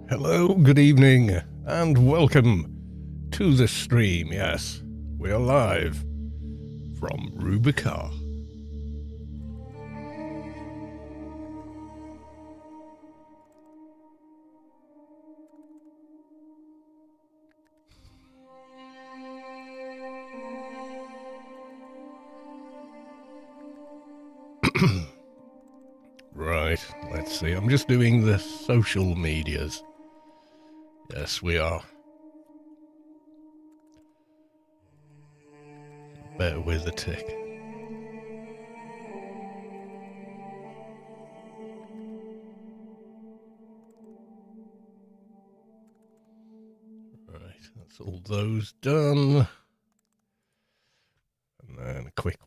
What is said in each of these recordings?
Hello, good evening, and welcome to the stream. Yes, we are live from Rubi-ka. Right, let's see. I'm just doing the social medias. Yes, we are. Bear with the tick. Right, that's all those done. And then a quick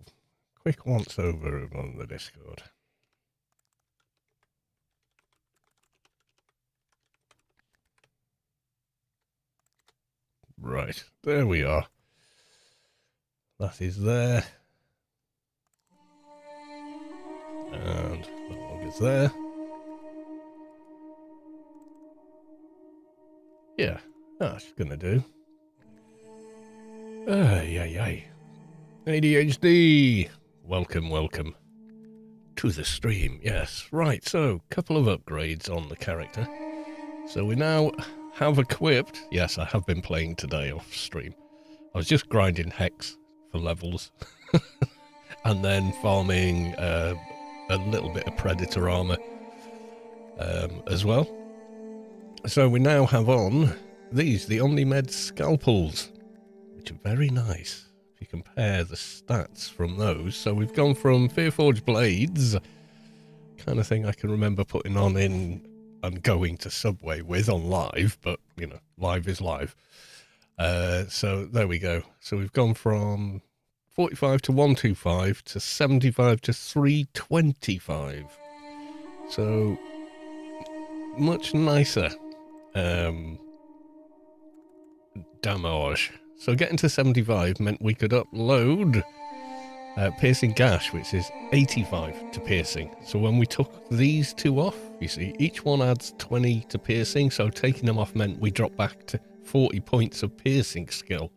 once over on the Discord. Right, there we are. That is there. And the log is there. Yeah, that's gonna do. Yay. ADHD! Welcome to the stream. Yes, right, so couple of upgrades on the character. So we now have equipped, yes, I have been playing today off stream. I was just grinding hex for levels and then farming a little bit of predator armor as well. So we now have on these, the Omnimed scalpels, which are very nice. If you compare the stats from those, so we've gone from Fearforged blades, kind of thing I can remember putting on in and going to Subway with on live, but you know, live is live. So there we go. So we've gone from 45 to 125 to 75 to 325. So much nicer damage. So getting to 75 meant we could upload piercing gash, which is 85 to piercing. So when we took these two off, you see, each one adds 20 to piercing, so taking them off meant we dropped back to 40 points of piercing skill.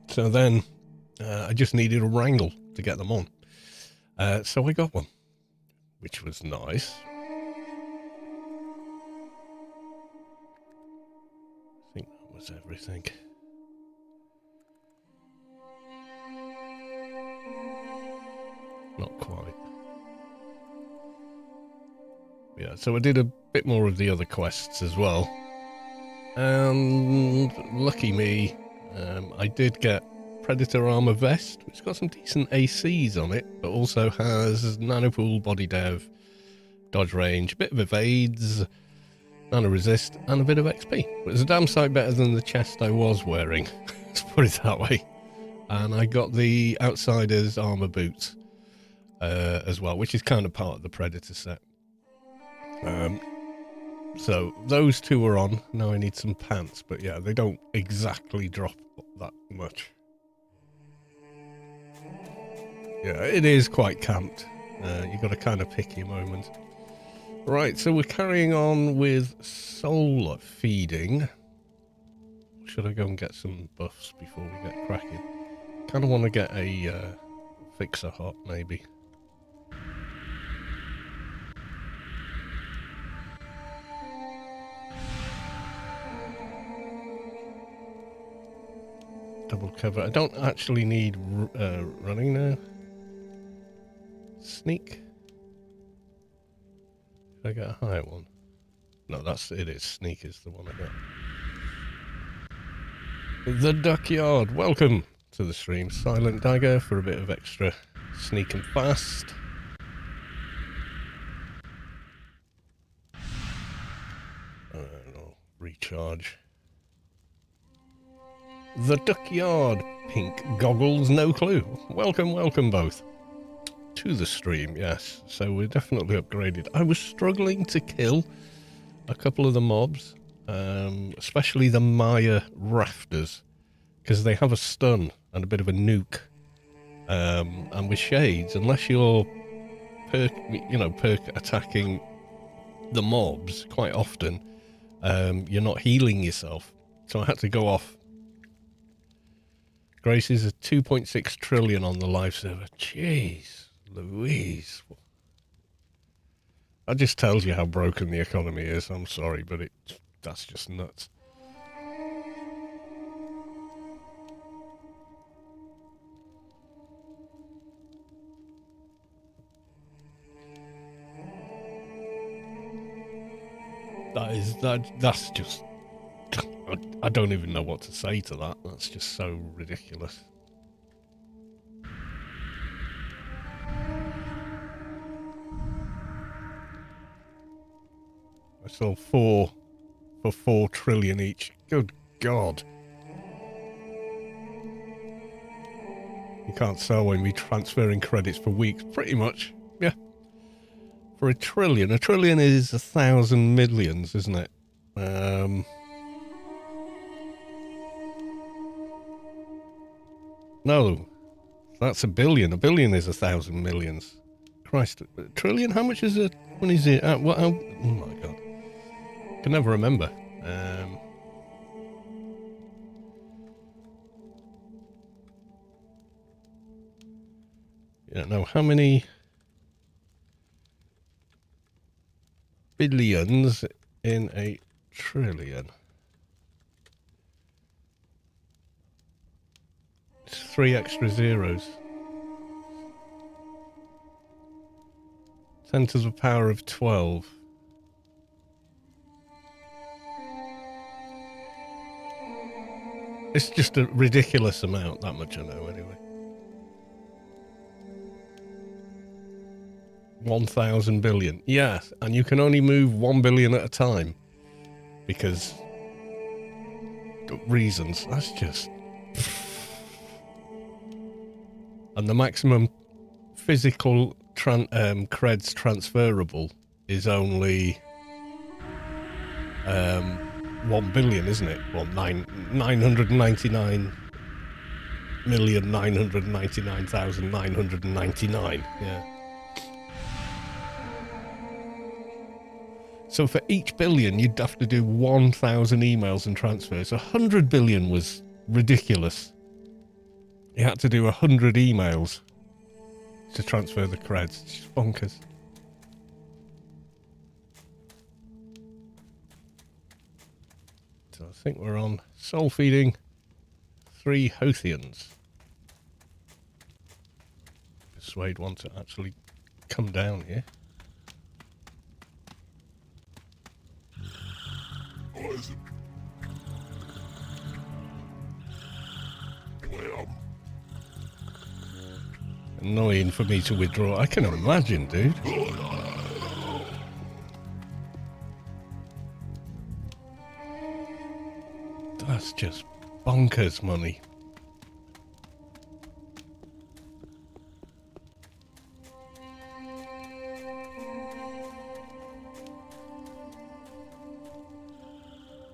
So then I just needed a wrangle to get them on. So I got one, which was nice. I think that was everything. Not quite. Yeah, so I did a bit more of the other quests as well. And lucky me, I did get Predator Armor Vest, which got some decent ACs on it, but also has Nanopool, Body Dev, Dodge Range, a bit of Evades, Nano Resist, and a bit of XP. But it's a damn sight better than the chest I was wearing, let's put it that way. And I got the Outsiders Armor Boots as well, which is kind of part of the Predator set. So those two are on. Now I need some pants, but yeah, they don't exactly drop that much. Yeah, it is quite camped. You've got to kind of pick your moment. Right, so we're carrying on with soul feeding. Should I go and get some buffs before we get cracking? Kind of want to get a fixer hot, maybe. Double cover. I don't actually need running now. Sneak. Should I get a higher one? No, it is. Sneak is the one I got. The Duckyard. Welcome to the stream. Silent Dagger for a bit of extra sneak and fast. I'll recharge. The Duckyard. Pink goggles, no clue. Welcome both to the stream. Yes, so we're definitely upgraded. I was struggling to kill a couple of the mobs, especially the Maya Rafters, because they have a stun and a bit of a nuke. And with Shades, unless you're perk attacking the mobs, quite often, you're not healing yourself. So I had to go off. Grace is a 2.6 trillion on the live server. Jeez Louise. That just tells you how broken the economy is. I'm sorry, but that's just nuts. That's just... I don't even know what to say to that. That's just so ridiculous. I sold 4 for 4 trillion each. Good God. You can't sell when we transferring credits for weeks. Pretty much, yeah. For a trillion is 1,000 millions, isn't it? No, that's a billion. A billion is 1,000 millions. Christ, a trillion? How much is it? When is it? Oh my God. I can never remember. You don't know how many billions in a trillion. It's 3 extra zeros. 10 to the power of 12. It's just a ridiculous amount, that much I know anyway. 1,000 billion. Yes, and you can only move 1 billion at a time. Because... reasons. That's just... And the maximum physical creds transferable is only... 1 billion, isn't it? Well, 999,999,999. Yeah. So for each billion, you'd have to do 1,000 emails and transfers. 100 billion was ridiculous. You had to do 100 emails to transfer the creds. It's just bonkers. So I think we're on soul feeding 3 Hothians. Persuade one to actually come down here. Annoying for me to withdraw. I can imagine, dude. That's just bonkers money.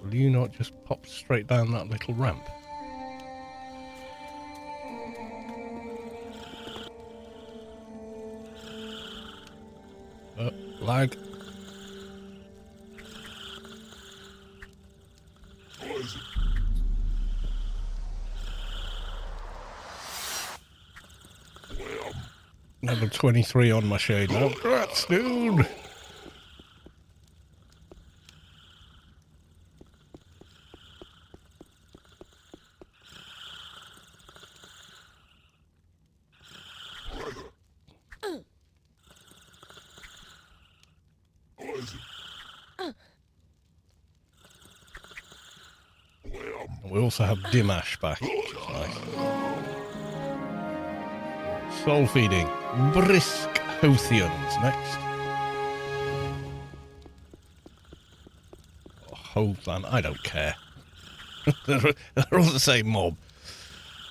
Will you not just pop straight down that little ramp? Lag. Level 23 on my shade now. Congrats, dude! We also have Dimash back, which is nice. Soul feeding. Brisk Hothians next. Oh, Hothlan, I don't care. they're all the same mob.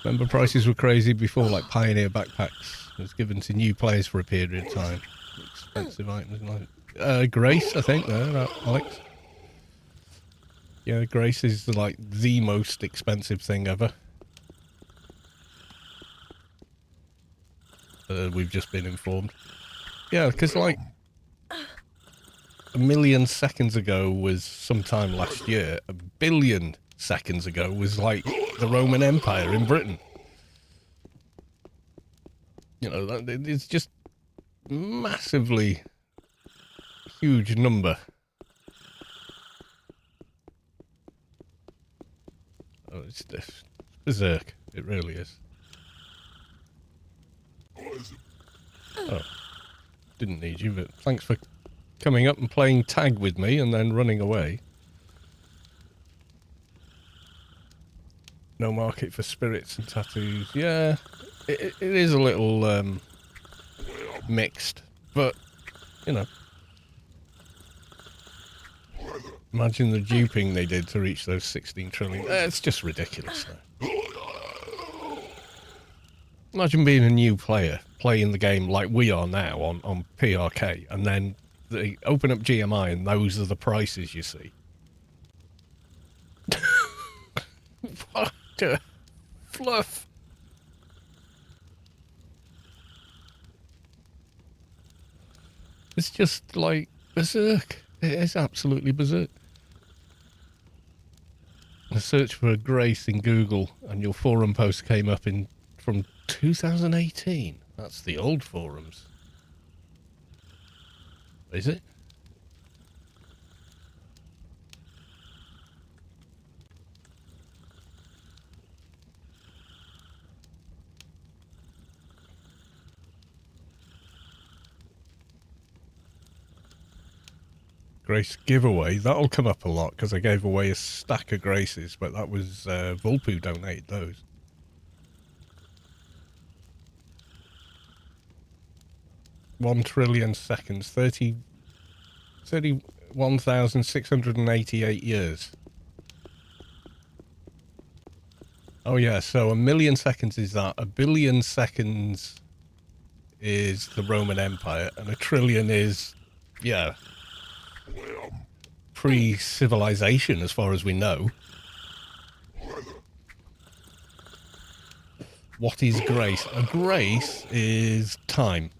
Remember prices were crazy before, like Pioneer backpacks. It was given to new players for a period of time. Expensive items like Grace, I think, there, Alex. Yeah, Grace is like the most expensive thing ever. We've just been informed. Yeah, because like a million seconds ago was sometime last year. A billion seconds ago was like the Roman Empire in Britain. You know, it's just massively huge number. Oh, it's berserk. It really is. Oh, didn't need you, but thanks for coming up and playing tag with me and then running away. No market for spirits and tattoos. Yeah, it is a little mixed, but you know. Imagine the duping they did to reach those 16 trillion. It's just ridiculous, though. Imagine being a new player, playing the game like we are now on PRK, and then they open up GMI and those are the prices you see. What a fluff. It's just like berserk. It is absolutely berserk. I searched for a Grace in Google and your forum post came up from 2018. That's the old forums. Is it? Grace giveaway. That'll come up a lot because I gave away a stack of Graces, but that was Vulpu donated those. One trillion seconds, 31,688 years. Oh yeah, so a million seconds is that. A billion seconds is the Roman Empire, and a trillion is, yeah, pre-civilization as far as we know. What is grace? A grace is time.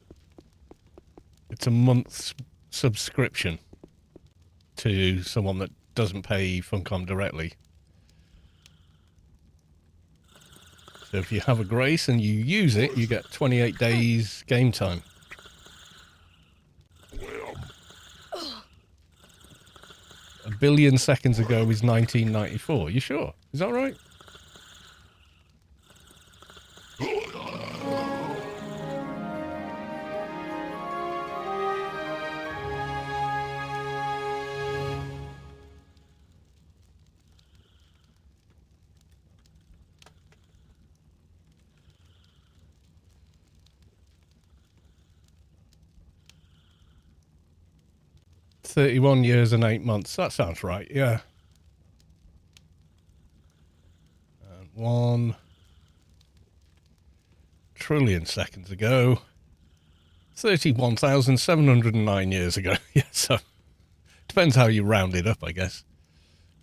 It's a month's subscription to someone that doesn't pay Funcom directly. So if you have a grace and you use it, you get 28 days game time. A billion seconds ago is 1994. You sure? Is that right? "31 years and 8 months. That sounds right, yeah. And 1 trillion seconds ago. 31,709 years ago. Yeah, so depends how you round it up, I guess.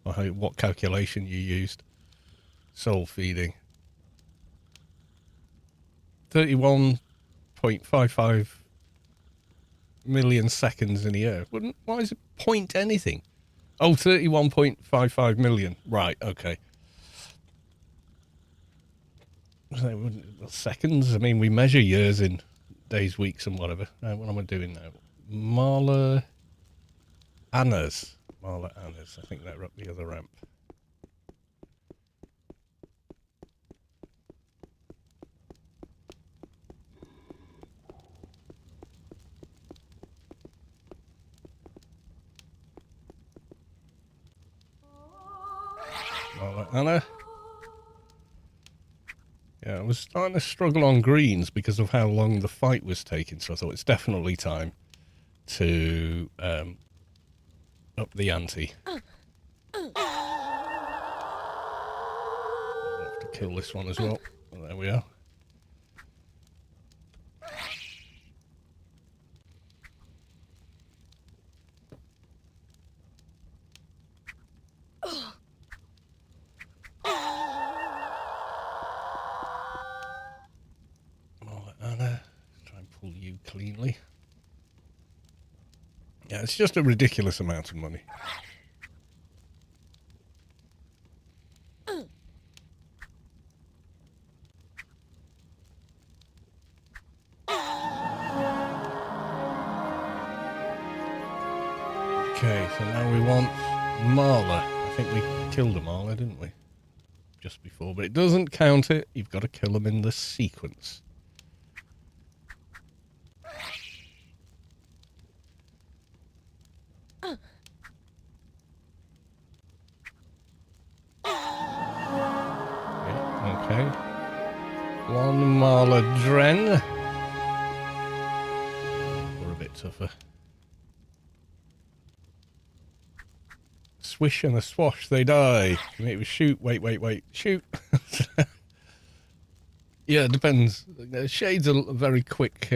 Or what calculation you used. Soul feeding. 31.55 million seconds in a year. Why is it point anything? Oh, 31.55 million. Right, okay. Seconds? I mean, we measure years in days, weeks, and whatever. What am I doing now? Marla Annas. I think they're up the other ramp. Marla Anna. Yeah, I was starting to struggle on greens because of how long the fight was taking, so I thought it's definitely time to up the ante. I'll have to kill this one as well. Oh, there we are. Anna, try and pull you cleanly. Yeah, it's just a ridiculous amount of money. Okay, so now we want Marla. I think we killed a Marla, didn't we? Just before, but it doesn't count it. You've got to kill them in the sequence. Yeah, okay. One Marla Dren. We're a bit tougher. Swish and a swash, they die. It was shoot, wait, shoot. Yeah, it depends. Shades are very quick.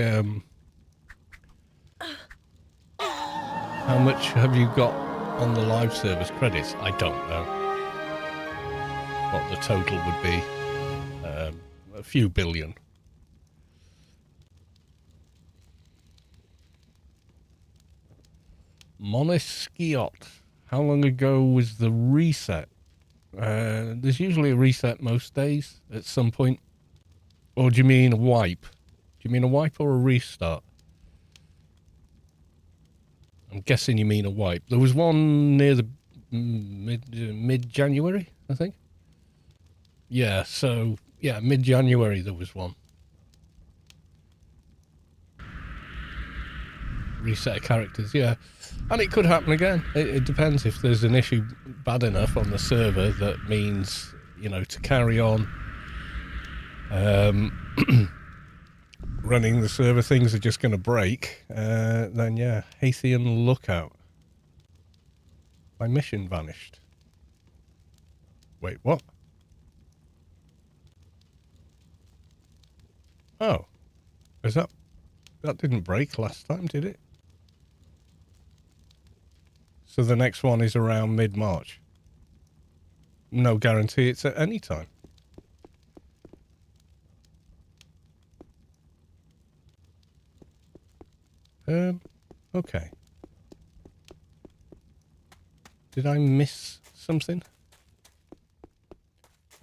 How much have you got on the live service credits? I don't know what the total would be. A few billion. Monisciot. How long ago was the reset? There's usually a reset most days at some point. Or do you mean a wipe? Do you mean a wipe or a restart? I'm guessing you mean a wipe. There was one near the mid-January, I think. Yeah, so, yeah, mid-January there was one. Reset of characters, yeah. And it could happen again. It depends if there's an issue bad enough on the server that means, you know, to carry on running the server, things are just going to break. Then, yeah, Haythian Lookout. My mission vanished. Wait, what? Oh. Is that didn't break last time, did it? So the next one is around mid-March. No guarantee it's at any time. Okay. Did I miss something?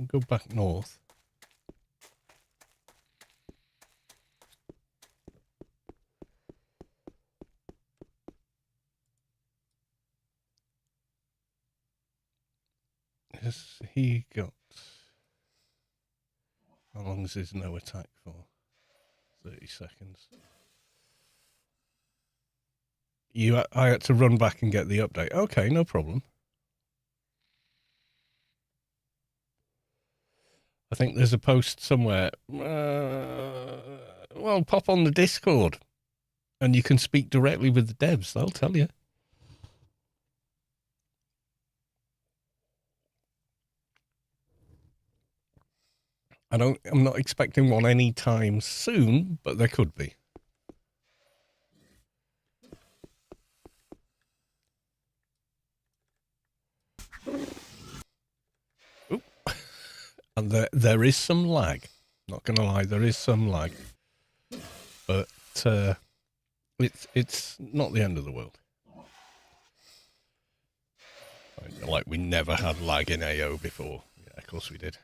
I'll go back north. Has he got... How long is his no attack for? 30 seconds. I had to run back and get the update. Okay, no problem. I think there's a post somewhere. Well, pop on the Discord and you can speak directly with the devs. They'll tell you. I'm not expecting one anytime soon, but there could be. Oop. And there is some lag. Not gonna lie, there is some lag. But it's not the end of the world. Like we never had lag in AO before. Yeah, of course we did.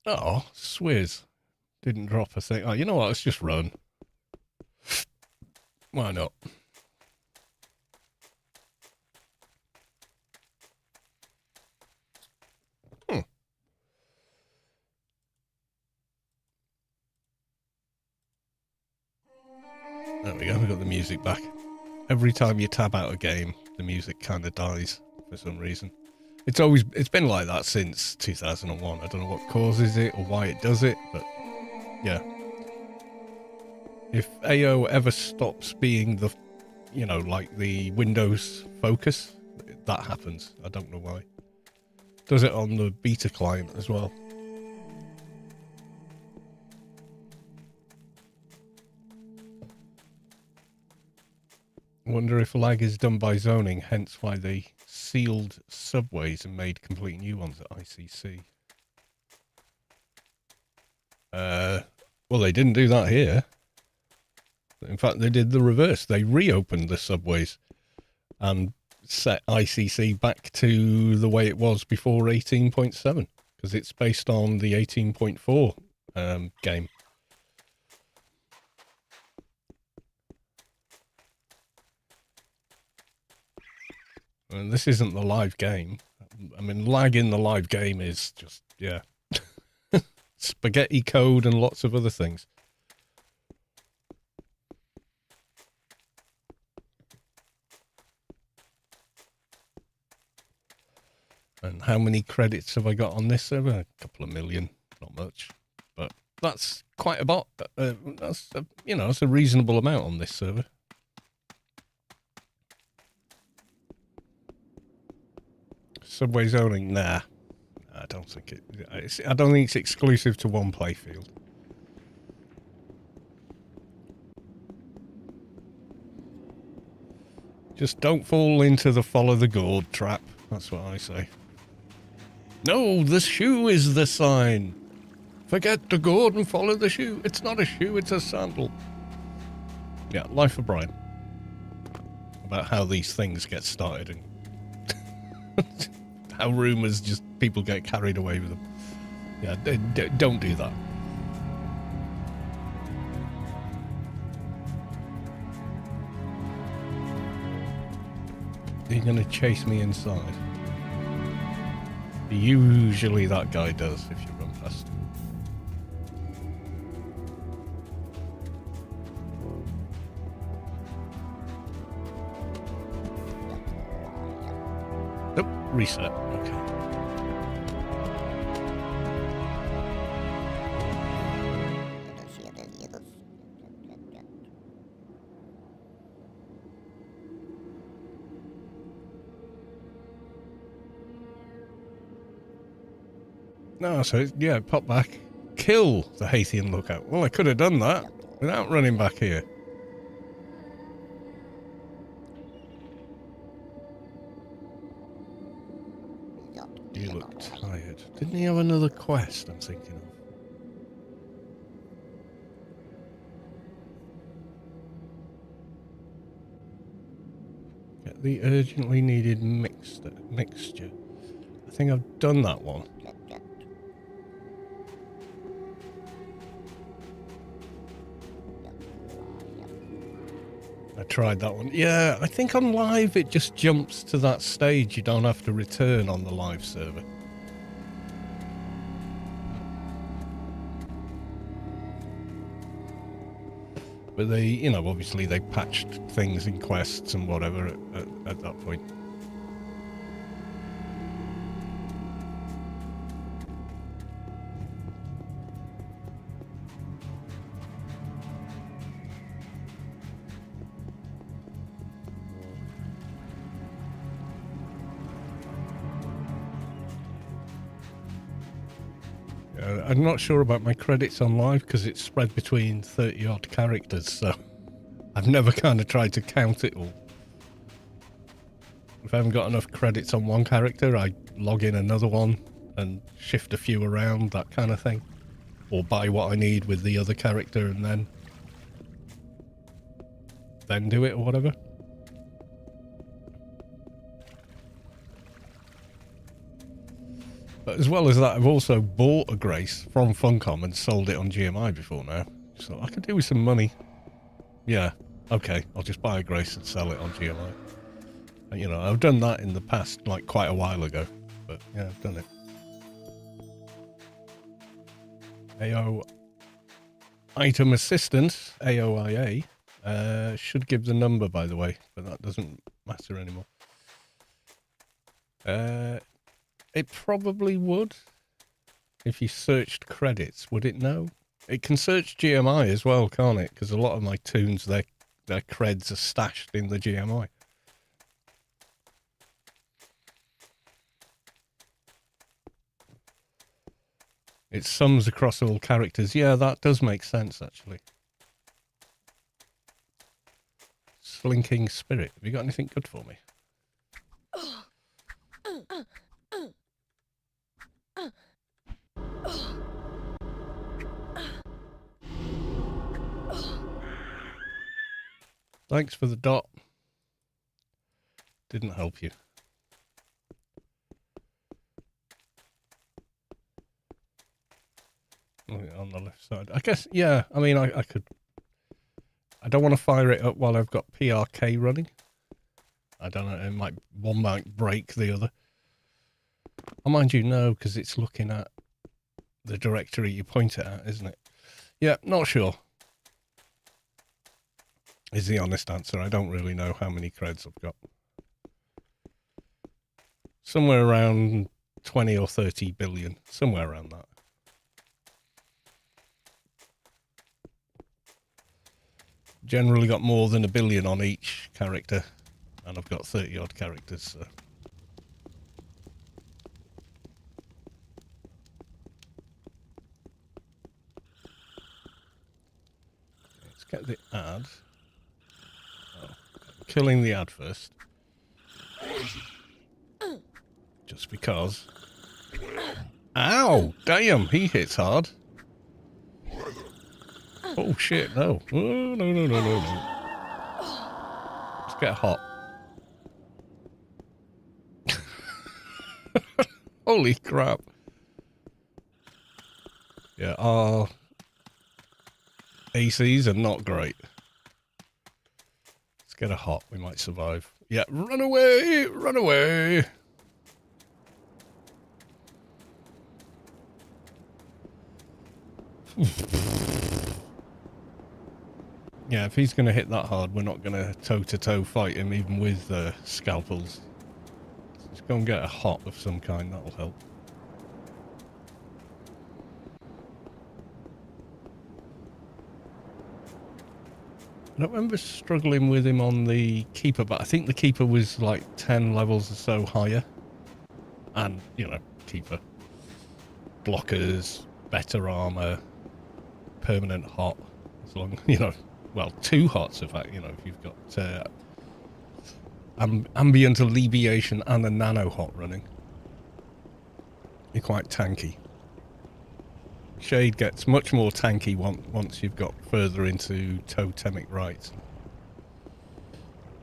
Oh, Swizz. Didn't drop a thing. Oh, you know what? Let's just run. Why not? There we go, we got the music back. Every time you tab out a game, the music kind of dies for some reason. It's been like that since 2001. I don't know what causes it or why it does it, but yeah. If AO ever stops being the, you know, like the Windows focus, that happens. I don't know why. Does it on the beta client as well. I wonder if lag is done by zoning, hence why they sealed subways and made completely new ones at ICC. Well, they didn't do that here. In fact, they did the reverse. They reopened the subways and set ICC back to the way it was before 18.7, because it's based on the 18.4 game. And this isn't the live game. I mean, lag in the live game is just, yeah. Spaghetti code and lots of other things. And how many credits have I got on this server? A couple of million, not much. But that's quite a lot. That's it's a reasonable amount on this server. Subway zoning, nah. I don't think I don't think it's exclusive to one playfield. Just don't fall into the follow the gourd trap. That's what I say. No, the shoe is the sign. Forget the gourd and follow the shoe. It's not a shoe, it's a sandal. Yeah, Life of Brian. About how these things get started and how rumours just people get carried away with them. Yeah, don't do that. Are you going to chase me inside? Usually that guy does if you run past him. Nope, reset. Okay. No, so yeah, pop back, kill the Haythian lookout. Well, I could have done that without running back here. You look tired. Didn't he have another quest I'm thinking of? Get the urgently needed mixture. I think I've done that one. I tried that one. Yeah, I think on live it just jumps to that stage. You don't have to return on the live server. But they, obviously they patched things in quests and whatever at that point. I'm not sure about my credits on live because it's spread between 30 odd characters, so I've never kind of tried to count it all. If I haven't got enough credits on one character, I log in another one and shift a few around, that kind of thing. Or buy what I need with the other character and then do it or whatever. But as well as that, I've also bought a Grace from Funcom and sold it on GMI before now. So I could do with some money. Yeah, okay, I'll just buy a Grace and sell it on GMI. And, I've done that in the past, like quite a while ago. But yeah, I've done it. AO Item Assistant, AOIA, should give the number, by the way, but that doesn't matter anymore. It probably would. If you searched credits, would it know? It can search GMI as well, can't it? Because a lot of my tunes, their creds are stashed in the GMI. It sums across all characters. Yeah, that does make sense, actually. Slinking Spirit. Have you got anything good for me? Thanks for the dot. Didn't help you. On the left side. I guess, yeah, I mean, I could... I don't want to fire it up while I've got PRK running. I don't know, one might break the other. Oh, mind you, no, because it's looking at the directory you point it at, isn't it? Yeah, not sure. Is the honest answer. I don't really know how many creds I've got. Somewhere around 20 or 30 billion, somewhere around that. Generally got more than 1 billion on each character, and I've got 30 odd characters, so. Let's get the ad. Oh, killing the ad first. Just because. Ow! Damn, he hits hard. Oh shit, no. Oh, no. Let's get hot. Holy crap. Yeah, our ACs are not great. Let's get a hot, we might survive. Yeah, run away! Run away! Yeah, if he's going to hit that hard, we're not going to toe-to-toe fight him, even with scalpels. Let's go and get a hot of some kind, that'll help. I don't remember struggling with him on the Keeper, but I think the Keeper was like 10 levels or so higher. And, you know, Keeper. Blockers, better armor, permanent hot, as long, you know, well, 2 hots, in fact, you know, if you've got ambient alleviation and a nano hot running. You're quite tanky. Shade gets much more tanky once you've got further into totemic rites.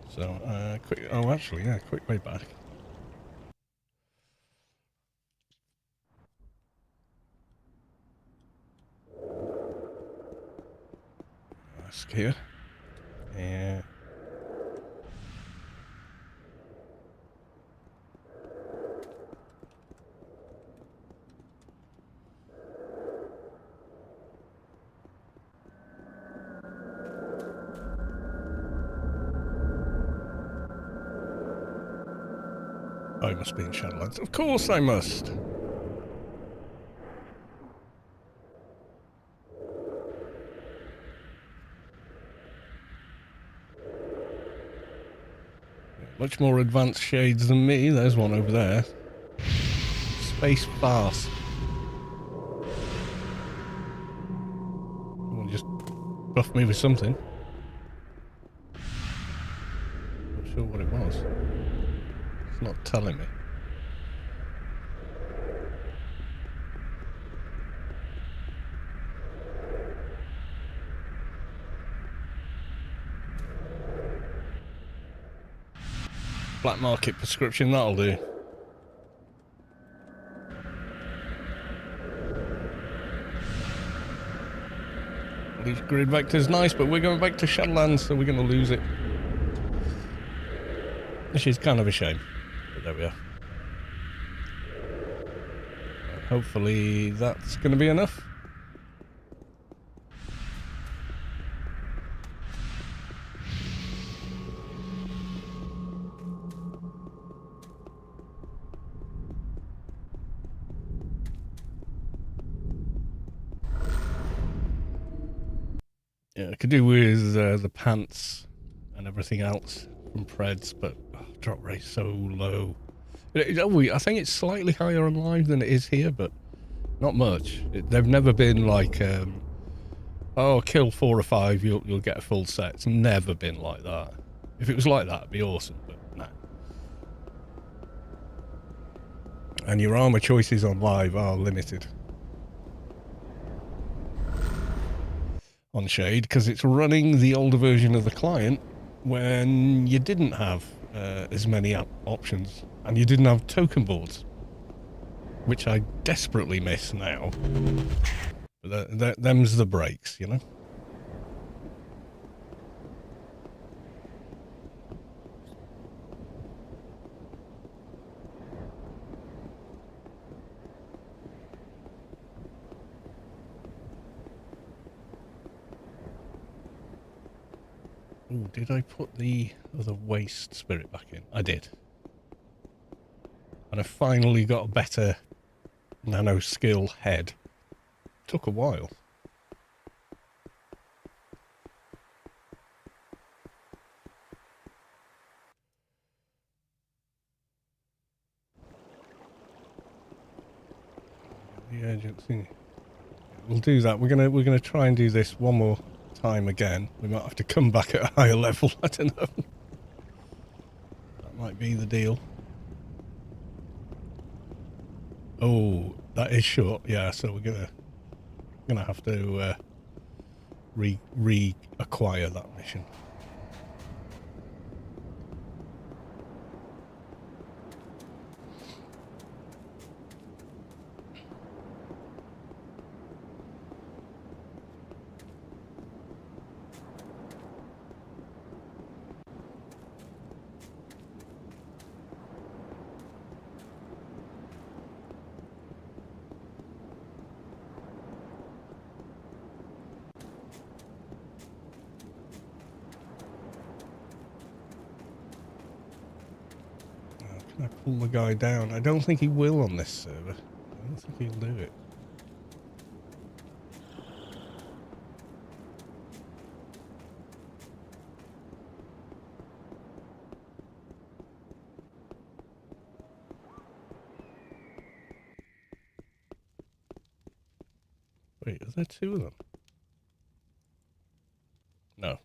So, quick, oh, actually, yeah, quick way back. Ask here. Yeah. I must be in Shadowlands. Of course I must. Much more advanced shades than me. There's one over there. Space fast. Someone just buffed me with something. Not sure what it was. It's not telling me. Black market prescription, that'll do. These grid vectors nice, but we're going back to Shadowlands, so we're going to lose it. Which is kind of a shame, but there we are. Hopefully that's going to be enough. Yeah, I could do with the pants and everything else from Preds, but drop rate so low. I think it's slightly higher on live than it is here, but not much. They've never been like, oh, kill 4 or 5, you'll get a full set. It's never been like that. If it was like that, it'd be awesome, but no. And your armor choices on live are limited. On Shade, because it's running the older version of the client, when you didn't have as many options and you didn't have token boards, which I desperately miss now. But them's the breaks, you know? Ooh, did I put the other waste spirit back in? I did. And I finally got a better nano skill head. Took a while. The urgency. We'll do that. We're gonna try and do this one more time again. We might have to come back at a higher level. I don't know. That might be the deal. Oh, that is short. Yeah, so we're gonna have to reacquire that mission. Can I pull the guy down? I don't think he will on this server. I don't think he'll do it. Wait, is there two of them? No.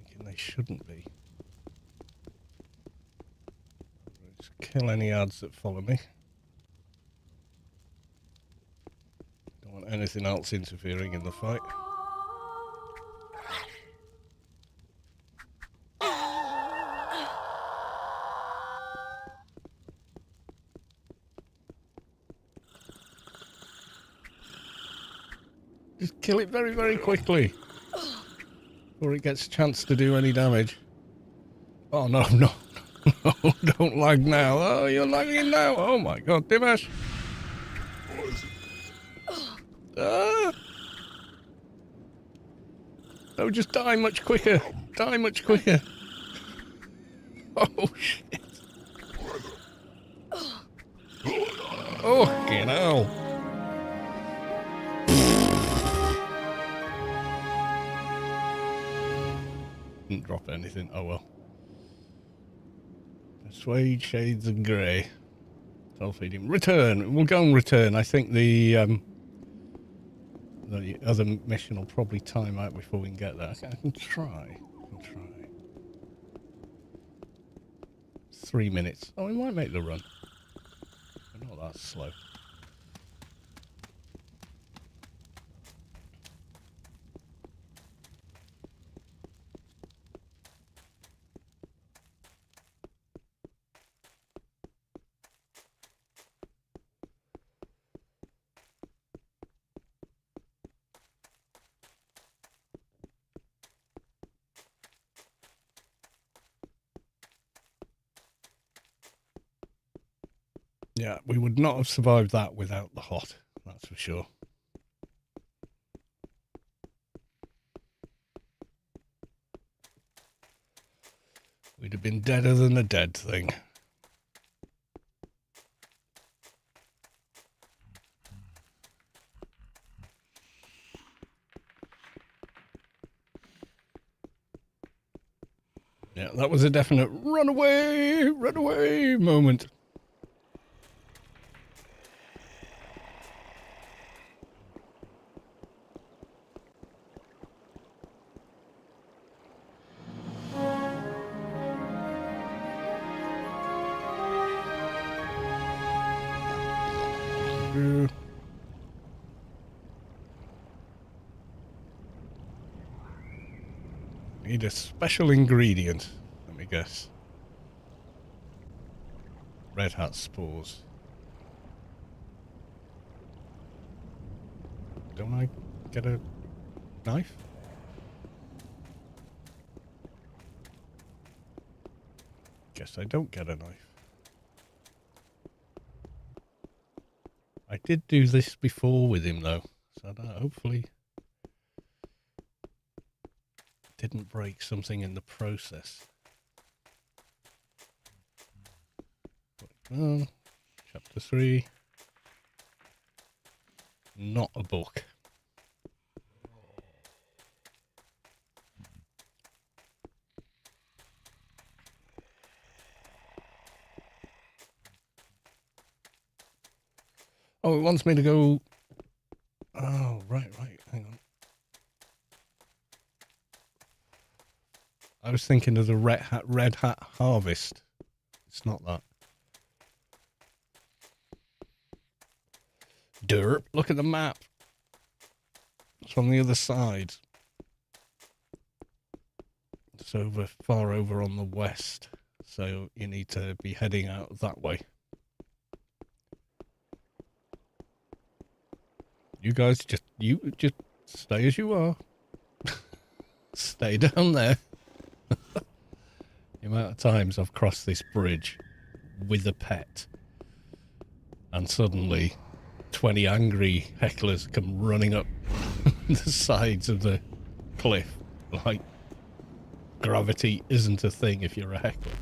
Thinking they shouldn't be. Just kill any ads that follow me. Don't want anything else interfering in the fight. Just kill it very, very quickly before it gets a chance to do any damage. Oh, no, no. No, don't lag now. Oh, you're lagging now. Oh, my God, Dimash. Ah. No, just die much quicker. Die much quicker. Oh, shit. Oh, fucking hell. Didn't drop anything. Oh, well. Suede shades of grey. Self-feeding. Return. We'll go and return. I think the other mission will probably time out before we can get there. I can try. 3 minutes. Oh, we might make the run. We're not that slow. Yeah, we would not have survived that without the hot, that's for sure. We'd have been deader than a dead thing. Yeah, that was a definite run away moment. need a special ingredient. Let me guess. Red hat spores. Don't I get a knife? Guess I don't get a knife. I did do this before with him though, so that hopefully didn't break something in the process. Well, chapter 3. Not a book. Oh, it wants me to go... Oh, right, hang on. I was thinking of the red hat harvest. It's not that. Derp, look at the map. It's from the other side. It's over, far over on the west. So you need to be heading out that way. You guys just stay as you are. Stay down there. The amount of times I've crossed this bridge with a pet and suddenly 20 angry hecklers come running up the sides of the cliff like gravity isn't a thing if you're a heckler.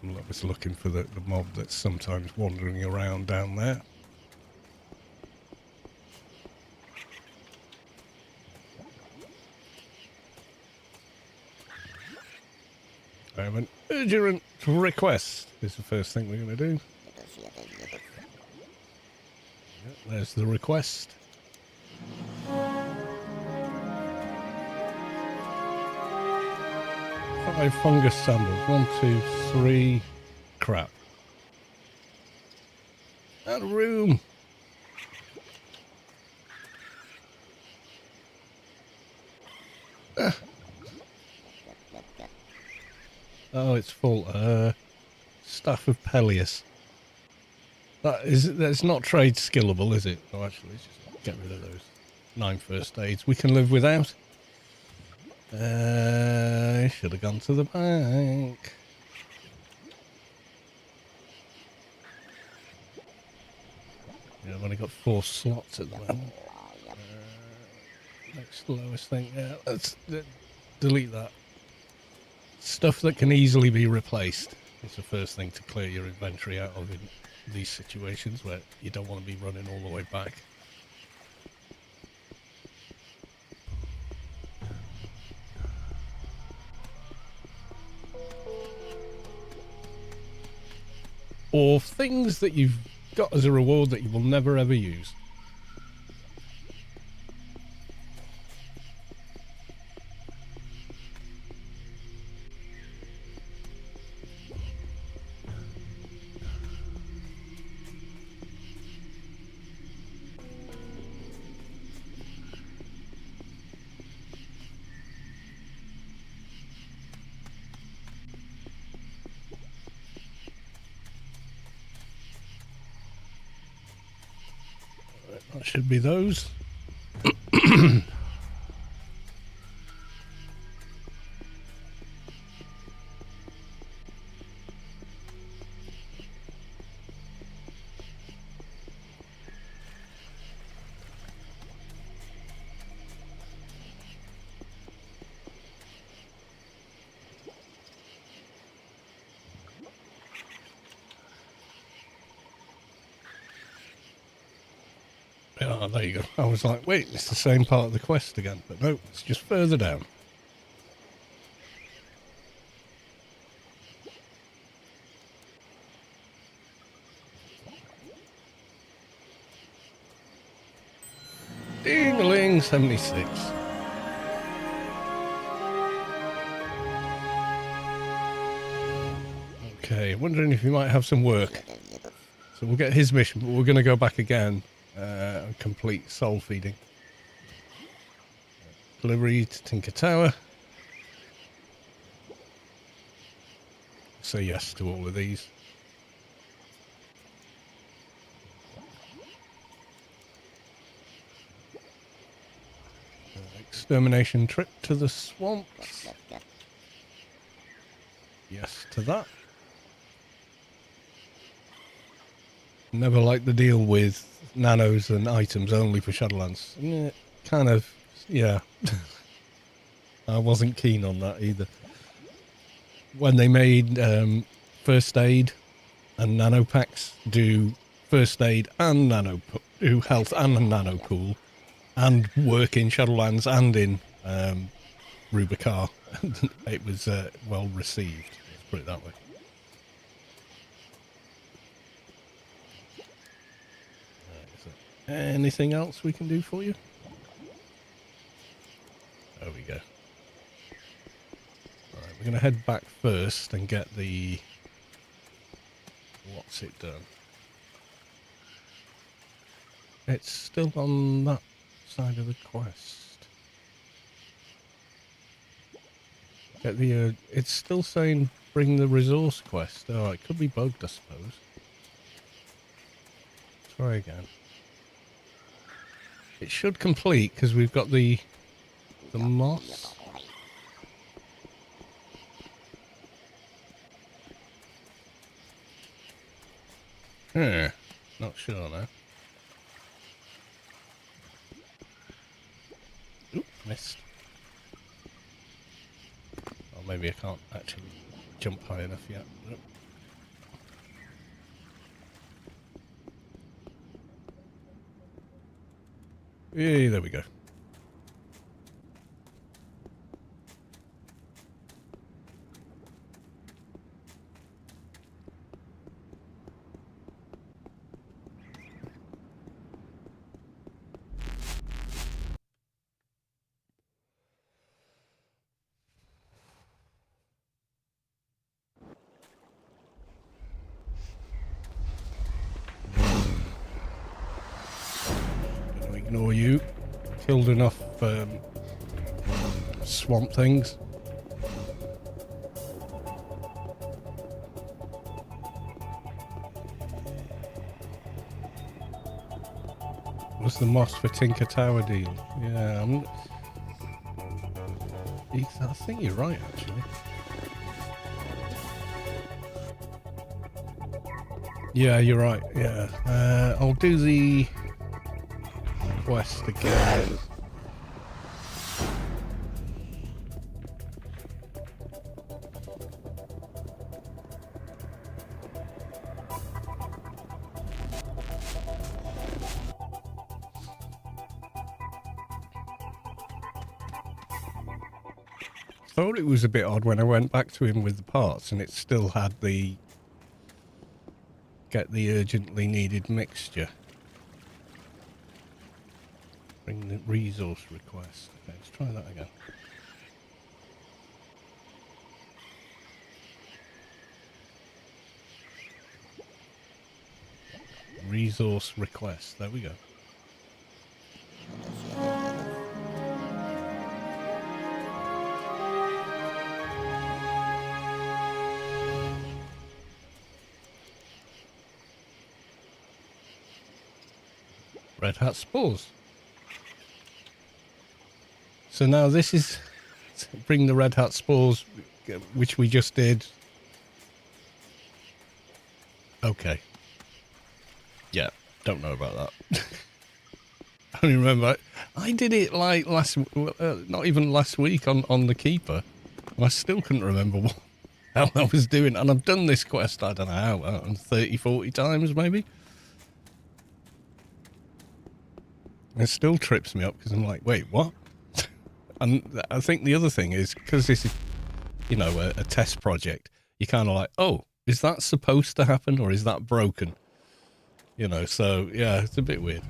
I was looking for the mob that's sometimes wandering around down there. I have an urgent request. Is the first thing we're going to do. Yep, there's the request. 5 fungus samples. 1, 2, 3. Crap. Out of room. Oh, it's full. Staff of Peleus. That's not trade skillable, is it? Oh, actually, let's just get rid of those. 9 first aids. We can live without. Should have gone to the bank. Yeah, I've only got 4 slots at the moment. Next lowest thing. Yeah, let's delete that. Stuff that can easily be replaced is the first thing to clear your inventory out of in these situations where you don't want to be running all the way back. Or things that you've got as a reward that you will never ever use. That should be those. Oh, there you go. I was like, wait, it's the same part of the quest again. But no, it's just further down. Ding-a-ling, 76. Okay, wondering if he might have some work. So we'll get his mission, but we're going to go back again and complete soul feeding. Delivery to Tinker Tower. Say yes to all of these. Extermination trip to the swamps. Yes to that. Never liked the deal with nanos and items only for Shadowlands. Kind of, yeah. I wasn't keen on that either. When they made first aid and nano packs do first aid and do health and nano pool and work in Shadowlands and in Rubi-ka, it was well received. Let's put it that way. Anything else we can do for you? There we go. Alright, we're going to head back first and get the... What's it done? It's still on that side of the quest. Get the... it's still saying bring the resource quest. Oh, it could be bugged, I suppose. Try again. It should complete because we've got the moss. Not sure now. Oop, missed. Or maybe I can't actually jump high enough yet. Nope. Yeah, there we go. Gonna ignore you. Killed enough swamp things. Was the moss for Tinker Tower deal? Yeah, I think you're right, actually. Yeah, you're right. Yeah, I'll do the quest again. Thought it was a bit odd when I went back to him with the parts and it still had the get the urgently needed mixture. Bring the resource request. Okay, let's try that again. Resource request. There we go. Red Hat Spores. So now this is bring the Red Hat Spores, which we just did. Okay. Yeah, don't know about that. I only remember I did it like not even last week on the Keeper. And I still couldn't remember what hell I was doing. And I've done this quest, I don't know how, 30, 40 times maybe. It still trips me up because I'm like, wait, what? And I think the other thing is, because this is, you know, a test project, you're kind of like, oh, is that supposed to happen or is that broken? You know, so, yeah, it's a bit weird.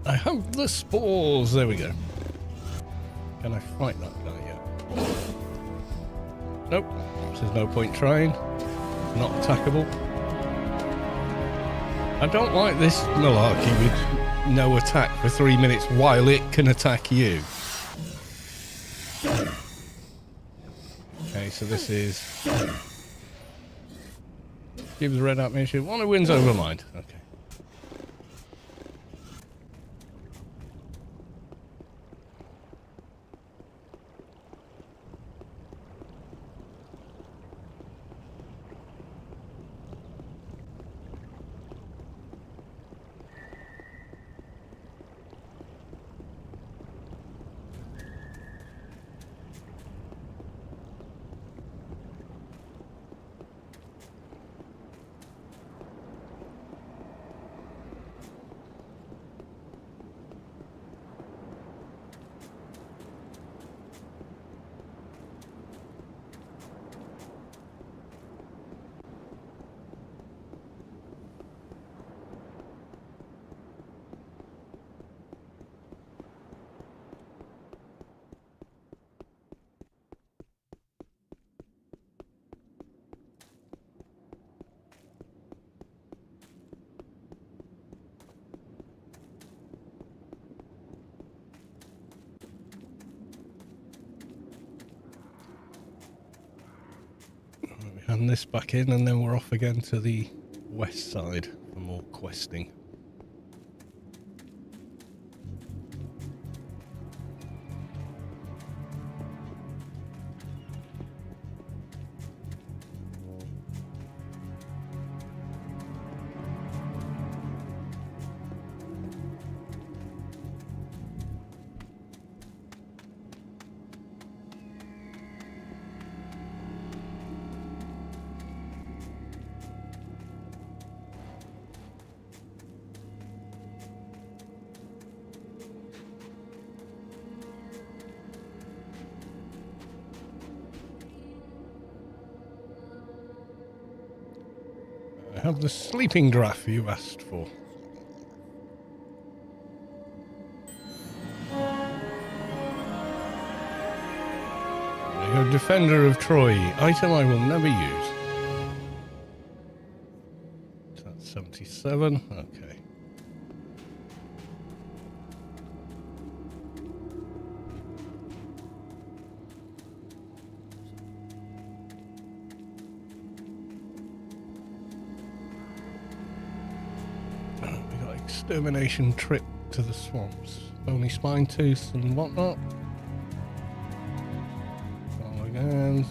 I have the spores. There we go. Can I fight that guy yet? Nope. There's no point trying. Not attackable. I don't like this malarkey with no attack for 3 minutes while it can attack you. Okay, so this is... Gives red ammunition. One who wins over mind. Okay. Hand this back in and then we're off again to the west side for more questing. I have the sleeping draft you asked for. You're a defender of Troy. Item I will never use. That's 77. Okay. Extermination trip to the swamps. Only spine tooth and whatnot. All again.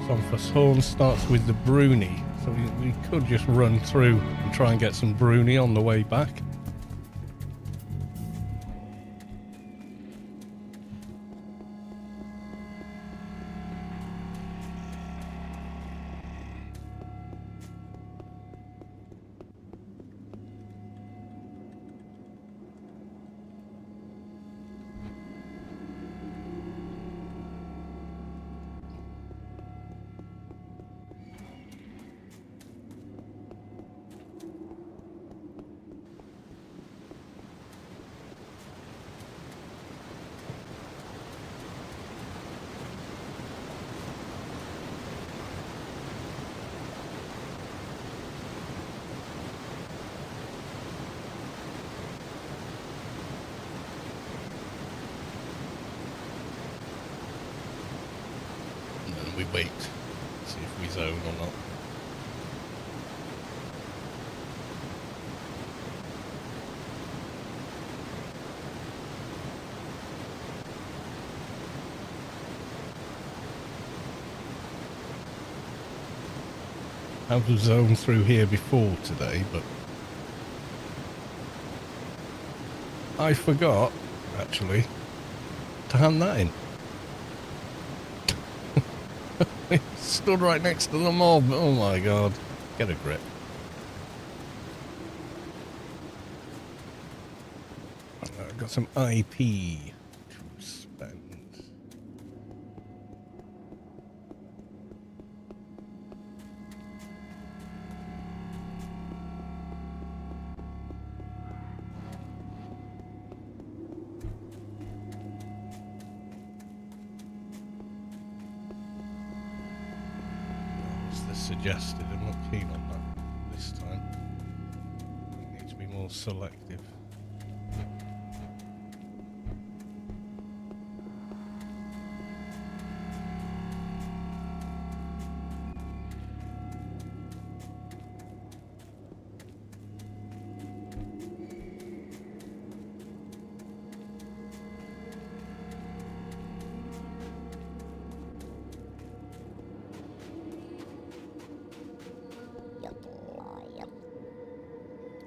Somphus Horn starts with the Bruni, so we could just run through and try and get some Bruni on the way back. We wait, see if we zone or not. I've zoned through here before today, but I forgot, actually, to hand that in. Stood right next to the mob. Oh my god. Get a grip. I've got some IP to spend. as suggested. I'm not keen on that this time. I need to be more selective.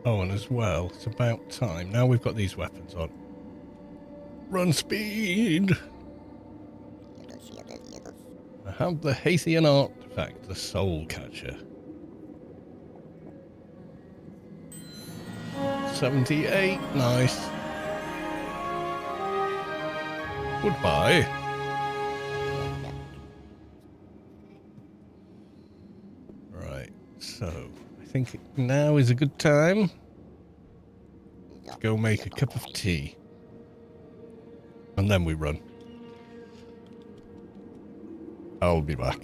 Oh, and as well, it's about time. Now we've got these weapons on. Run speed! I have the Hathian artifact, the Soul Catcher. 78, nice. Goodbye. Right, so I think now is a good time to go make a cup of tea. And then we run. I'll be back.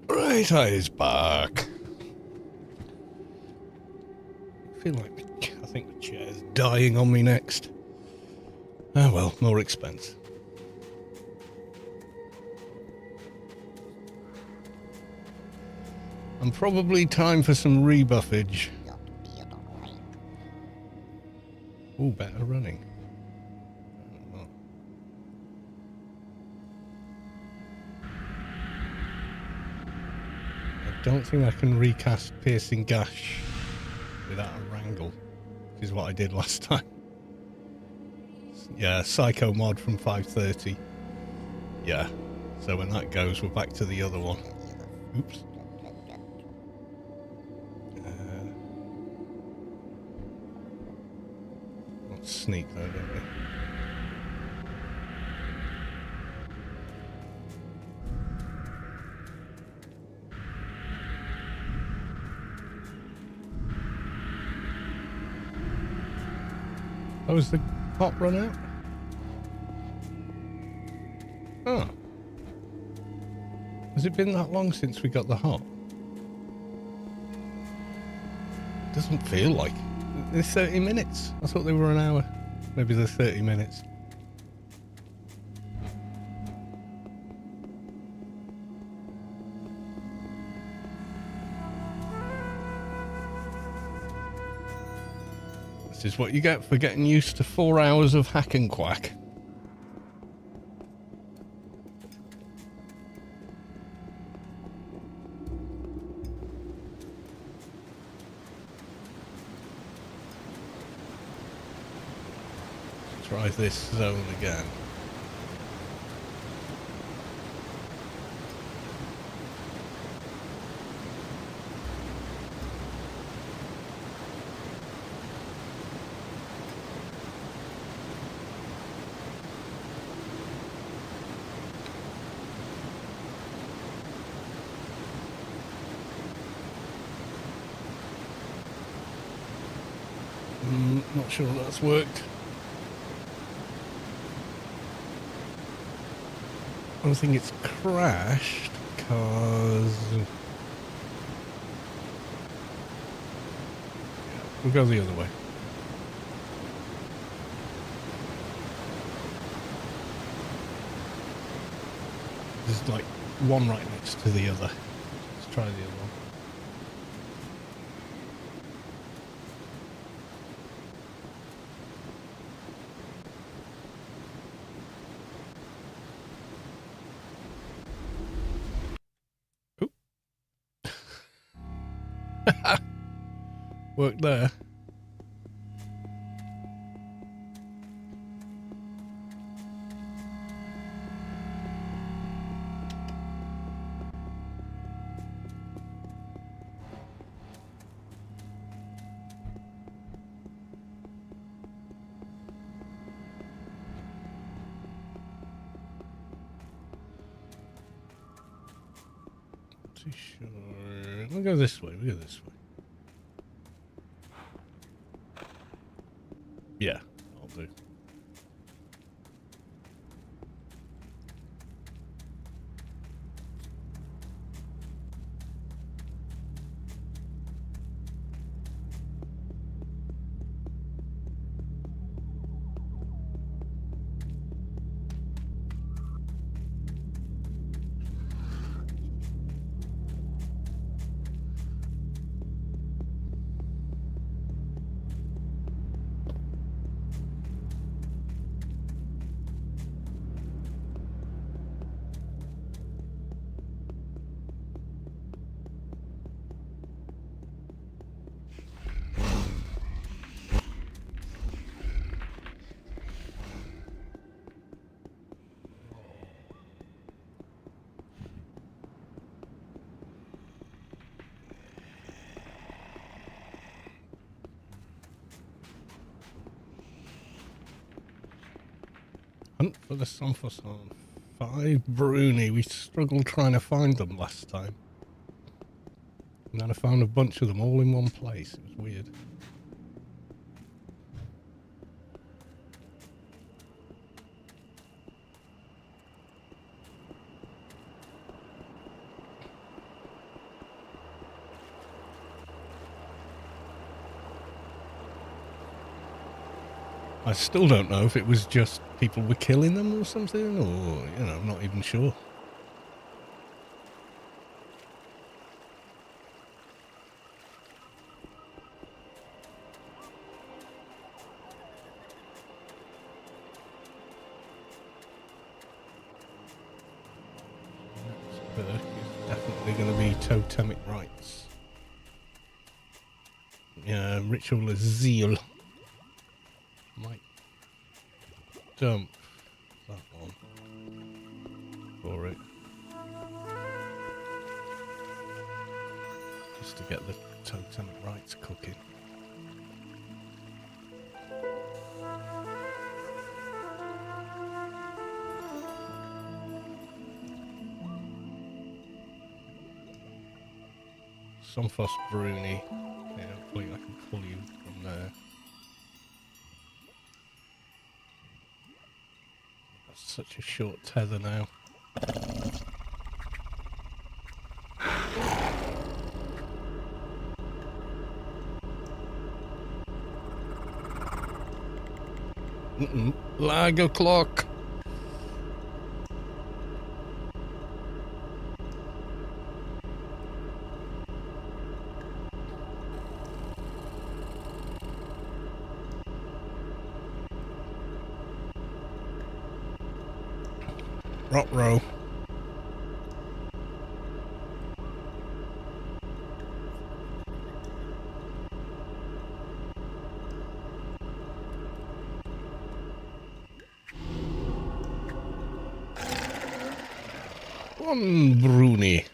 Right eyes back. I feel like I think the chair's dying on me next. Ah well, more expense. And probably time for some rebuffage. Ooh, better running. I don't think I can recast Piercing Gash without a wrangle, which is what I did last time. Yeah, Psycho mod from 530. Yeah, so when that goes, we're back to the other one. Oops. Let's sneak though, don't we? Oh, has the pot run out? Oh. Has it been that long since we got the hot? Doesn't feel like. It's 30 minutes. I thought they were an hour. Maybe they're 30 minutes. This is what you get for getting used to 4 hours of hack and quack. Try this zone again. Not sure that's worked. I don't think it's crashed because we'll go the other way. There's like one right next to the other. Let's try the other one. Worked there. Too sure. We'll go this way. We'll go this way. Yeah, I'll do. Hunt for the Somphosson. 5 Bruni. We struggled trying to find them last time. And then I found a bunch of them all in one place. It was weird. I still don't know if it was just people were killing them or something, or, you know, I'm not even sure. Next perk is definitely going to be totemic rites. Yeah, ritual of zeal. Might dump that one for it. Just to get the totemic rites cooking. Somphos Bruni. Yeah, hopefully I can pull you from there. That's such a short tether now. Lag o'clock. Rot row. One Bruni.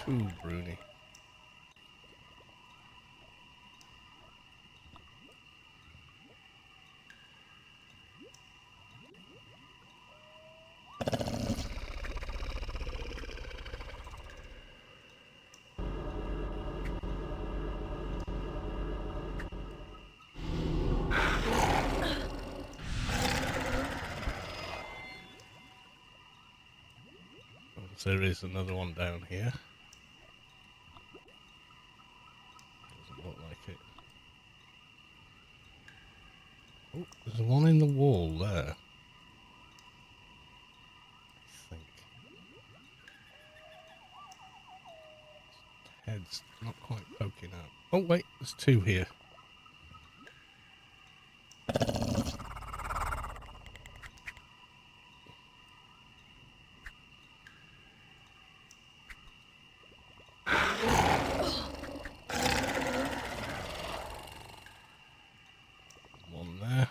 Two Bruni. There is another one down here. Doesn't look like it. Oh, there's one in the wall there. I think. Head's not quite poking out. Oh wait, there's two here. One there.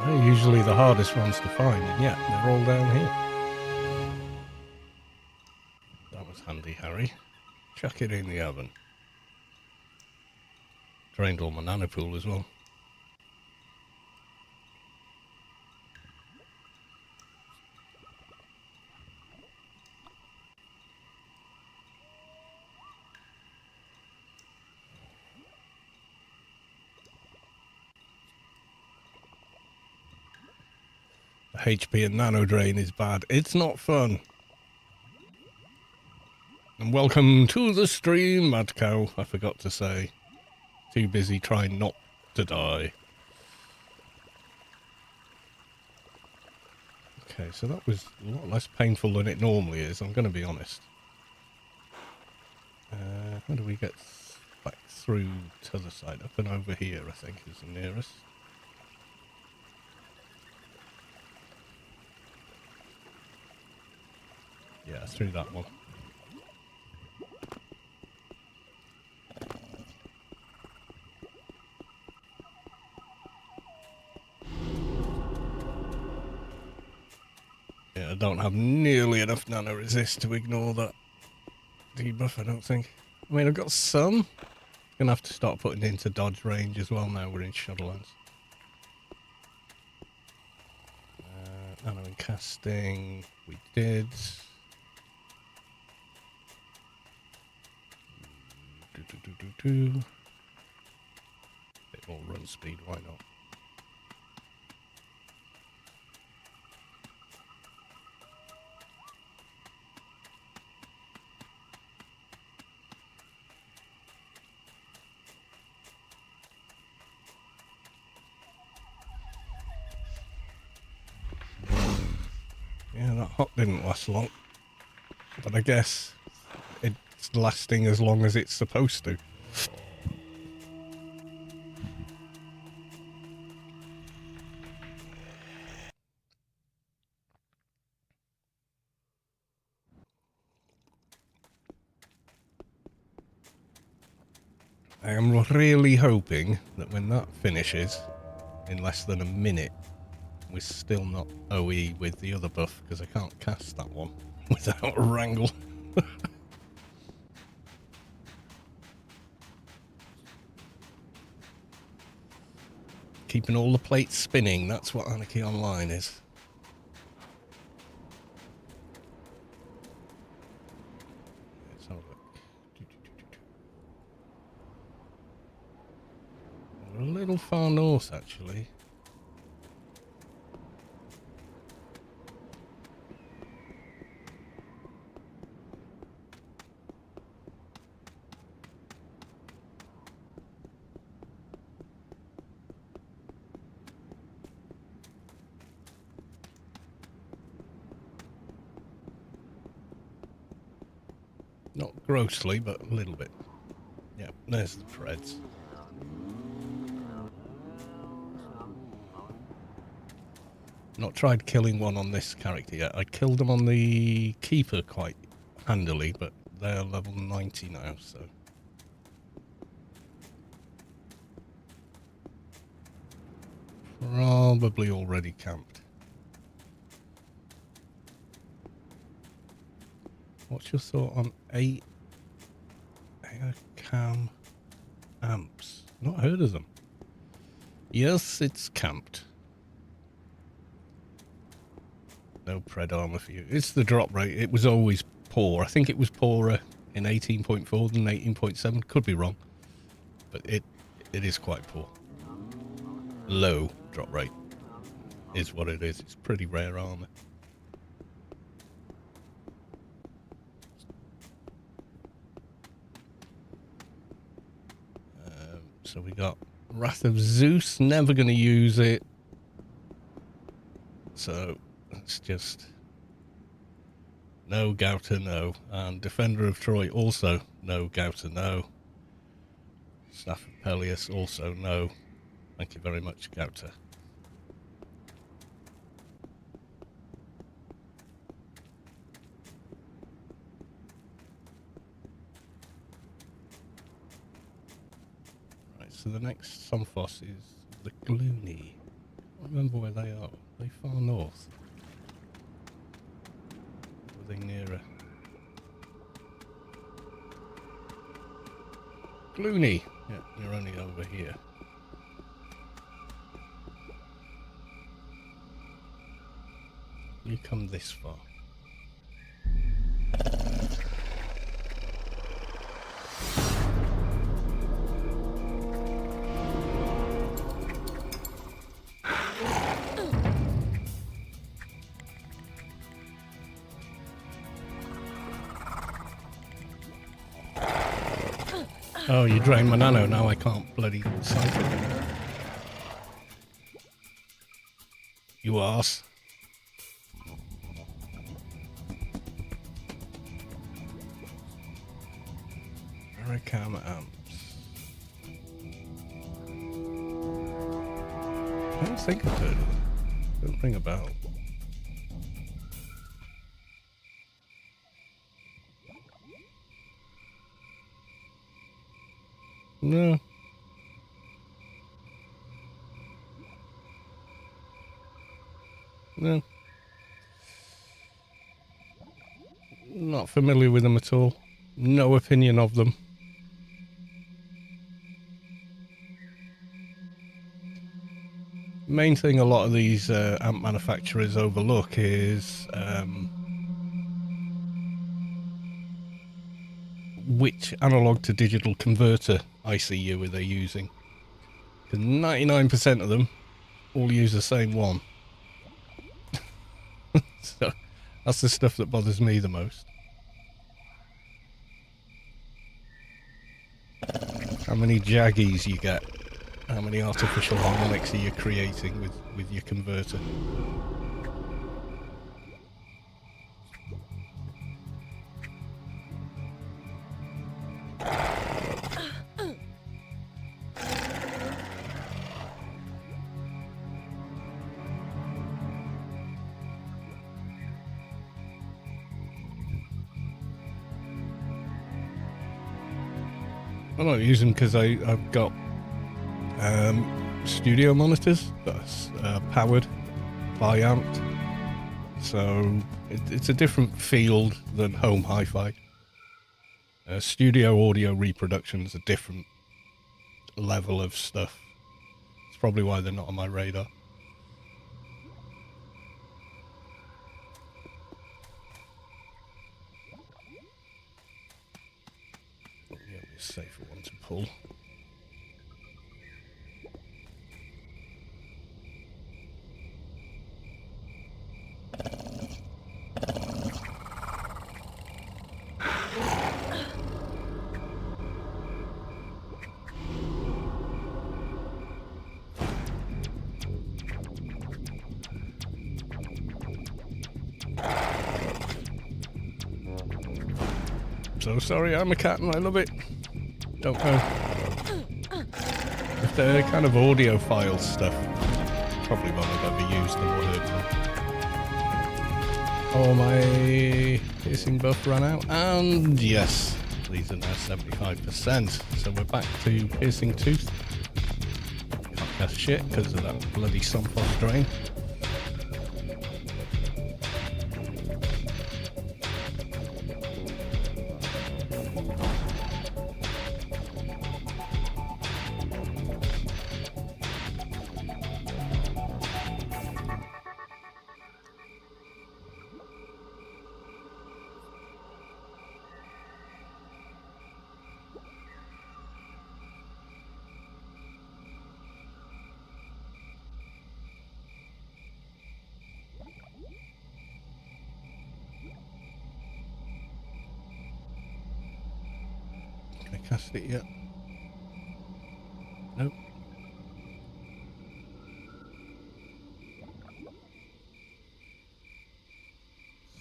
They're usually the hardest ones to find, and yet they're all down here. That was handy, Harry. Chuck it in the oven. Drained all my nanopool as well. HP and nano drain is bad. It's not fun. And welcome to the stream, Mad Cow. I forgot to say. Too busy trying not to die. Okay, so that was a lot less painful than it normally is, I'm going to be honest. How do we get back through to the other side? Up and over here, I think, is the nearest. Yeah, through that one. Yeah, I don't have nearly enough nano resist to ignore that debuff, I don't think. I mean, I've got some. Gonna have to start putting it into dodge range as well now we're in Shadowlands. Nano and casting, we did. Bit more run speed, why not? Yeah, that hop didn't last long, but I guess it's lasting as long as it's supposed to. I am really hoping that when that finishes in less than a minute, we're still not OE with the other buff, because I can't cast that one without a wrangle. Keeping all the plates spinning, that's what Anarchy Online is. Let's have a look. We're a little far north, actually. Not grossly, but a little bit. Yeah, there's the threads. Not tried killing one on this character yet. I killed them on the Keeper quite handily, but they're level 90 now, so... Probably already camped. What's your thought on 8 cam amps? Not heard of them. Yes, it's camped. No pred armor for you. It's the drop rate. It was always poor. I think it was poorer in 18.4 than 18.7. Could be wrong. But it is quite poor. Low drop rate is what it is. It's pretty rare armor. So we got Wrath of Zeus. Never going to use it. So it's just no Gouter, no. And Defender of Troy also no Gouter, no. Staff of Peleus also no. Thank you very much, Gouter. Right, so the next Somphos is the Gloony. I don't remember where they are. Are they far north? Or are they nearer? Gloony! Yeah, you're only over here. You come this far. Oh, you drained my nano, now I can't bloody cycle. You arse. Aricam amps. I don't think I've heard of them. Don't ring a bell. No. No. Not familiar with them at all. No opinion of them. Main thing a lot of these amp manufacturers overlook is which analog to digital converter ICU are they using. Because 99% of them all use the same one. So that's the stuff that bothers me the most. How many jaggies you get? How many artificial harmonics are you creating with your converter? I don't use them because I've got studio monitors that's powered by amped, so it's a different field than home hi-fi. Studio audio reproduction is a different level of stuff. It's probably why they're not on my radar. Yeah, a safer one to pull. So sorry, I'm a cat and I love it. Don't know. If they're kind of audiophile stuff, probably won't have ever used them or heard them. Oh, my piercing buff ran out. And yes, these are now 75%. So we're back to piercing tooth. Can't cast shit because of that bloody Sunfoss drain. Cast it yet? Nope.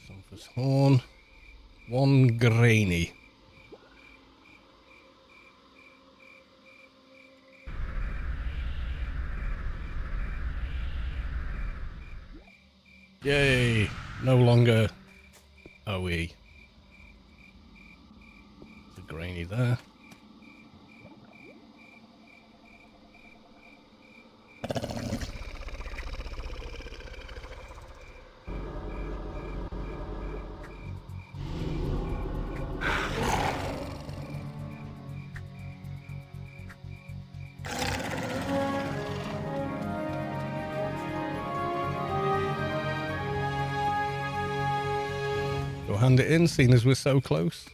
Sulphur's horn. One grainy. Yay! No longer OE. There's a grainy there. Go hand it in, seeing as we're so close.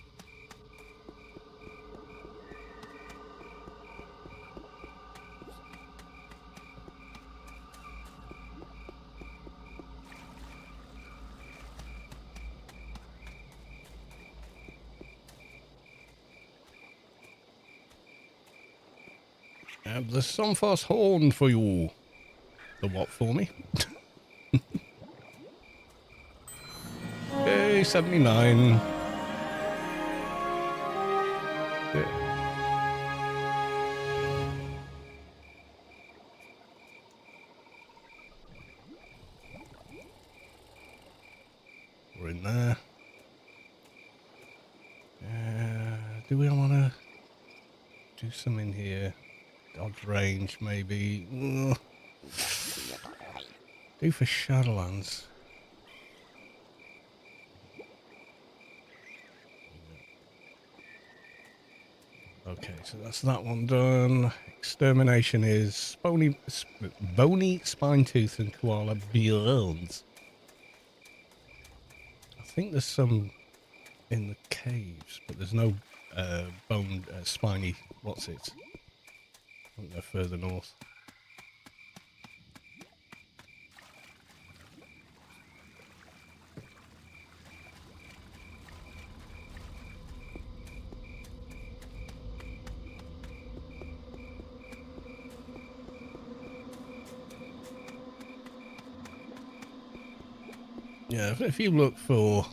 I have the Sunfoss horn for you. The what for me? Okay, 79. Yeah. do we want to do some in here? Dodge range, maybe. Ugh. Do for Shadowlands. Okay, so that's that one done. Extermination is bony spine tooth and koala bones. I think there's some in the caves, but there's no bone spiny. What's it? I think they're further north. Yeah, if you look for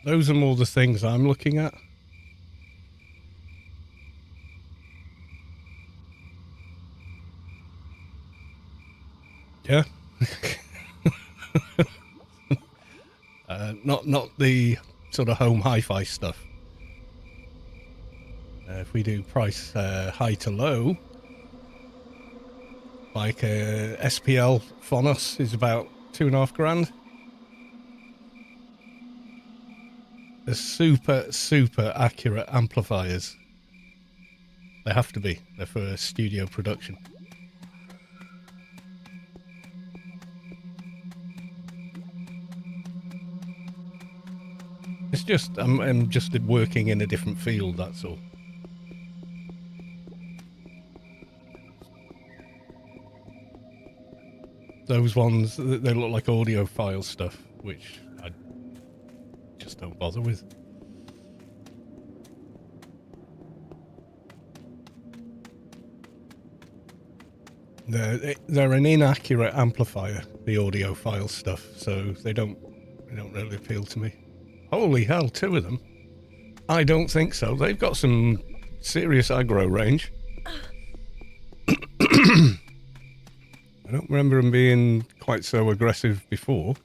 those are more the things I'm looking at. Yeah. Not the sort of home hi-fi stuff. If we do price high to low, like SPL Phonos is about $2.5 grand. They're super accurate amplifiers. They have to be. They're for studio production. It's just I'm just working in a different field, that's all. Those ones, they look like audiophile stuff, which I just don't bother with. They're an inaccurate amplifier, the audiophile stuff, so they don't really appeal to me. Holy hell, 2 of them? I don't think so. They've got some serious aggro range. I don't remember them being quite so aggressive before.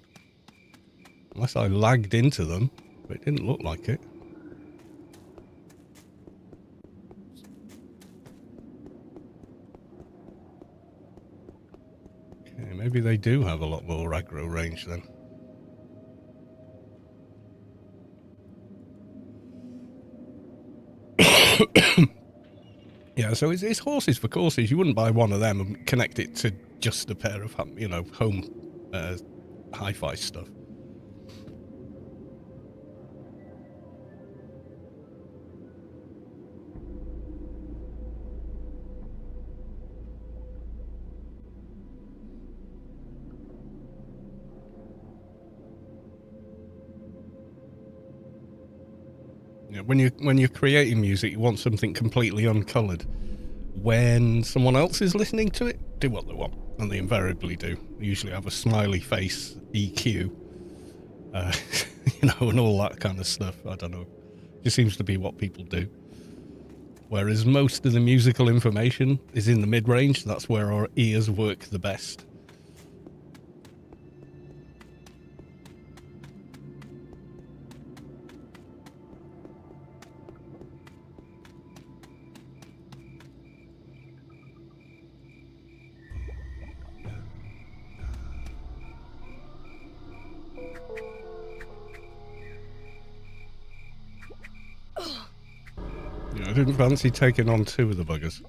Unless I lagged into them, but it didn't look like it. Okay, maybe they do have a lot more aggro range then. Yeah, so it's horses for courses. You wouldn't buy one of them and connect it to just a pair of, home hi-fi stuff. Yeah, when you're creating music, you want something completely uncoloured. When someone else is listening to it, do what they want, and they invariably do. They usually have a smiley face EQ, and all that kind of stuff. I don't know. It just seems to be what people do. Whereas most of the musical information is in the mid-range. That's where our ears work the best. I didn't fancy taking on 2 of the buggers.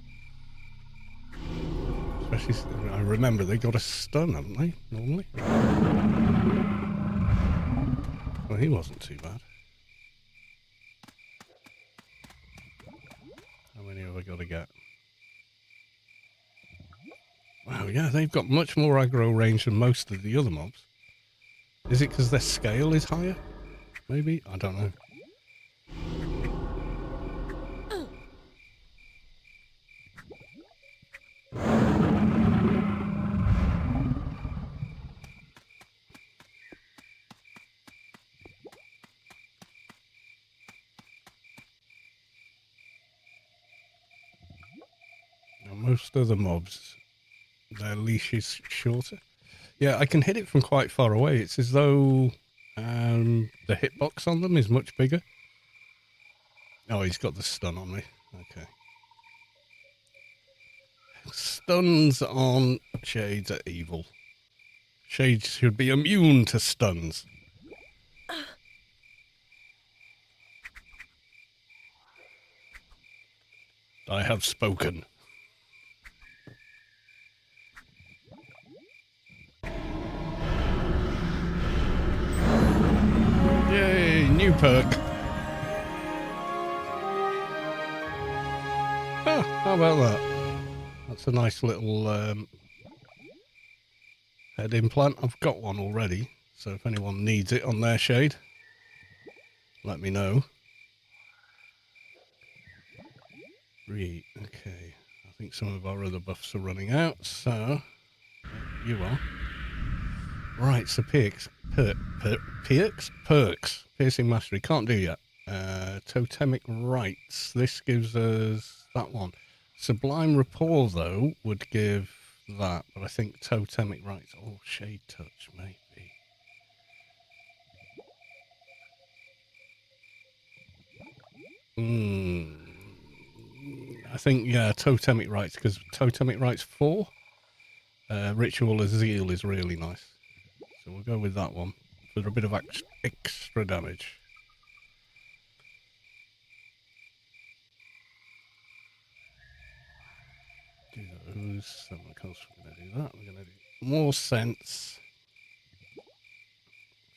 Especially, I remember they got a stun, haven't they, normally? Well, he wasn't too bad. How many have I got to get? Wow, yeah, they've got much more aggro range than most of the other mobs. Is it because their scale is higher? Maybe? I don't know. most other mobs, their leash is shorter. Yeah, I can hit it from quite far away. It's as though the hitbox on them is much bigger. Oh, he's got the stun on me. Okay. Stuns on shades are evil. Shades should be immune to stuns. I have spoken. Yay, new perk. Oh, how about that? That's a nice little head implant. I've got one already, so if anyone needs it on their shade, let me know. Okay. I think some of our other buffs are running out, so you are. Right, so perks. Piercing Mastery, can't do yet. Totemic Rights, this gives us that one. Sublime Rapport, though, would give that, but I think Totemic Rights, oh, Shade Touch, maybe. I think, yeah, Totemic Rights, because Totemic Rights 4, Ritual of Zeal is really nice. So we'll go with that one for a bit of extra damage. Do those. Then of course we're going to do that. We're going to do more sense.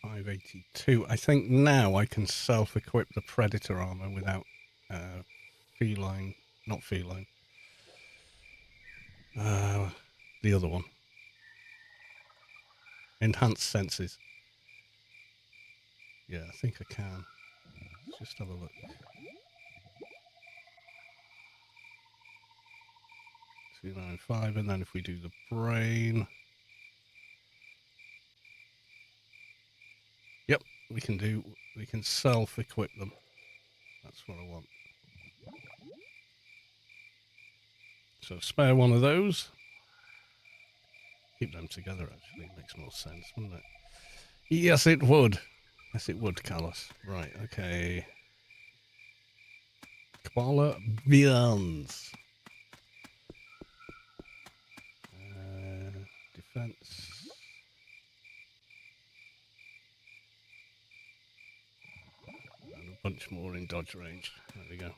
582. I think now I can self-equip the Predator armor without feline. Not feline. The other one. Enhanced senses. Yeah, I think I can. Let's just have a look. 295, and then if we do the brain. Yep, we can self-equip them. That's what I want. So spare one of those. Keep them together, actually. It makes more sense, wouldn't it? Yes, it would. Yes, it would, Callus. Right, okay. Koala Beyonds. Defense. And a bunch more in dodge range. There we go.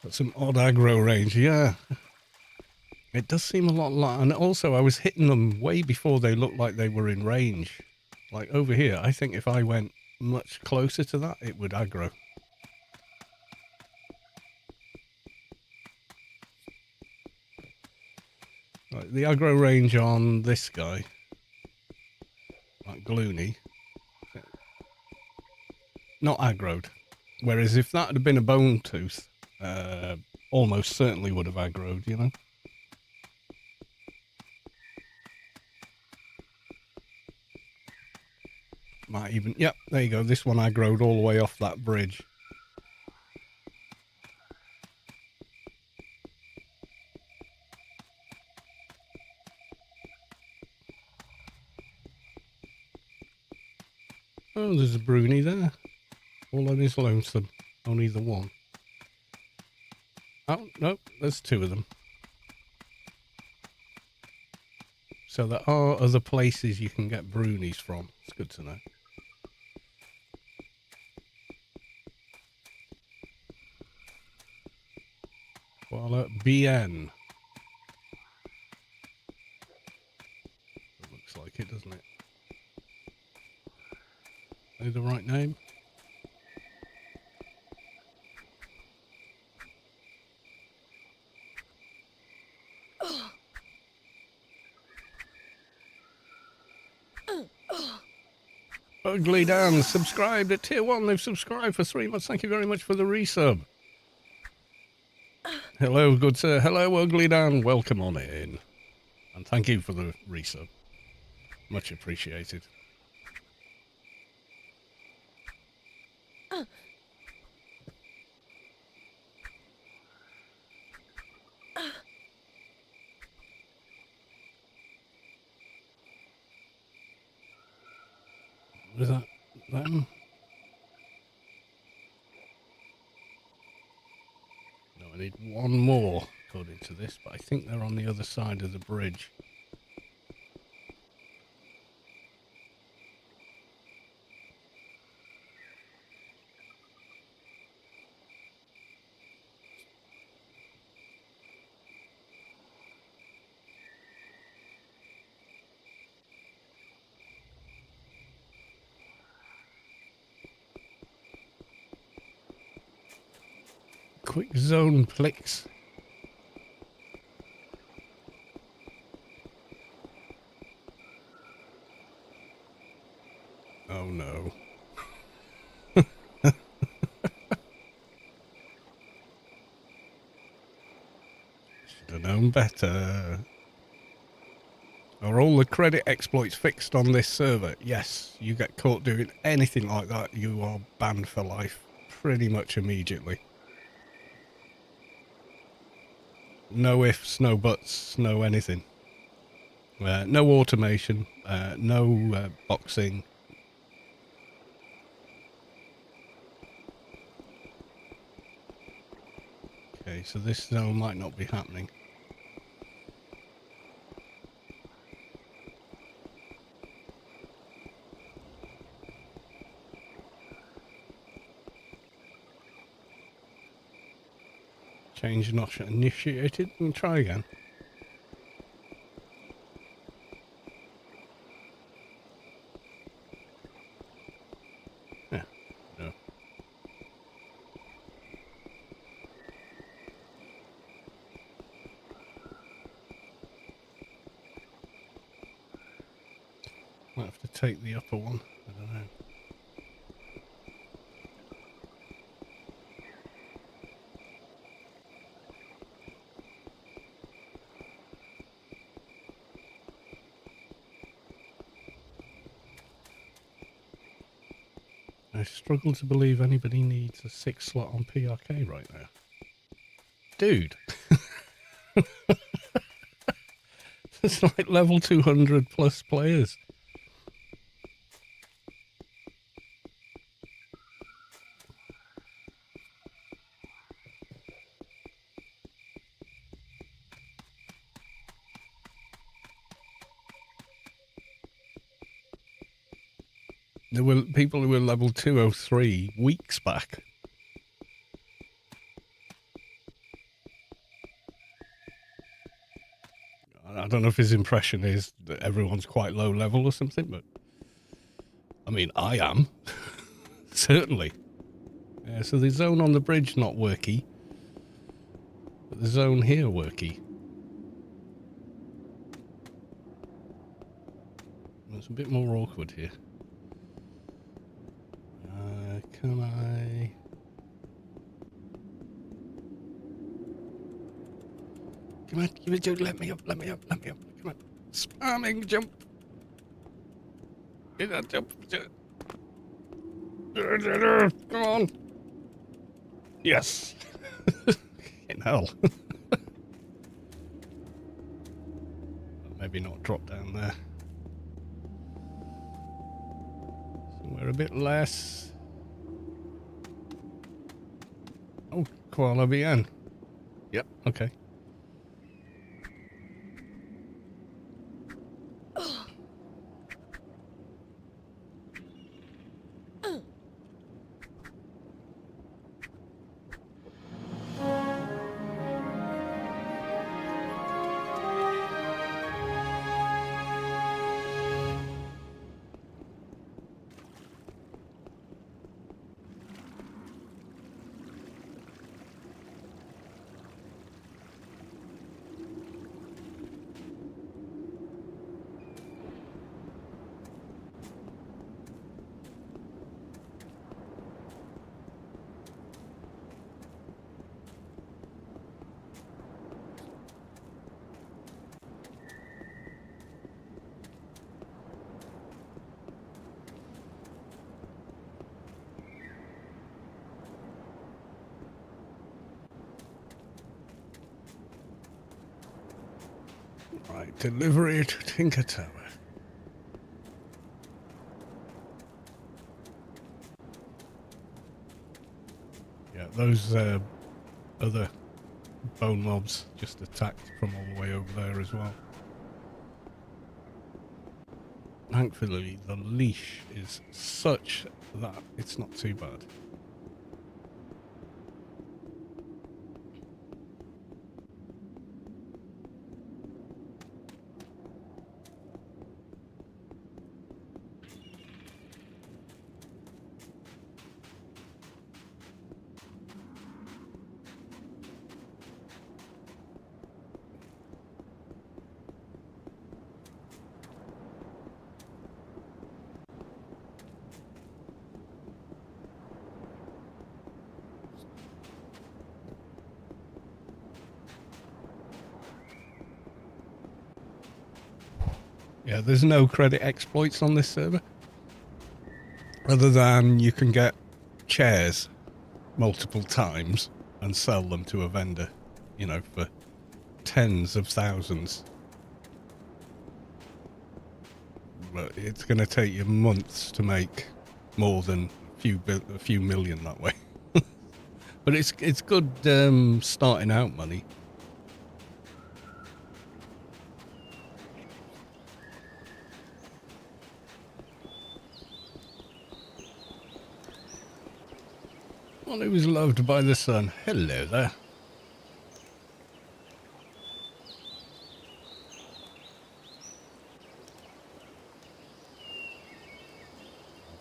Got some odd aggro range, yeah. It does seem a lot like, and also I was hitting them way before they looked like they were in range. Like over here, I think if I went much closer to that, it would aggro. Like the aggro range on this guy, like Gloony, not aggroed. Whereas if that had been a bone tooth, almost certainly would have aggroed, you know? Might even, yep, there you go. This one aggroed all the way off that bridge. Oh, there's a Bruni there. All on his lonesome. Only the one. Oh, no, there's two of them. So there are other places you can get Brunis from. It's good to know. Well, BN. It looks like it, doesn't it? Are they the right name? Ugly Dan subscribed at tier 1. They've subscribed for 3 months. Thank you very much for the resub. Hello, good sir. Hello, Ugly Dan. Welcome on in. And thank you for the resub. Much appreciated. Was that them? No, I need one more, according to this, but I think they're on the other side of the bridge. Quick zone clicks. Oh no. Should have known better. Are all the credit exploits fixed on this server? Yes. You get caught doing anything like that, you are banned for life. Pretty much immediately. No ifs, no buts, no anything. No automation, no boxing. Okay, so this zone might not be happening. Change not initiated, and try again. Yeah, no. Might have to take the upper one. I don't know. I struggle to believe anybody needs a 6 slot on PRK right now. Dude. It's like level 200 plus players. There were people who were level 203 weeks back. I don't know if his impression is that everyone's quite low level or something, but I mean, I am. Certainly. So the zone on the bridge not worky, but the zone here worky. It's a bit more awkward here. Can I... Come on, give it, let me up, let me up, let me up. Come on. Spamming jump. Get that jump. Come on. Yes. In hell. Maybe not drop down there. Somewhere a bit less. Oh, koala bien. Yep, okay. Right, delivery to Tinker Tower. Yeah, those other bone mobs just attacked from all the way over there as well. Thankfully, the leash is such that it's not too bad. Yeah, there's no credit exploits on this server. Other than you can get chairs multiple times and sell them to a vendor, you know, for tens of thousands. But it's going to take you months to make more than a few million that way. But it's good starting out money. One who was loved by the sun. Hello there.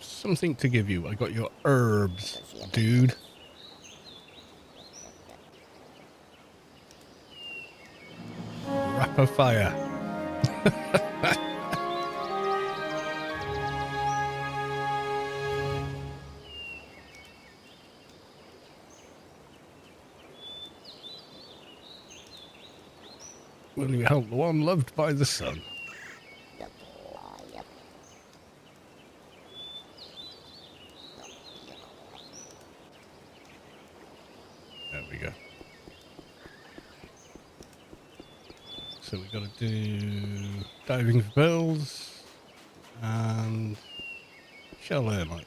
Something to give you. I got your herbs, dude. Rapper fire. Will you help the one loved by the sun? There we go. So we got to do diving for pearls and shell airlight.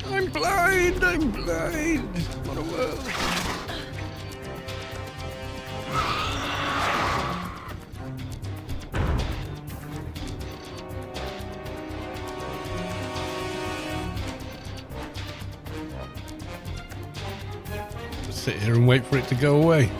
I'm blind! I'm blind! What a world! Just sit here and wait for it to go away.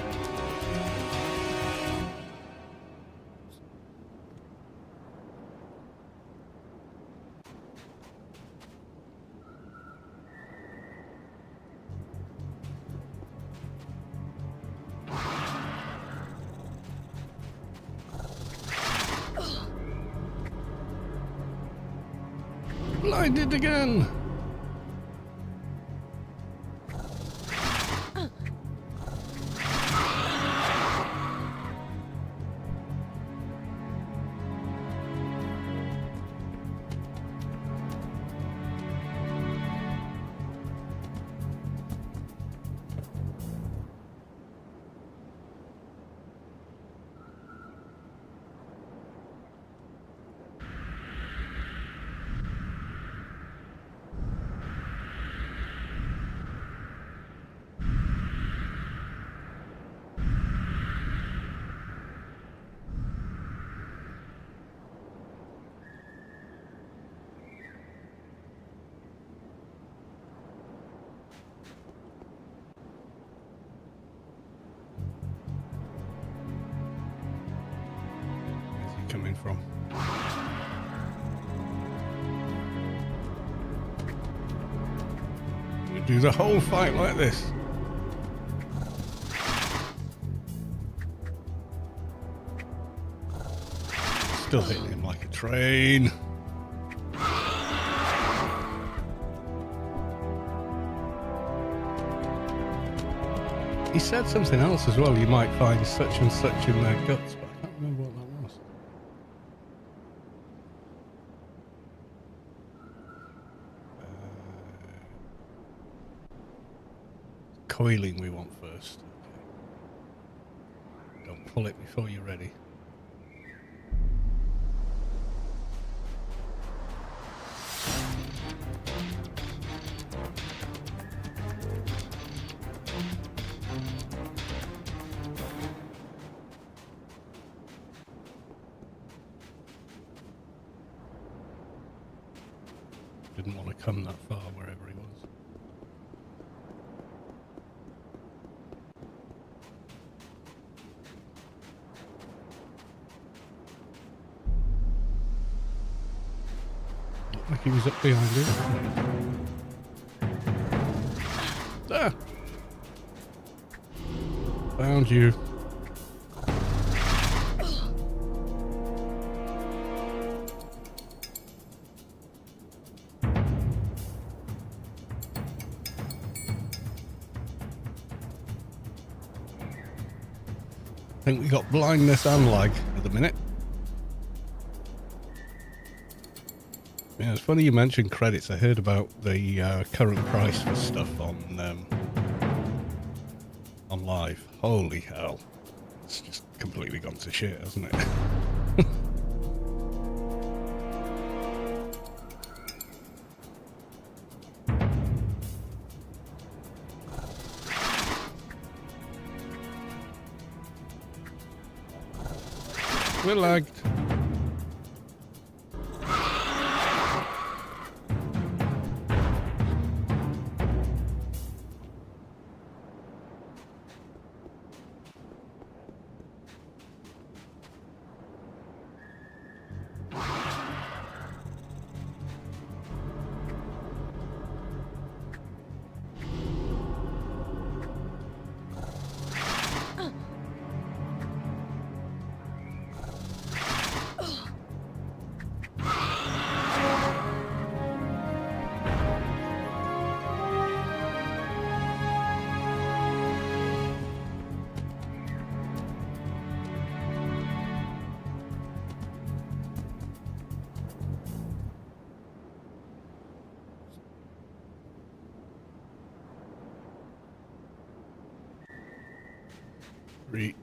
Blinded again! Coming from. You do the whole fight like this. Still hitting him like a train. He said something else as well. You might find such and such in their guts, but I can't remember what that was. Coiling we want first. Okay. Don't pull it before you're ready. Didn't want to come that far wherever he was. Looked like he was up behind it. Ah! Found you. I think we got blindness and lag at the minute. Yeah, it's funny you mentioned credits. I heard about the current price for stuff on live. Holy hell. It's just completely gone to shit, hasn't it? We're lagged.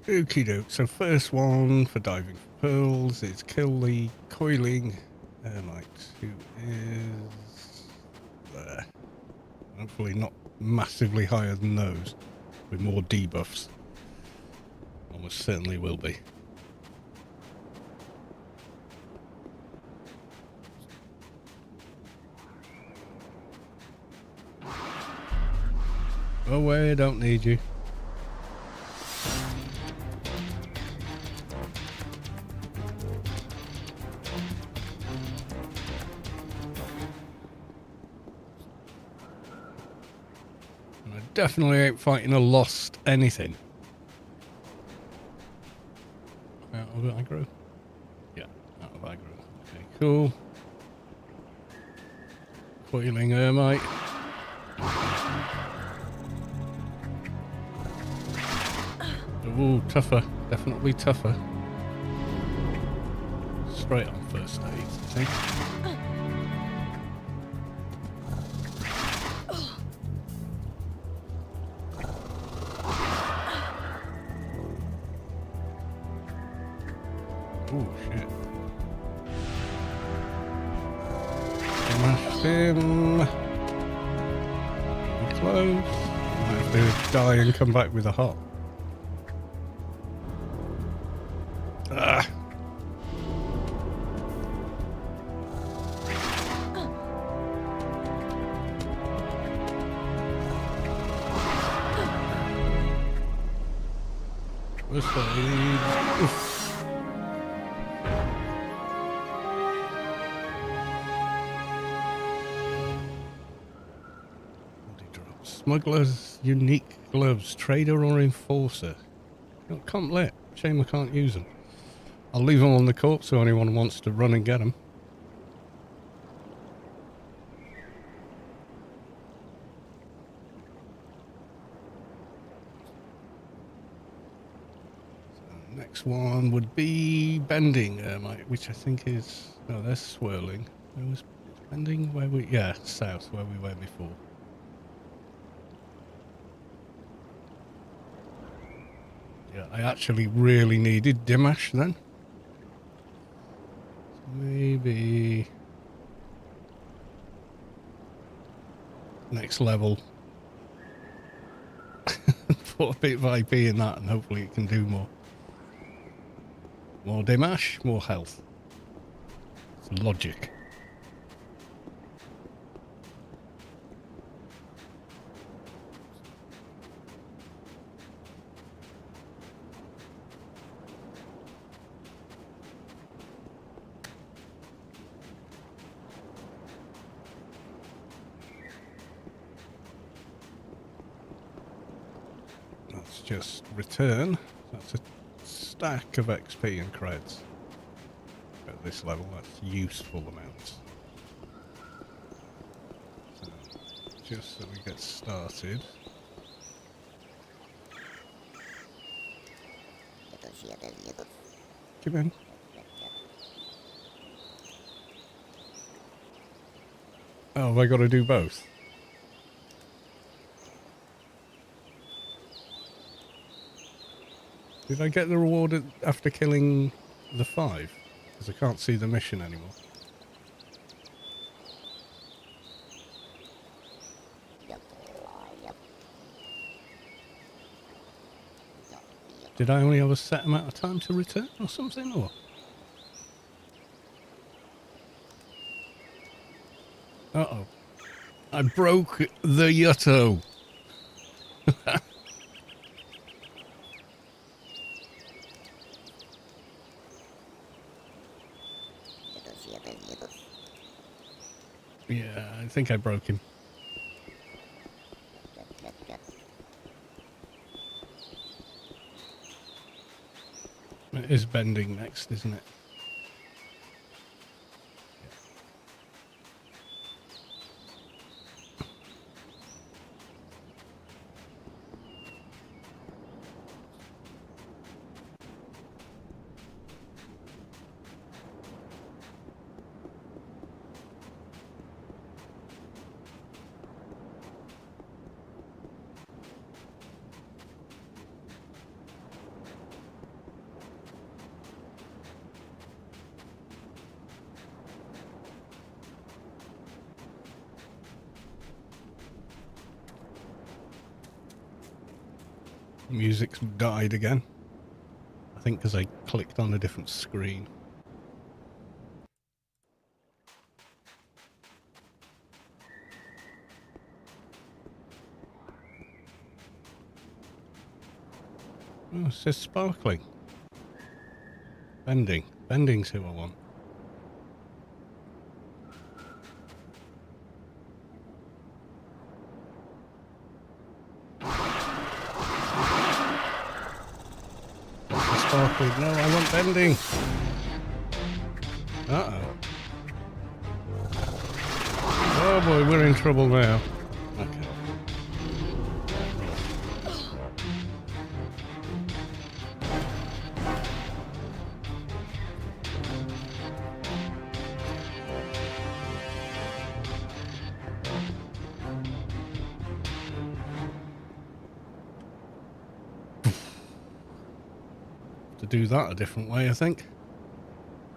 Okie doke. So first one for diving for pearls is kill the coiling Airlight, who is there. Hopefully not massively higher than those, with more debuffs. Almost certainly will be. Go away, I don't need you. And I definitely ain't fighting a lost anything. Out of aggro? Yeah, out of aggro. Okay, cool. Coiling Ermite. Ooh, tougher. Definitely tougher. Straight on first aid, I think. Oh shit. Smashed him. We're close. Might have to die and come back with a heart. Ah. This way. Oof. Smuggler's unique gloves, trader or enforcer. Can't let. Shame I can't use them. I'll leave them on the corpse so anyone wants to run and get them. Next one would be bending, which I think is... No, there's swirling. Where was bending? Where we... Yeah, south, where we were before. Yeah, I actually really needed Dimash then. So maybe... Next level. Put a bit of IP in that and hopefully it can do more. More Dimash, more health. It's logic. Let's just return. That's a stack of XP and creds. At this level, that's useful amounts. So, just so we get started. Come in. Oh, have I got to do both? Did I get the reward after killing the 5? Because I can't see the mission anymore. Did I only have a set amount of time to return or something? Or uh-oh. I broke the Yutto. Yeah, I think I broke him. It is bending next, isn't it? Music's died again. I think because I clicked on a different screen. Oh, it says sparkling. Bending. Bending's who I want. Sparkling. No, I want bending. Uh-oh. Oh boy, we're in trouble now. Okay. To do that a different way, I think.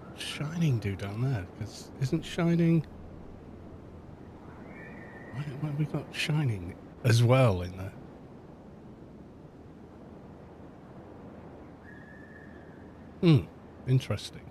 What's Shining do down there? Because isn't Shining... Why have we got Shining as well in there? Interesting.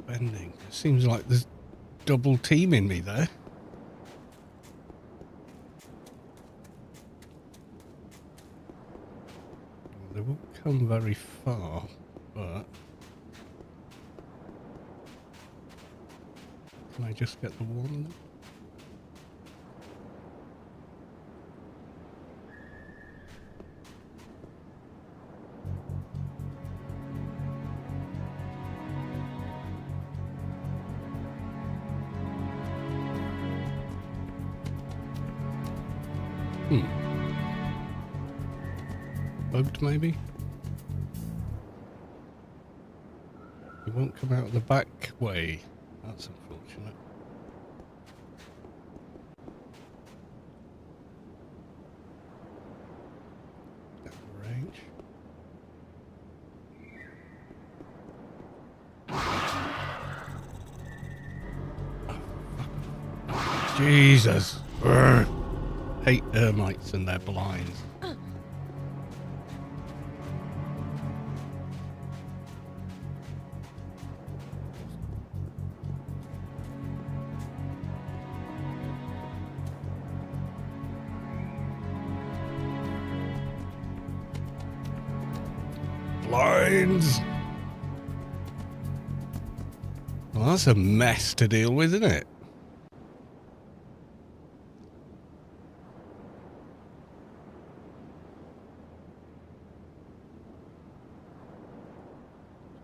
bending. It seems like there's double teaming me there. They won't come very far, but can I just get the one? Bugged, maybe? He won't come out the back way. That's unfortunate. Down range. Oh, Jesus! Urgh. Hate termites and their blinds. Blinds! Well, that's a mess to deal with, isn't it?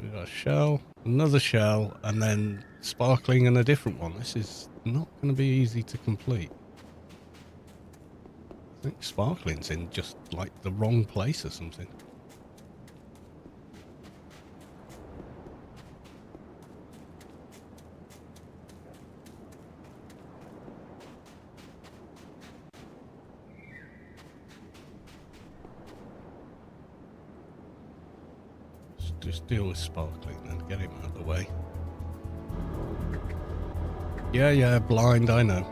We've got a shell, another shell, and then sparkling and a different one. This is not going to be easy to complete. I think sparkling's in just like the wrong place or something. Just deal with sparkling and get him out of the way. Yeah, blind, I know.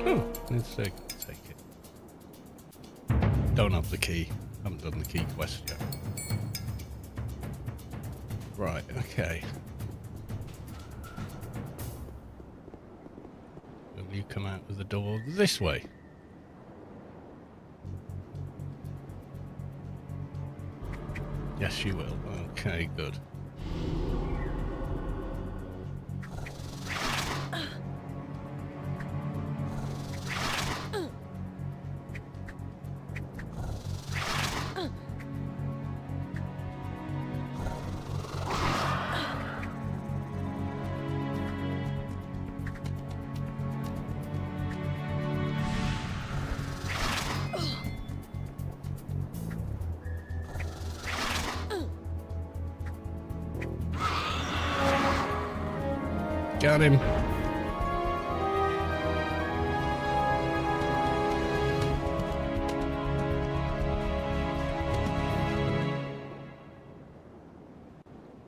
Oh, let's take it. Don't have the key. Haven't done the key quest yet. Right, okay. Will you come out of the door this way? Yes, you will. Okay, good. Got him.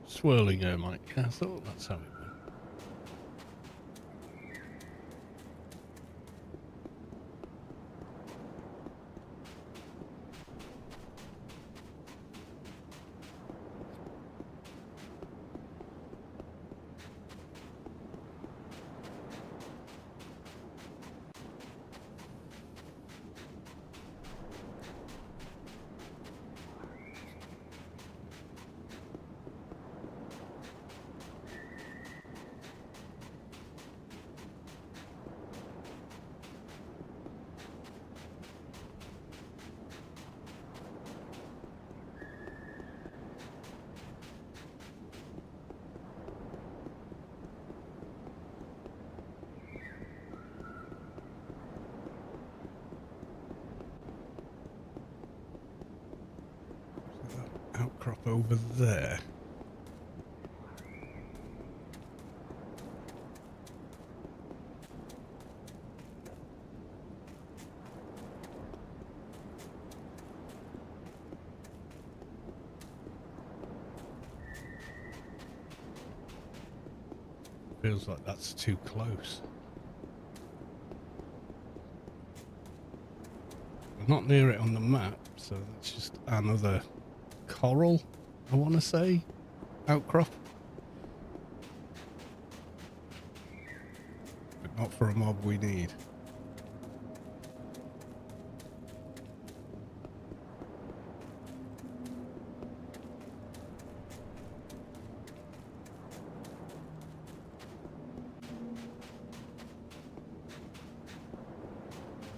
Swirling hermite. I thought that's how it went. Outcrop over there. Feels like that's too close. I'm not near it on the map, so that's just another coral, I want to say, outcrop. But not for a mob we need.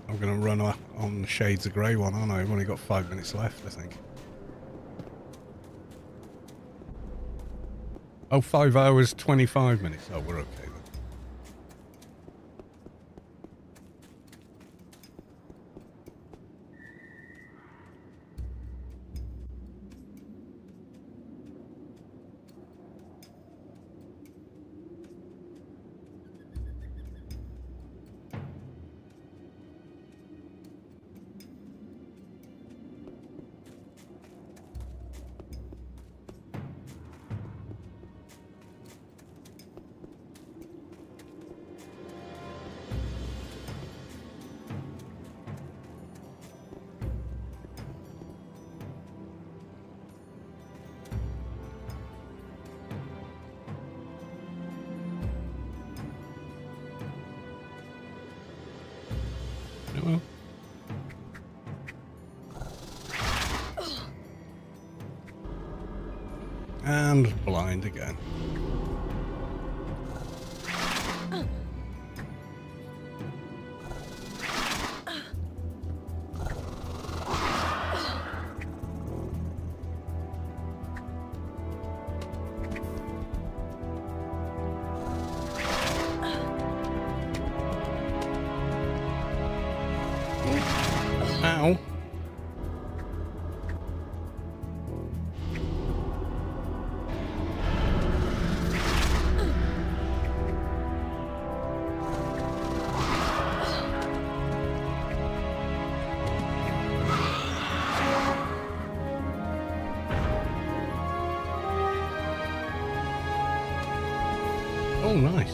I'm going to run off on the Shades of Grey one, aren't I? I've only got 5 minutes left, I think. Oh, 5 hours, 25 minutes. Oh, we're okay then. Well. And blind again. Ow. Oh, nice.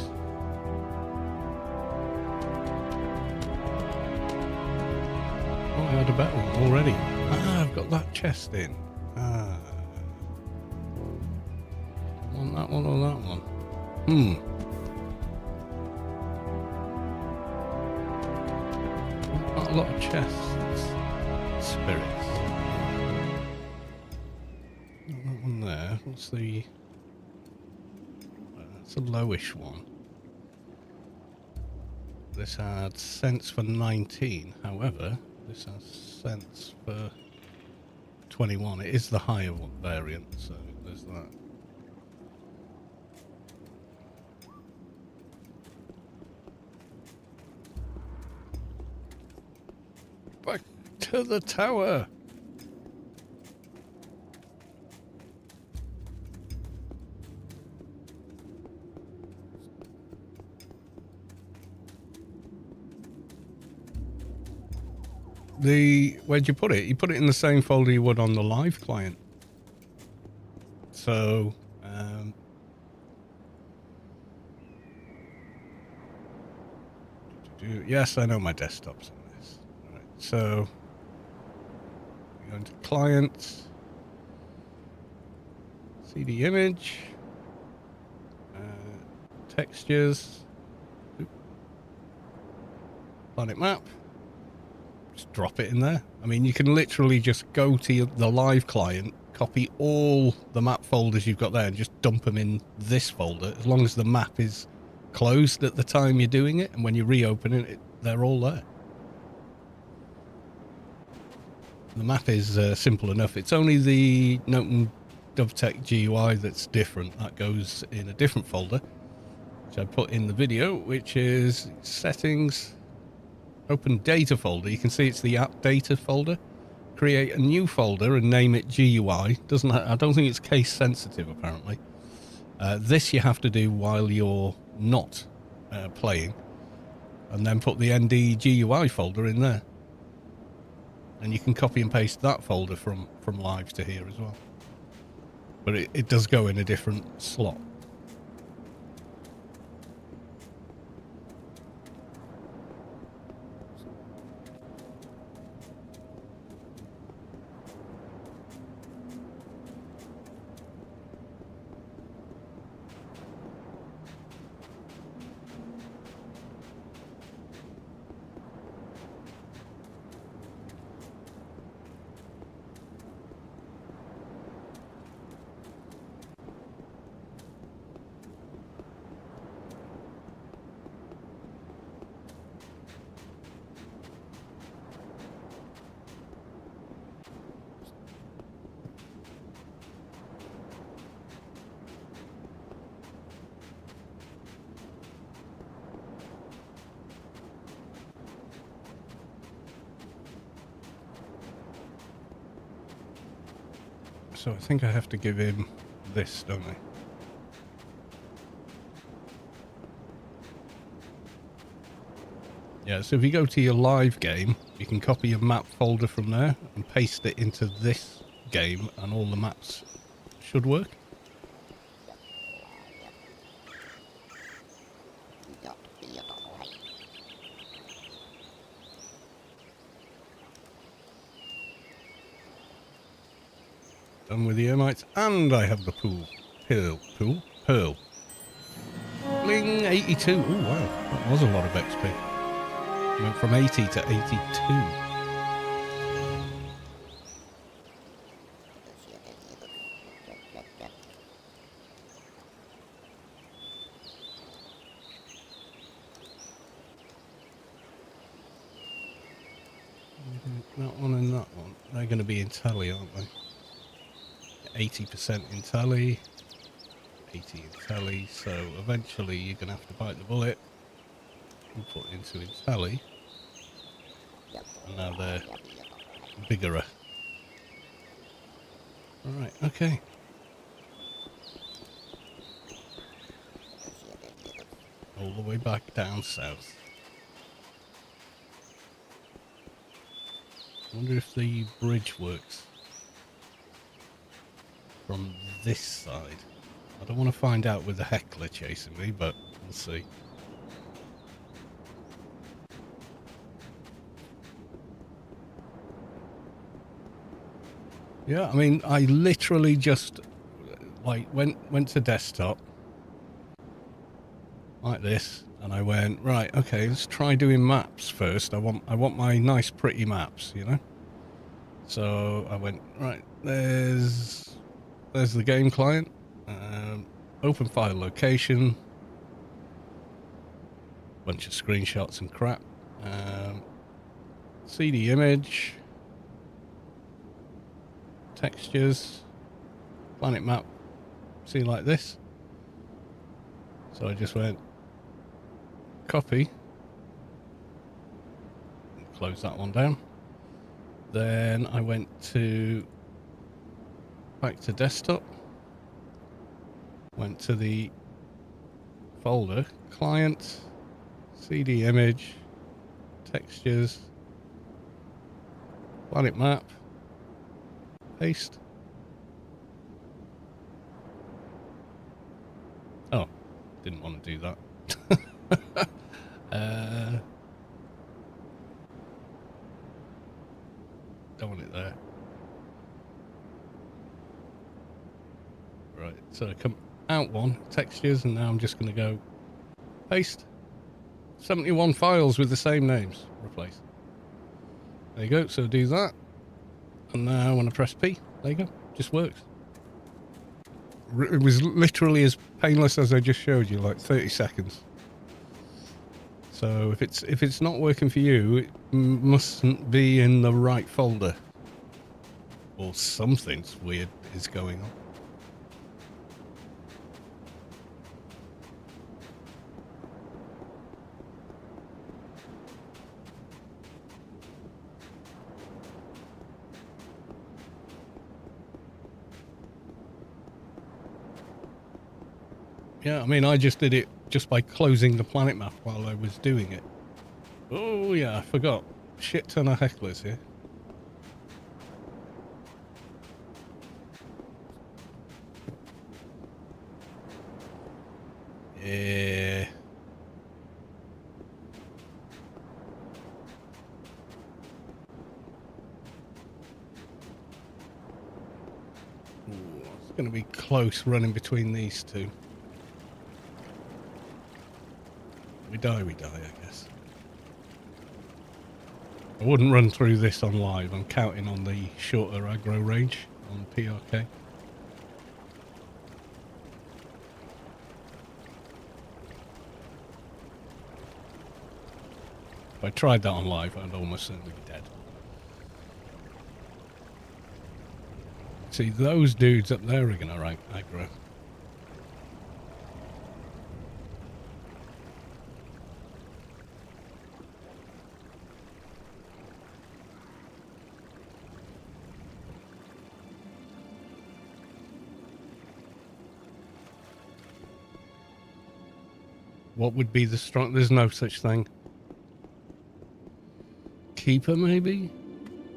Oh, I had a better one already. Ah, I've got that chest in. Ah. Want that one or that one? Not a lot of chests. Spirits. Not that one there. What's the... That's a lowish one. This had sense for 19. However, this has sense for 21. It is the higher one variant, so there's that. Back to the tower. Where'd you put it? You put it in the same folder you would on the live client. So, yes, I know my desktop's in this. All right, so, go into client, CD image, textures, planet map. Just drop it in there. I mean, you can literally just go to the live client, copy all the map folders you've got there and just dump them in this folder, as long as the map is closed at the time you're doing it, and when you reopen it, they're all there. The map is simple enough. It's only the Note and DovTech GUI that's different. That goes in a different folder, which I put in the video, which is settings, open data folder. You can see it's the app data folder. Create a new folder and name it GUI. I don't think it's case sensitive, apparently. This you have to do while you're not playing, and then put the ND GUI folder in there. And you can copy and paste that folder from live to here as well. But it does go in a different slot. so I think I have to give him this, don't I? Yeah, so if you go to your live game, you can copy your map folder from there and paste it into this game, and all the maps should work. Done with the Ermites, and I have the Pearl. Bling, 82. Oh, wow. That was a lot of XP. Went from 80 to 82. That one and that one. They're going to be in tally, aren't they? 80% in tally. 80 in tally. So eventually you're going to have to bite the bullet and put into in tally. And now they're bigger. Alright, okay. All the way back down south. I wonder if the bridge works from this side. I don't want to find out with the heckler chasing me, but we'll see. Yeah, I mean, I literally just like went to desktop like this, and I went, right, okay, let's try doing maps first. I want my nice pretty maps, you know. So I went, right, there's the game client, open file location, bunch of screenshots and crap, CD image, textures, planet map, see like this. So I just went copy, close that one down. Then I went back to desktop, went to the folder, client, CD image, textures, planet map, paste. Oh, didn't want to do that. Don't want it there. Right, so I come out one, textures, and now I'm just going to go paste. 71 files with the same names, replace. There you go, so do that. And now when I press P, there you go, just works. It was literally as painless as I just showed you, like 30 seconds. So if it's not working for you, it mustn't be in the right folder, or something's weird is going on. Yeah, I mean, I just did it just by closing the planet map while I was doing it. Oh, yeah, I forgot. Shit ton of hecklers here. Yeah. Ooh, it's going to be close running between these two. We die, I guess. I wouldn't run through this on live. I'm counting on the shorter aggro range on PRK. If I tried that on live, I'd almost certainly be dead. See, those dudes up there are going to rank aggro. What would be the strong... There's no such thing. Keeper, maybe?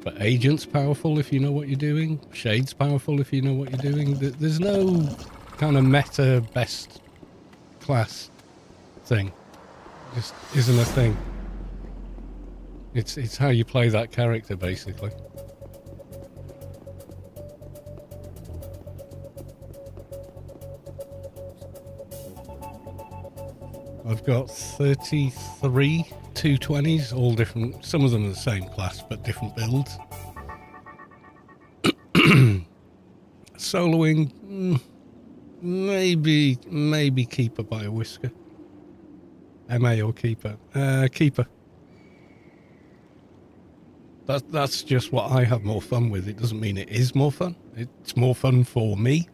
But Agent's powerful if you know what you're doing. Shade's powerful if you know what you're doing. There's no kind of meta best class thing. Just isn't a thing. It's how you play that character, basically. I've got 33 220s, all different. Some of them are the same class, but different builds. Soloing, maybe Keeper by a whisker. MA or Keeper? Keeper. That's just what I have more fun with. It doesn't mean it is more fun. It's more fun for me.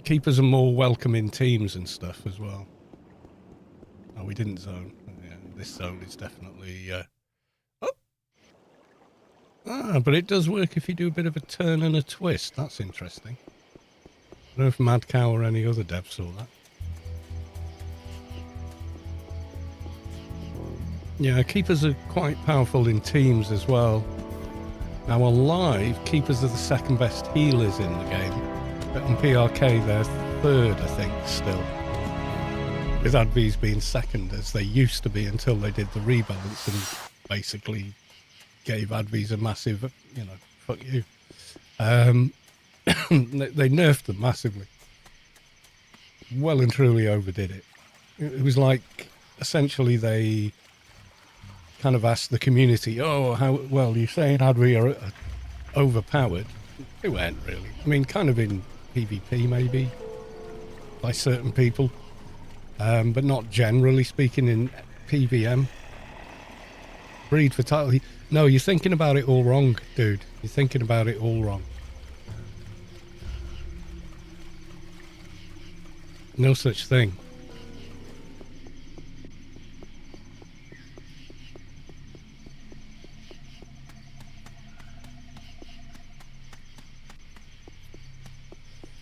Keepers are more welcome in teams and stuff as well. Oh, we didn't zone. Yeah, this zone is definitely... but it does work if you do a bit of a turn and a twist. That's interesting. I don't know if Mad Cow or any other dev saw that. Yeah, keepers are quite powerful in teams as well. Now on live, keepers are the second best healers in the game. But on PRK, they're third, I think, still. With Advies being second, as they used to be until they did the rebalance and basically gave Advies a massive, fuck you. They nerfed them massively. Well and truly overdid it. It was like, essentially, they kind of asked the community, oh, how well, you're saying Advi are overpowered. They weren't really. I mean, kind of in PvP, maybe, by certain people. But not generally speaking in PVM. Breed for title. No, you're thinking about it all wrong, dude. You're thinking about it all wrong. No such thing.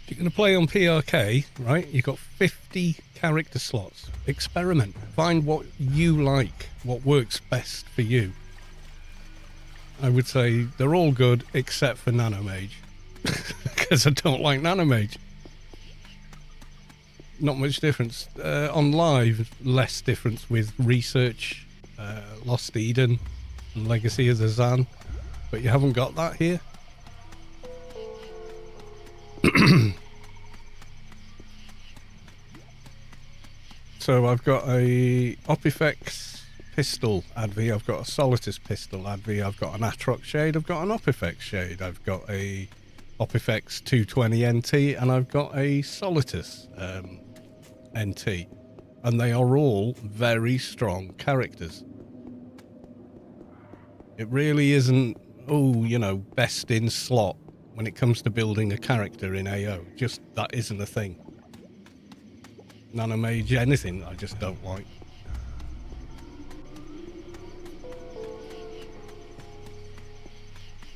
If you're going to play on PRK, right, you've got 50 character slots. Experiment. Find what you like, what works best for you. I would say they're all good except for Nanomage. Because I don't like Nanomage. Not much difference. On live, less difference with Research, Lost Eden, and Legacy of the Zan. But you haven't got that here. So I've got a Opifex pistol Advi, I've got a Solitus pistol Advi, I've got an Atrox shade, I've got an Opifex shade, I've got a Opifex 220 NT, and I've got a Solitus NT. And they are all very strong characters. It really isn't, best in slot when it comes to building a character in AO. Just, that isn't a thing. Nanomage, anything I just don't like.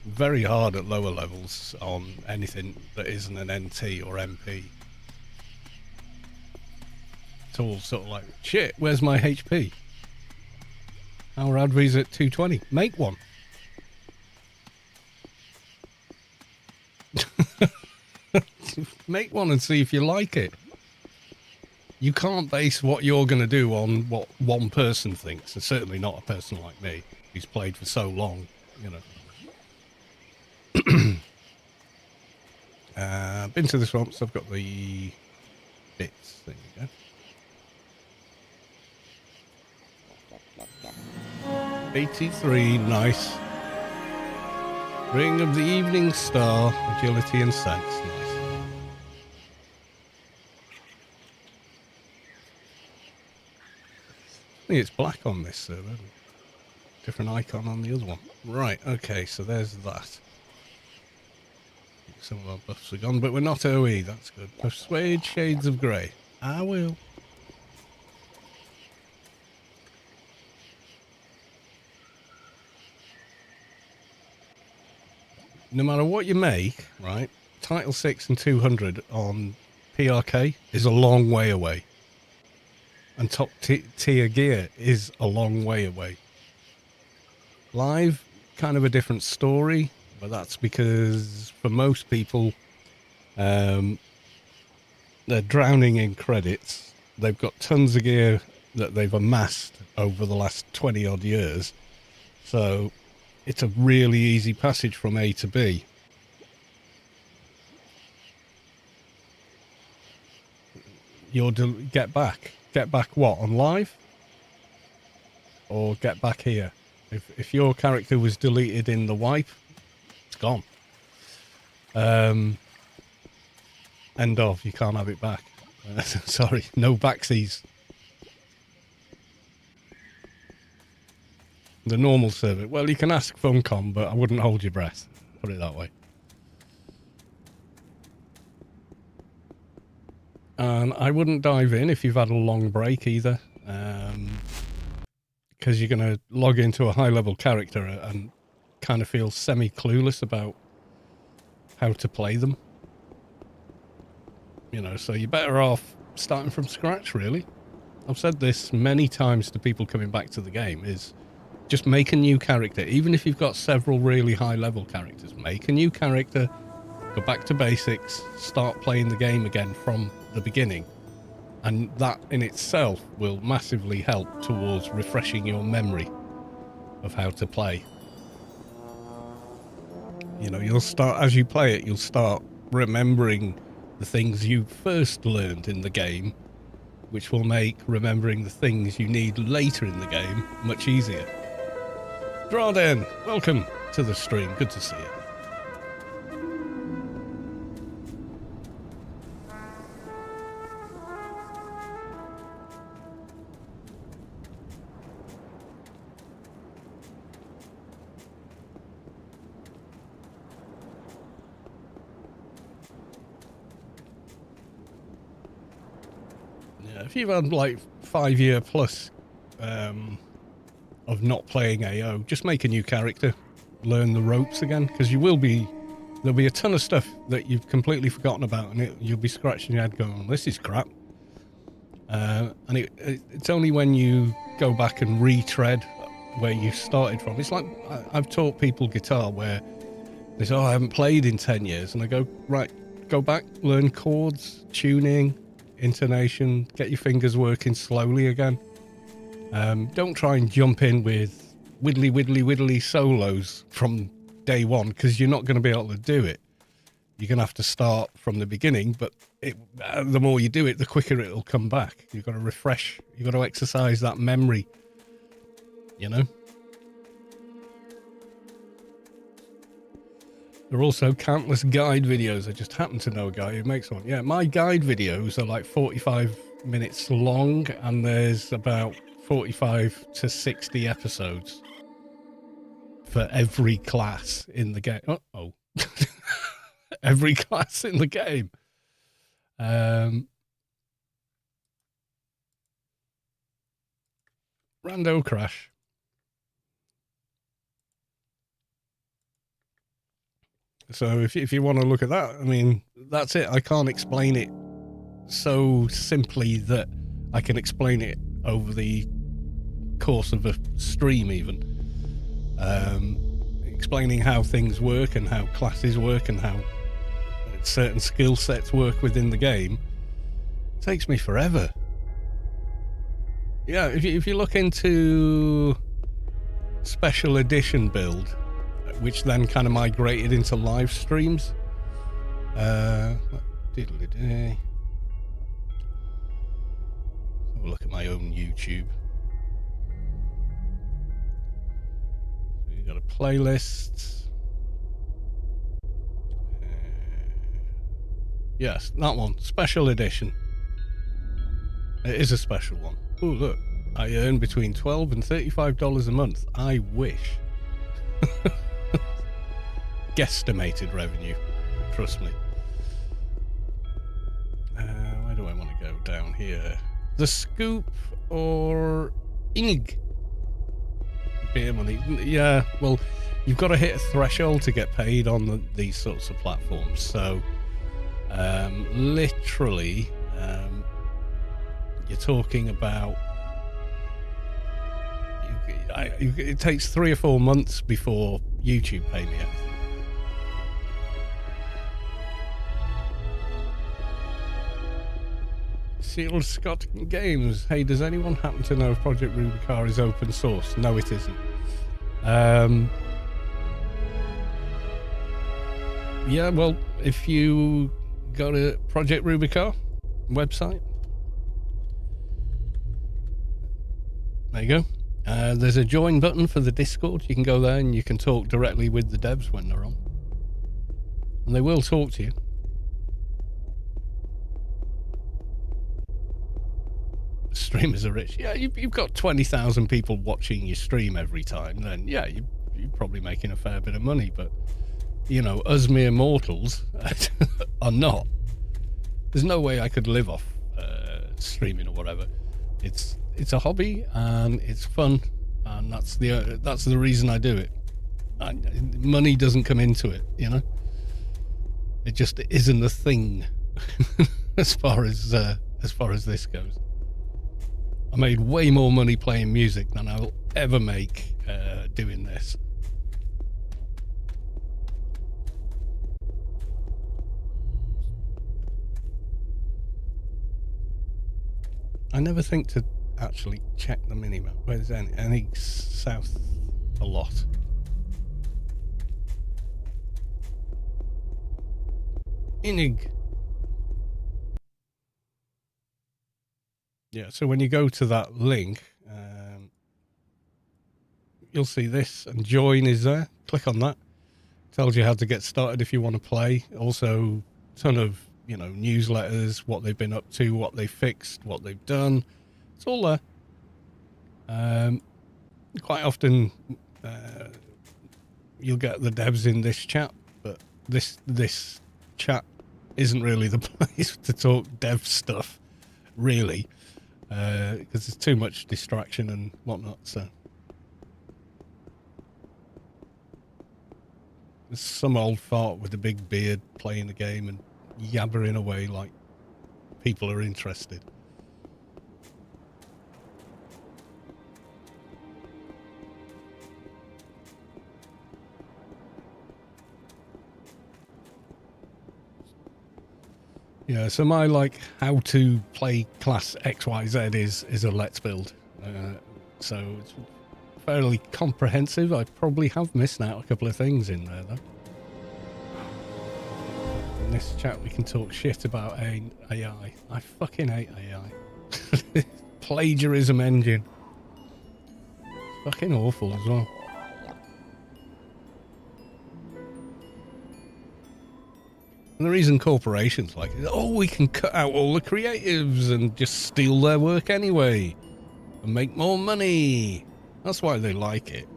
Very hard at lower levels on anything that isn't an NT or MP. It's all sort of like, shit, where's my HP? Our Advi's at 220. Make one. Make one and see if you like it. You can't base what you're going to do on what one person thinks, and certainly not a person like me, who's played for so long, Been to the swamps, I've got the bits. There you go. 83, nice. Ring of the Evening Star, agility and sense, nice. I think it's black on this server. Different icon on the other one. Right, okay, so there's that. Some of our buffs are gone, but we're not OE, that's good. Persuade Shades of Grey. I will. No matter what you make, right, Title 6 and 200 on PRK is a long way away. And top tier gear is a long way away. Live, kind of a different story, but that's because for most people, they're drowning in credits. They've got tons of gear that they've amassed over the last 20 odd years. So it's a really easy passage from A to B. You'll get back what, on live? Or get back here? If your character was deleted in the wipe, it's gone. End of, you can't have it back. Sorry, no backsies. The normal server, well, you can ask Funcom, but I wouldn't hold your breath, put it that way. And I wouldn't dive in if you've had a long break either, because you're going to log into a high-level character and kind of feel semi-clueless about how to play them. You know, so you're better off starting from scratch, really. I've said this many times to people coming back to the game, is just make a new character. Even if you've got several really high-level characters, make a new character, go back to basics, start playing the game again from the beginning, and that in itself will massively help towards refreshing your memory of how to play. You know, you'll start, as you play it, you'll start remembering the things you first learned in the game, which will make remembering the things you need later in the game much easier. Drawden, welcome to the stream, good to see you. If you've had like 5 year plus of not playing AO, just make a new character, learn the ropes again, because there'll be a ton of stuff that you've completely forgotten about, and you'll be scratching your head going, this is crap. And it's only when you go back and retread where you started from. It's like I've taught people guitar where they say, oh, I haven't played in 10 years, and I go, right, go back, learn chords, tuning, intonation, get your fingers working slowly again. Don't try and jump in with widdly solos from day one, because you're not going to be able to do it. You're going to have to start from the beginning, but the more you do it, the quicker it'll come back. You've got to refresh, you've got to exercise that memory, you know? There are also countless guide videos. I just happen to know a guy who makes one. Yeah, my guide videos are like 45 minutes long, and there's about 45 to 60 episodes for every class in the game. Uh-oh. Every class in the game. Rando crash. So if you want to look at that, I mean, that's it. I can't explain it so simply that I can explain it over the course of a stream even. Explaining how things work and how classes work and how certain skill sets work within the game takes me forever. Yeah, if you look into special edition build, which then kind of migrated into live streams. Have a look at my own YouTube. So you got a playlist. Yes, that one, special edition. It is a special one. Oh, look, I earn between $12 and $35 a month. I wish. Guesstimated revenue, trust me. Where do I want to go? Down here. The Scoop or Ing? Beer money. Yeah, well, you've got to hit a threshold to get paid on these sorts of platforms. So Literally, you're talking about... it takes 3 or 4 months before YouTube pay me anything. Sealed Scott Games. Hey, does anyone happen to know if Project Rubi-ka is open source? No, it isn't. Yeah, well, if you go to Project Rubi-ka website, there you go. There's a join button for the Discord. You can go there and you can talk directly with the devs when they're on. And they will talk to you. Streamers are rich. Yeah, you've got 20,000 people watching your stream every time. Then, yeah, you're probably making a fair bit of money. But, you know, us mere mortals are not. There's no way I could live off streaming or whatever. It's a hobby and it's fun, and that's the reason I do it. Money doesn't come into it, you know. It just isn't a thing as far as this goes. I made way more money playing music than I will ever make doing this. I never think to actually check the minimap. Where's any south a lot? Inig. Yeah, so when you go to that link, you'll see this, and join is there. Click on that. Tells you how to get started if you want to play. Also, ton of, you know, newsletters, what they've been up to, what they fixed, what they've done. It's all there. Quite often, you'll get the devs in this chat, but this chat isn't really the place to talk dev stuff, really. Because there's too much distraction and whatnot, so there's some old fart with a big beard playing the game and yabbering away like people are interested. Yeah, so my how to play class XYZ is a let's build. So it's fairly comprehensive. I probably have missed out a couple of things in there though. In this chat we can talk shit about AI. I fucking hate AI. Plagiarism engine. It's fucking awful as well. And the reason corporations like it, oh, we can cut out all the creatives and just steal their work anyway and make more money. That's why they like it.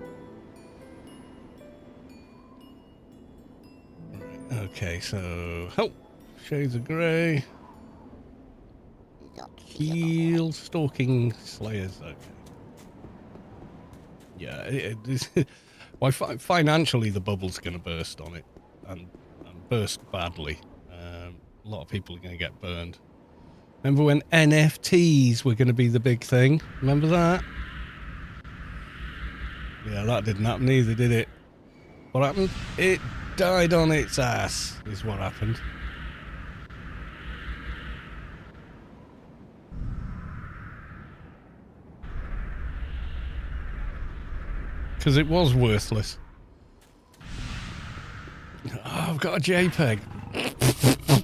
Right, okay, so shades of grey. Heal, stalking slayers. Okay. Yeah, well, financially the bubble's going to burst on it, and burst badly. A lot of people are going to get burned. Remember when NFTs were going to be the big thing? Remember that? Yeah, that didn't happen either, did it? What happened? It died on its ass, is what happened. Because it was worthless. Oh, I've got a JPEG.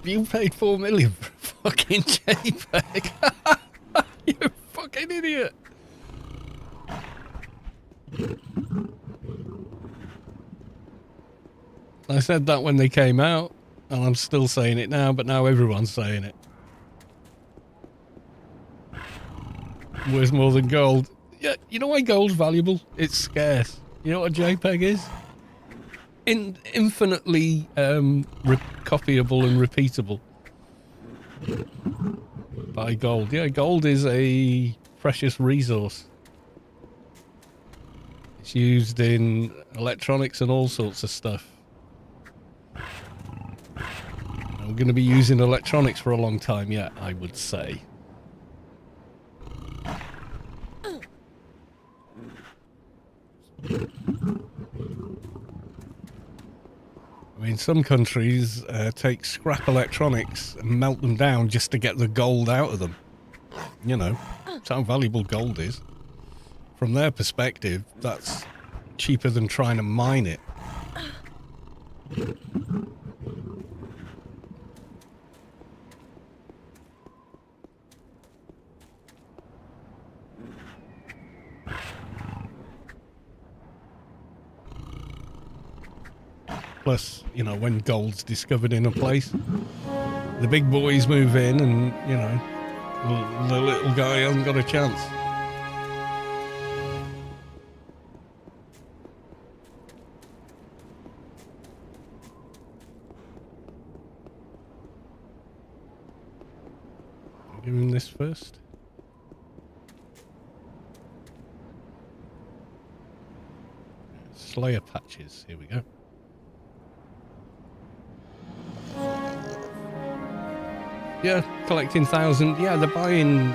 You paid 4 million for a fucking JPEG. You fucking idiot. I said that when they came out, and I'm still saying it now, but now everyone's saying it. Worth more than gold. Yeah, you know why gold's valuable? It's scarce. You know what a JPEG is? Infinitely copyable and repeatable by gold. Yeah, gold is a precious resource. It's used in electronics and all sorts of stuff. going to be using electronics for a long time yet, I would say. I mean, some countries take scrap electronics and melt them down just to get the gold out of them. You know, that's how valuable gold is. From their perspective, that's cheaper than trying to mine it. Plus, you know, when gold's discovered in a place, the big boys move in and, you know, the little guy hasn't got a chance. I'll give him this first. Slayer patches, here we go. Yeah, collecting thousands. Yeah, they're buying,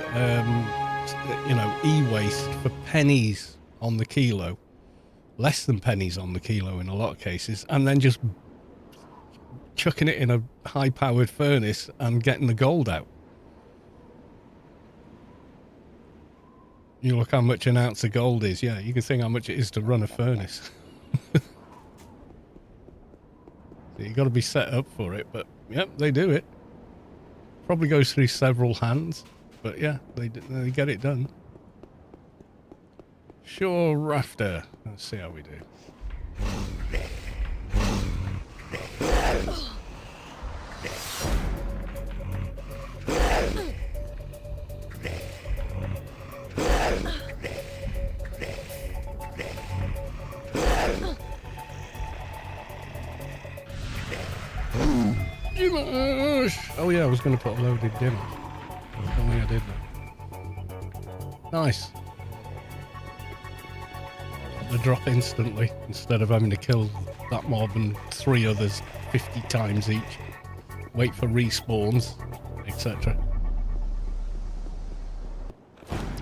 you know, e-waste for pennies on the kilo. Less than pennies on the kilo in a lot of cases. And then just chucking it in a high-powered furnace and getting the gold out. You look how much an ounce of gold is. Yeah, you can think how much it is to run a furnace. So you got to be set up for it. But, yep, they do it. Probably goes through several hands, but yeah, they get it done. Sure, Rafter. Let's see how we do. Oh yeah, I was going to put a loaded dimmer. I don't think I did that. Nice. They drop instantly instead of having to kill that mob and 3 others 50 times each. Wait for respawns, etc.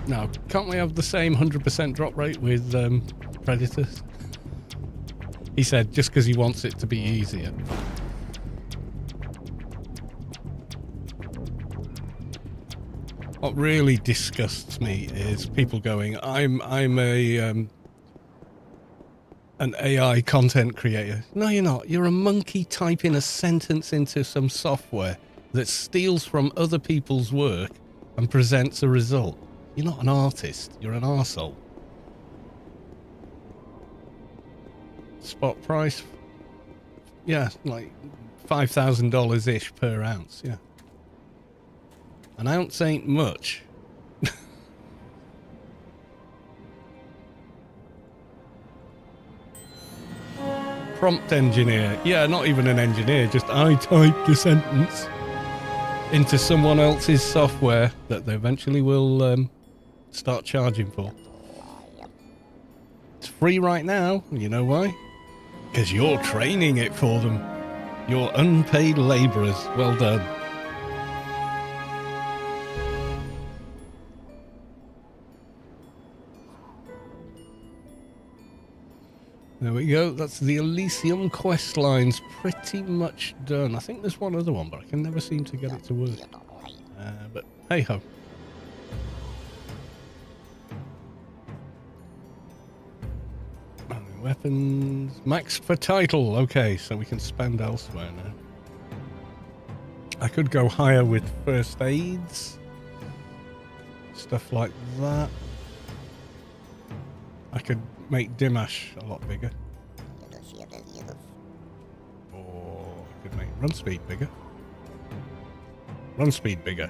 Now, can't we have the same 100% drop rate with Predators? He said just because he wants it to be easier. What really disgusts me is people going, I'm a an AI content creator. No, you're not. You're a monkey typing a sentence into some software that steals from other people's work and presents a result. You're not an artist. You're an arsehole. Spot price? Yeah, like $5,000-ish per ounce, yeah. An ounce ain't much. Prompt engineer. Yeah, not even an engineer, just I typed a sentence into someone else's software that they eventually will start charging for. It's free right now. You know why? Because you're training it for them. You're unpaid labourers. Well done. There we go. That's the Elysium quest lines pretty much done. I think there's one other one, but I can never seem to get it to work. But hey ho. Weapons. Max for title. Okay, so we can spend elsewhere now. I could go higher with first aids. Stuff like that. I could make Dimash a lot bigger. Or I could make run speed bigger. Run speed bigger.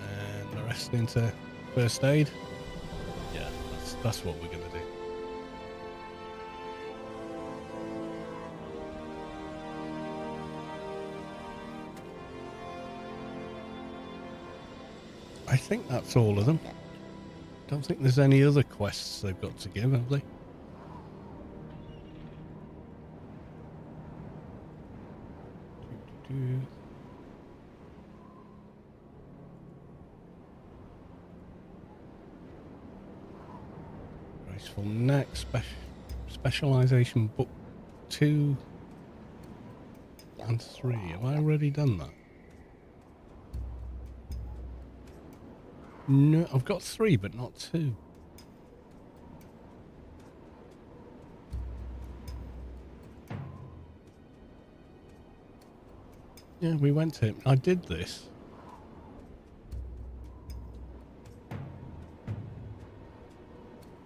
And the rest into first aid. Yeah, that's what we're going to do. I think that's all of them. Don't think there's any other quests they've got to give, have they? Graceful neck, specialization book 2 and 3. Have I already done that? No, I've got 3, but not 2. Yeah, we went to it. I did this.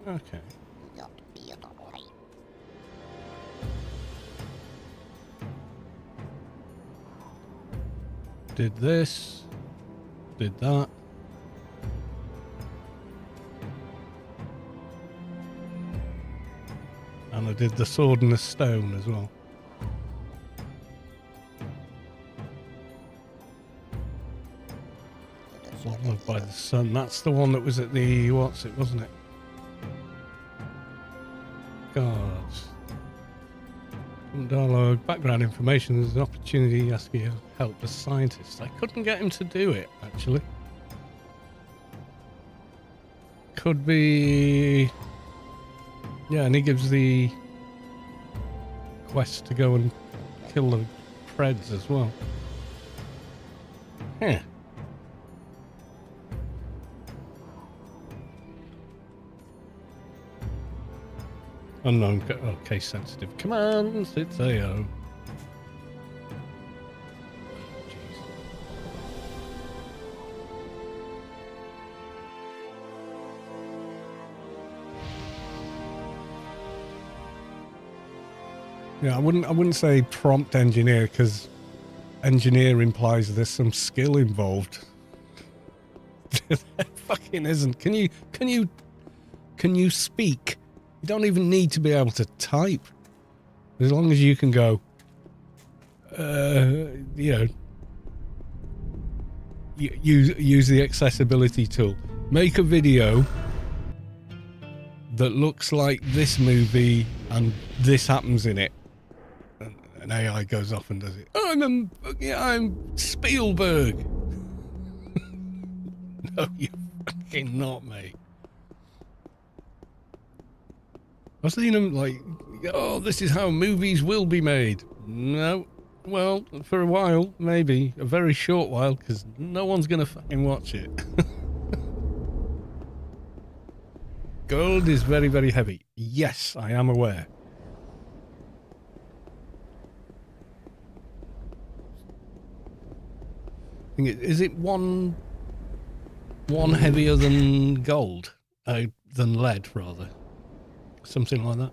Okay. Did this. Did that. And I did the sword and the stone as well. Followed by the sun. That's the one that was at the what's it, wasn't it? Gods. Dialogue, background information. There's an opportunity to ask you to help the scientist. I couldn't get him to do it, actually. Could be. Yeah, and he gives the quest to go and kill the Preds as well. Yeah. Unknown case sensitive commands. It's AO. Yeah, I wouldn't say prompt engineer because engineer implies there's some skill involved. There fucking isn't. Can you speak? You don't even need to be able to type. As long as you can go, you know, use the accessibility tool. Make a video that looks like this movie and this happens in it. And AI goes off and does it. I'm Spielberg. No, you fucking not, mate. I've seen them like, oh, this is how movies will be made. No. Well, for a while, maybe. A very short while, because no one's going to fucking watch it. Gold is very, very heavy. Yes, I am aware. Is it one heavier than gold? Than lead, rather. Something like that.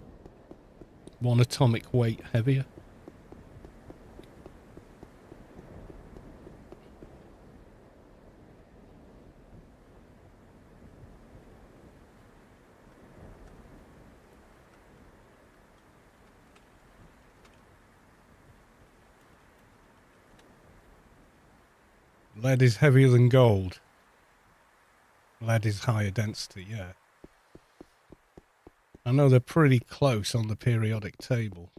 1 atomic weight heavier. Lead is heavier than gold. Lead is higher density, yeah. I know they're pretty close on the periodic table.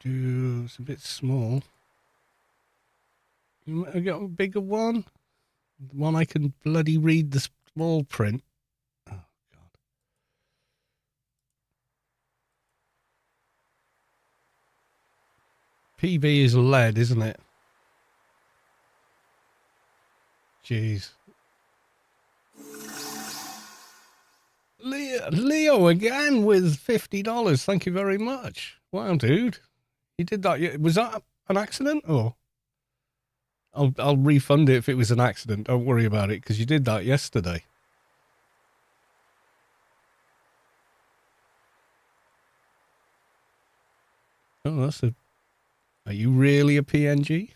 It's a bit small. I got a bigger one. One I can bloody read the small print. Oh, God. PB is lead, isn't it? Jeez. Leo again with $50. Thank you very much. Wow, dude. You did that. Was that an accident or? I'll refund it if it was an accident. Don't worry about it because you did that yesterday. Oh, that's a... Are you really a PNG?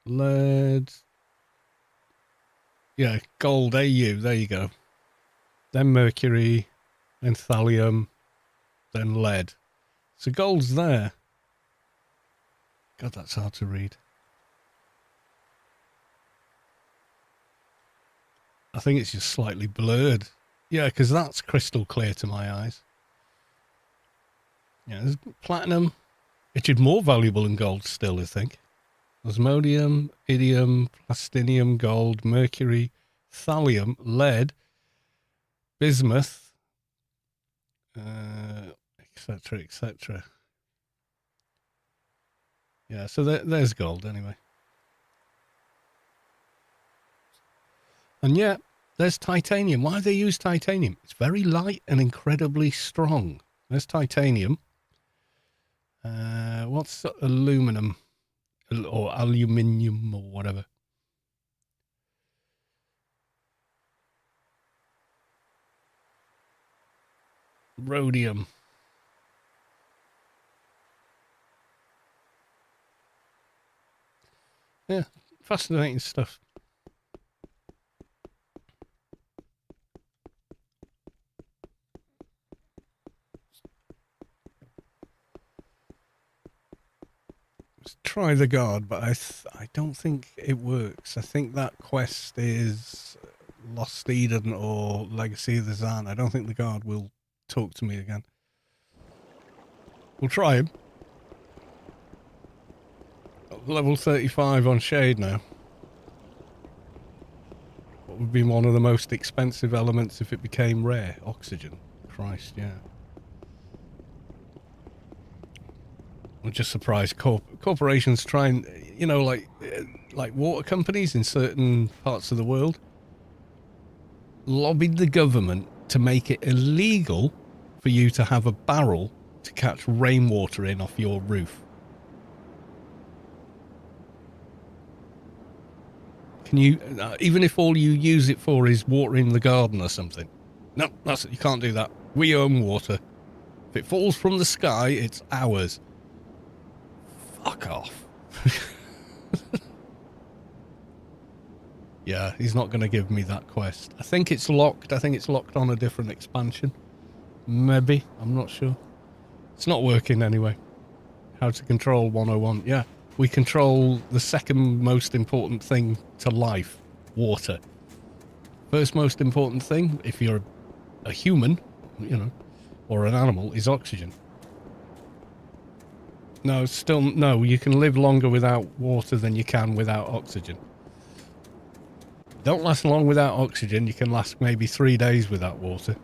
Lead. Yeah, gold AU. There you go. then mercury, then thallium, then lead. So gold's there. God, that's hard to read. I think it's just slightly blurred. Yeah, because that's crystal clear to my eyes. Yeah, there's platinum, which is more valuable than gold still, I think. Osmodium, iridium, plastinium, gold, mercury, thallium, lead, bismuth, etc., etc. Yeah, so there's gold anyway. And yeah, there's titanium. Why do they use titanium? It's very light and incredibly strong. There's titanium. What's aluminum? Or aluminium or whatever. Rhodium. Yeah, fascinating stuff. Let's try the guard, but I don't think it works. I think that quest is Lost Eden or Legacy of the Zan. I don't think the guard will talk to me again. We'll try him. Level 35 on Shade now. What would be one of the most expensive elements if it became rare? Oxygen. Christ, yeah. I'm just surprised corporations try and, you know, like water companies in certain parts of the world lobbied the government to make it illegal for you to have a barrel to catch rainwater in off your roof. Can you, even if all you use it for is watering the garden or something? No, you can't do that. We own water. If it falls from the sky, it's ours. Fuck off. Yeah, he's not going to give me that quest. I think it's locked. I think it's locked on a different expansion. Maybe. I'm not sure. It's not working anyway. How to control 101. Yeah, we control the second most important thing to life. Water. First most important thing, if you're a human, you know, or an animal, is oxygen. No, still, no, you can live longer without water than you can without oxygen. Don't last long without oxygen. You can last maybe 3 days without water.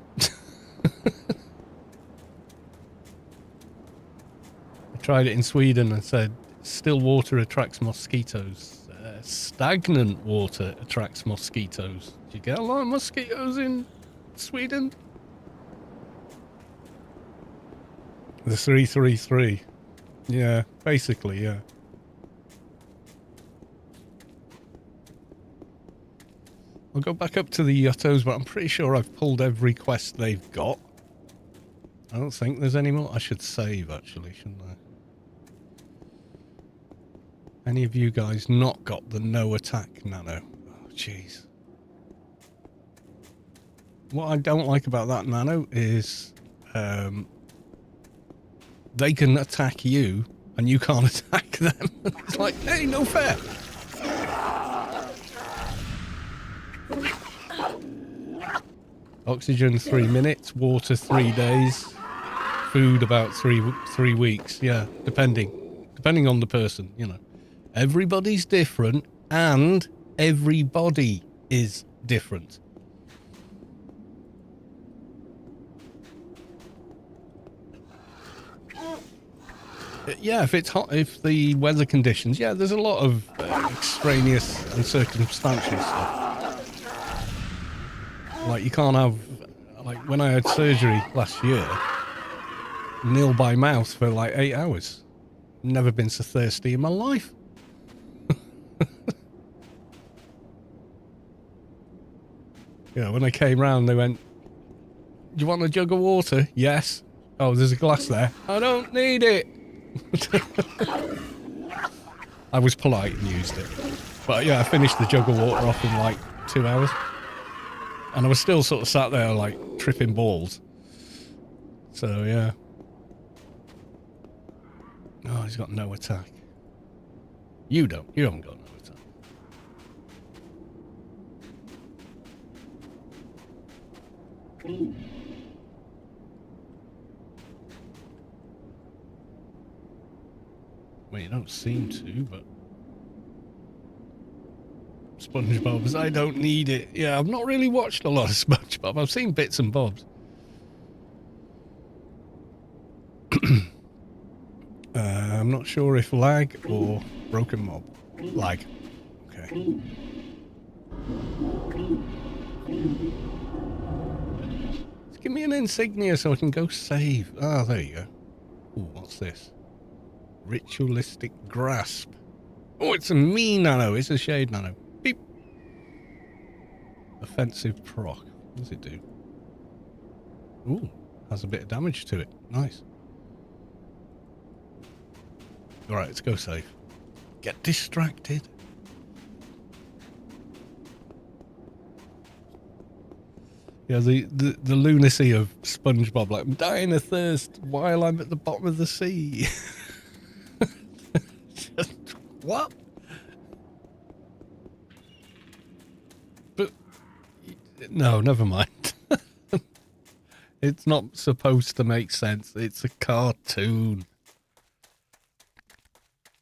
I tried it in Sweden and said, still water attracts mosquitoes. Stagnant water attracts mosquitoes. Do you get a lot of mosquitoes in Sweden? The 333. Yeah, basically, yeah. I'll go back up to the Yuttos, but I'm pretty sure I've pulled every quest they've got. I don't think there's any more. I should save, actually, shouldn't I? Any of you guys not got the no attack nano? Oh, jeez. What I don't like about that nano is they can attack you and you can't attack them. It's like, hey, no fair. Oxygen 3 minutes, water 3 days, food about three weeks. Yeah, depending on the person, you know. Everybody's different and everybody is different. Yeah, if it's hot, if the weather conditions, yeah, there's a lot of extraneous and circumstantial stuff. Like you can't have, like when I had surgery last year, nil by mouth for like 8 hours. Never been so thirsty in my life. Yeah, when I came round, they went, "Do you want a jug of water?" Yes. Oh, there's a glass there. I don't need it. I was polite and used it. But yeah, I finished the jug of water off in like 2 hours. And I was still sort of sat there like tripping balls. So yeah. Oh, he's got no attack. You haven't got no attack. Well, you don't seem to, but... SpongeBob's, I don't need it. Yeah, I've not really watched a lot of SpongeBob. I've seen bits and bobs. I'm not sure if lag or broken mob. Lag. Okay. Just give me an insignia so I can go save. Ah, there you go. Ooh, what's this? Ritualistic grasp. Oh, it's a me nano. It's a shade nano. Beep. Offensive proc. What does it do? Ooh, has a bit of damage to it. Nice. Alright, let's go save. Get distracted. Yeah, the lunacy of SpongeBob, like, I'm dying of thirst while I'm at the bottom of the sea. Just, what? But, no, never mind. It's not supposed to make sense. It's a cartoon.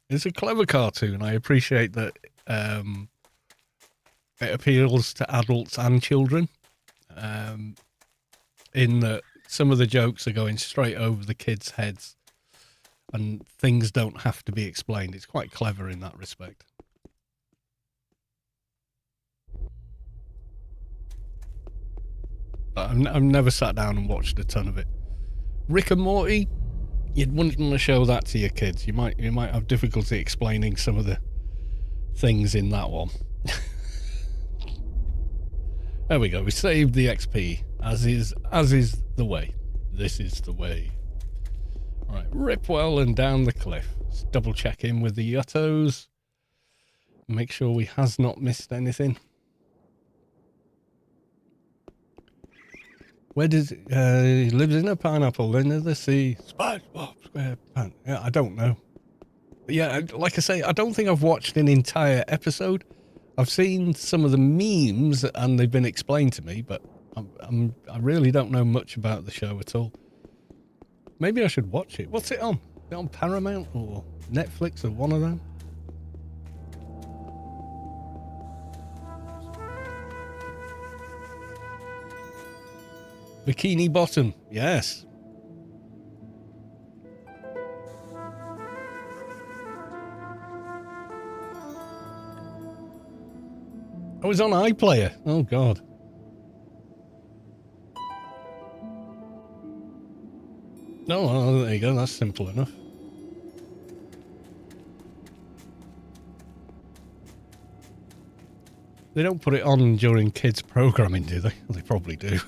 It's a clever cartoon. I appreciate that it appeals to adults and children. In that some of the jokes are going straight over the kids' heads and things don't have to be explained. It's quite clever in that respect. But I've never sat down and watched a ton of it. Rick and Morty, you wouldn't want to show that to your kids. You might have difficulty explaining some of the things in that one. There we go. We saved the XP, as is the way. This is the way. All right, Ripwell and down the cliff. Let's double check in with the Yuttos. Make sure we has not missed anything. Where does he lives in a pineapple under the sea? SpongeBob SquarePants. Yeah, I don't know. But yeah, like I say, I don't think I've watched an entire episode. I've seen some of the memes and they've been explained to me, but I really don't know much about the show at all. Maybe I should watch it. What's it on? Is it on Paramount or Netflix or one of them? Bikini Bottom, yes. Oh, it's on iPlayer. Oh, God. No, oh, there you go. That's simple enough. They don't put it on during kids' programming, do they? Well, they probably do.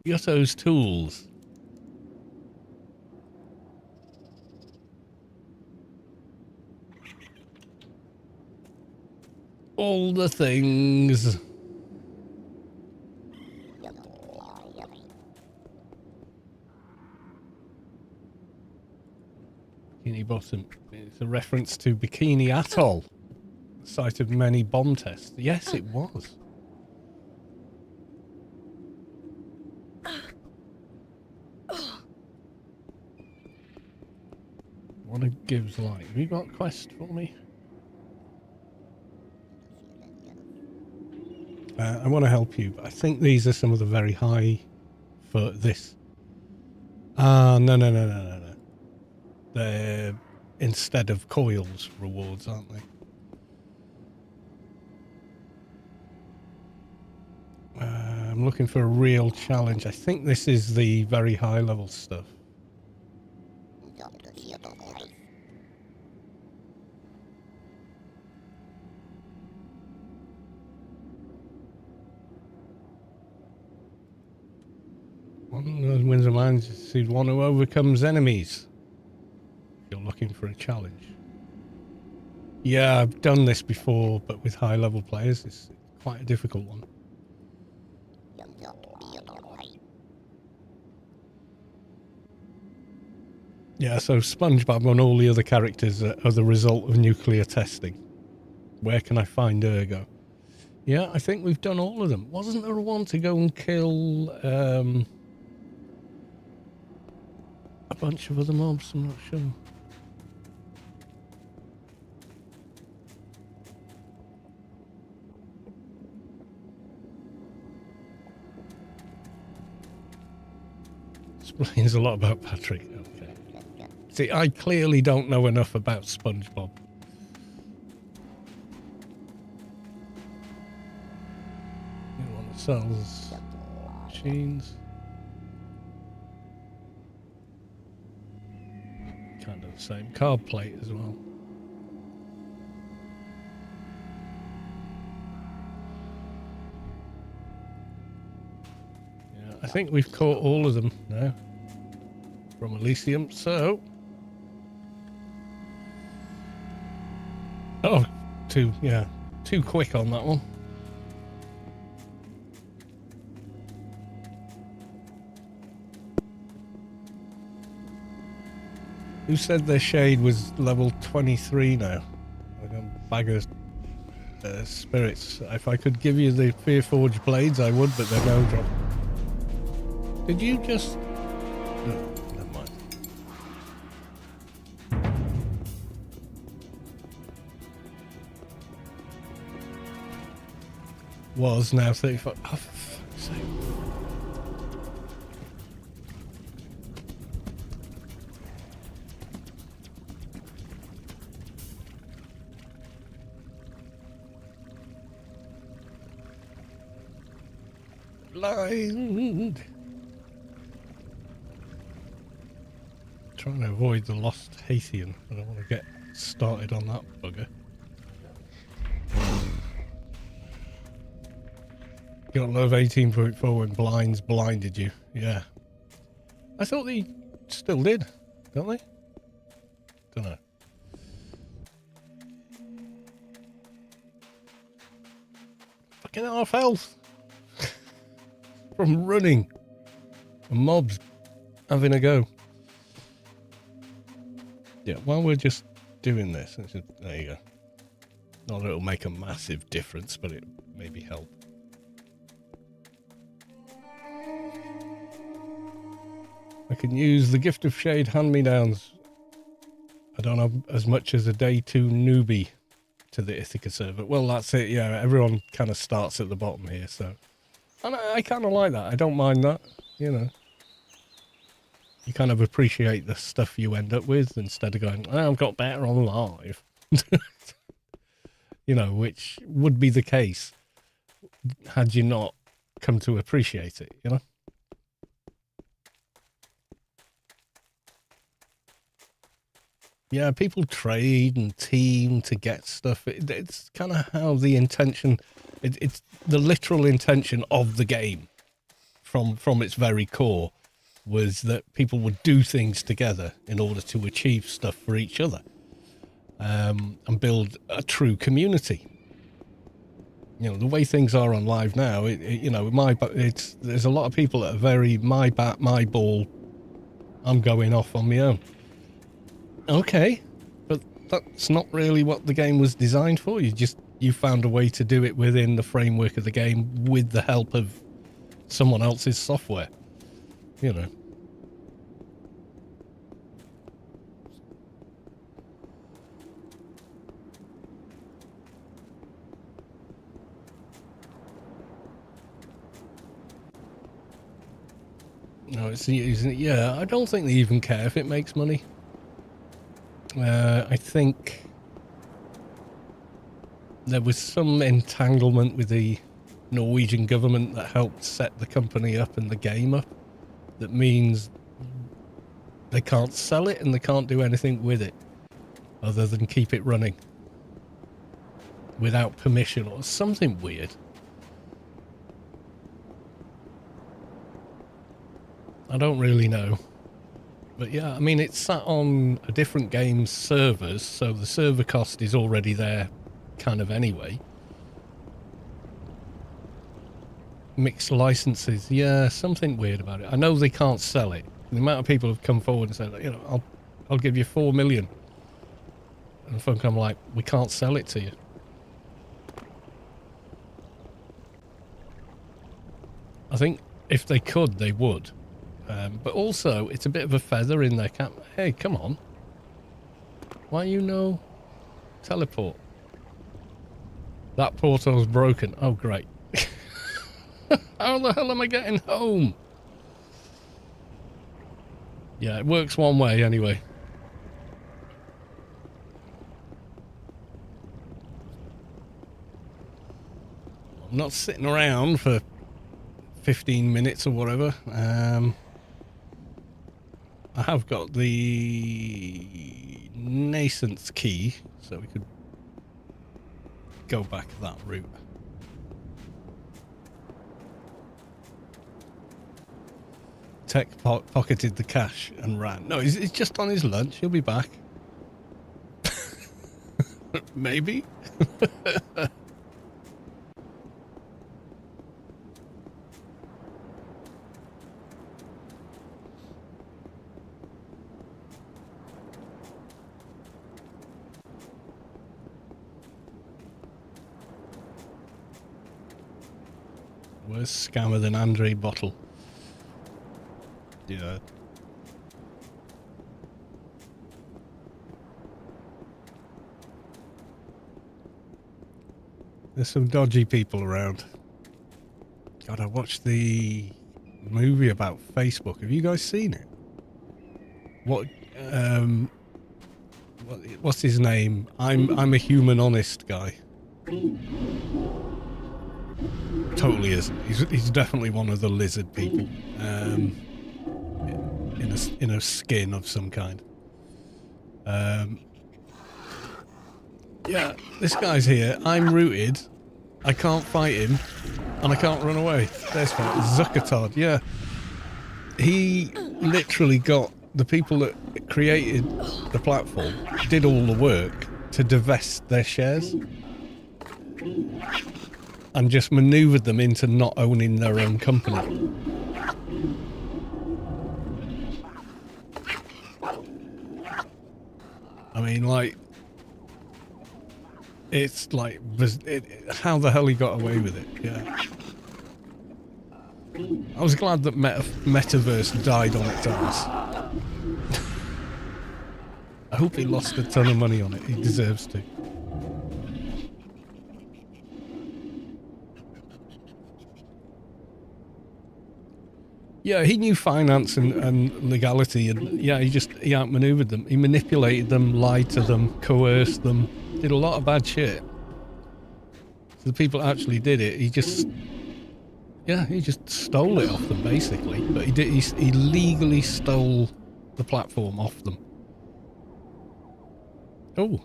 Yutto's Tools. All the things. Bikini Bottom. It's a reference to Bikini Atoll, the site of many bomb tests. Yes, it was. What a gives light. Have you got a quest for me? I want to help you, but I think these are some of the very high for this. Ah, no. They're instead of coils rewards, aren't they? I'm looking for a real challenge. I think this is the very high level stuff. One of those wins of mine is one who overcomes enemies. looking for a challenge. Yeah, I've done this before, but with high-level players, it's quite a difficult one. Yeah, so SpongeBob and all the other characters are the result of nuclear testing. Where can I find Ergo? Yeah, I think we've done all of them. Wasn't there one to go and kill a bunch of other mobs? I'm not sure. Explains a lot about Patrick. Okay. See, I clearly don't know enough about SpongeBob. Anyone that sells machines. Kind of the same. Card plate as well. Yeah, I think we've caught all of them now from Elysium, so... Oh, too quick on that one. Who said their shade was level 23 now? Like a bag of spirits. If I could give you the Fear Forge blades, I would, but they're no drop. Did you just... No, never mind. Was now 35. Oh, for fuck's sake. Blind. Trying to avoid the lost Hathian. I don't want to get started on that bugger. You don't love 18.4 when blinds blinded you. Yeah. I thought they still did, don't they? Don't know. Fucking half health. From running. And mobs having a go. Yeah, while we're just doing this, there you go. Not that it'll make a massive difference, but it maybe help. I can use the Gift of Shade hand-me-downs. I don't have as much as a day 2 newbie to the Ithaca server. Well, that's it, yeah. Everyone kind of starts at the bottom here, so... And I kind of like that. I don't mind that, you know. You kind of appreciate the stuff you end up with instead of going, oh, I've got better on live. You know, which would be the case had you not come to appreciate it, you know? Yeah, people trade and team to get stuff. It's kind of how the intention... It's the literal intention of the game from its very core was that people would do things together in order to achieve stuff for each other and build a true community. You know, the way things are on live now, you know, there's a lot of people that are very my bat, my ball, I'm going off on my own. Okay, but that's not really what the game was designed for. You found a way to do it within the framework of the game with the help of someone else's software, you know. No, yeah, I don't think they even care if it makes money. I think there was some entanglement with the Norwegian government that helped set the company up and the game up. That means they can't sell it and they can't do anything with it other than keep it running without permission or something weird. I don't really know. But yeah, I mean, it's sat on a different game's servers, so the server cost is already there kind of anyway. Mixed licenses, yeah, something weird about it. I know they can't sell it. The amount of people have come forward and said, you know, I'll give you 4 million. And folk, I'm like, we can't sell it to you. I think if they could, they would. But also, it's a bit of a feather in their cap. Hey, come on. Why you no teleport? That portal's broken. Oh, great. How the hell am I getting home? Yeah, it works one way anyway. I'm not sitting around for 15 minutes or whatever. I have got the nascent key, so we could go back that route. Tech pocketed the cash and ran. No, he's just on his lunch. He'll be back. Maybe. Worse scammer than Andre Bottle. Yeah. There's some dodgy people around. God, I watched the movie about Facebook. Have you guys seen it? What's his name? I'm a human honest guy. Totally isn't. He's definitely one of the lizard people. In a skin of some kind. Yeah, this guy's here. I'm rooted. I can't fight him, and I can't run away. There's Zuckertard. Yeah, he literally got the people that created the platform, did all the work to divest their shares, and just maneuvered them into not owning their own company. I mean, like, it's like, how the hell he got away with it, yeah. I was glad that Metaverse died on its ass. I hope he lost a ton of money on it. He deserves to. Yeah, he knew finance and legality, and yeah, he outmaneuvered them. He manipulated them, lied to them, coerced them, did a lot of bad shit. So the people that actually did it, he just stole it off them, basically. But he legally stole the platform off them. Oh,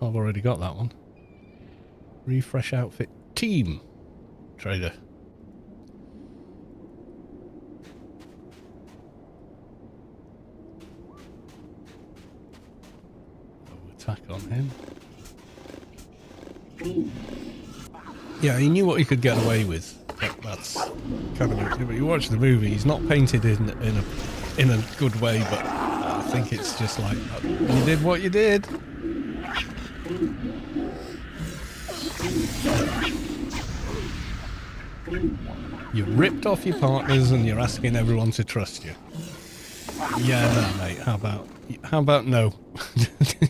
I've already got that one. Refresh outfit team trader. Attack on him. Yeah, he knew what he could get away with. That's kind of it. But you watch the movie, he's not painted in a good way, but I think it's just like, you did what you did. You ripped off your partners and you're asking everyone to trust you. Yeah, no, mate. How about no?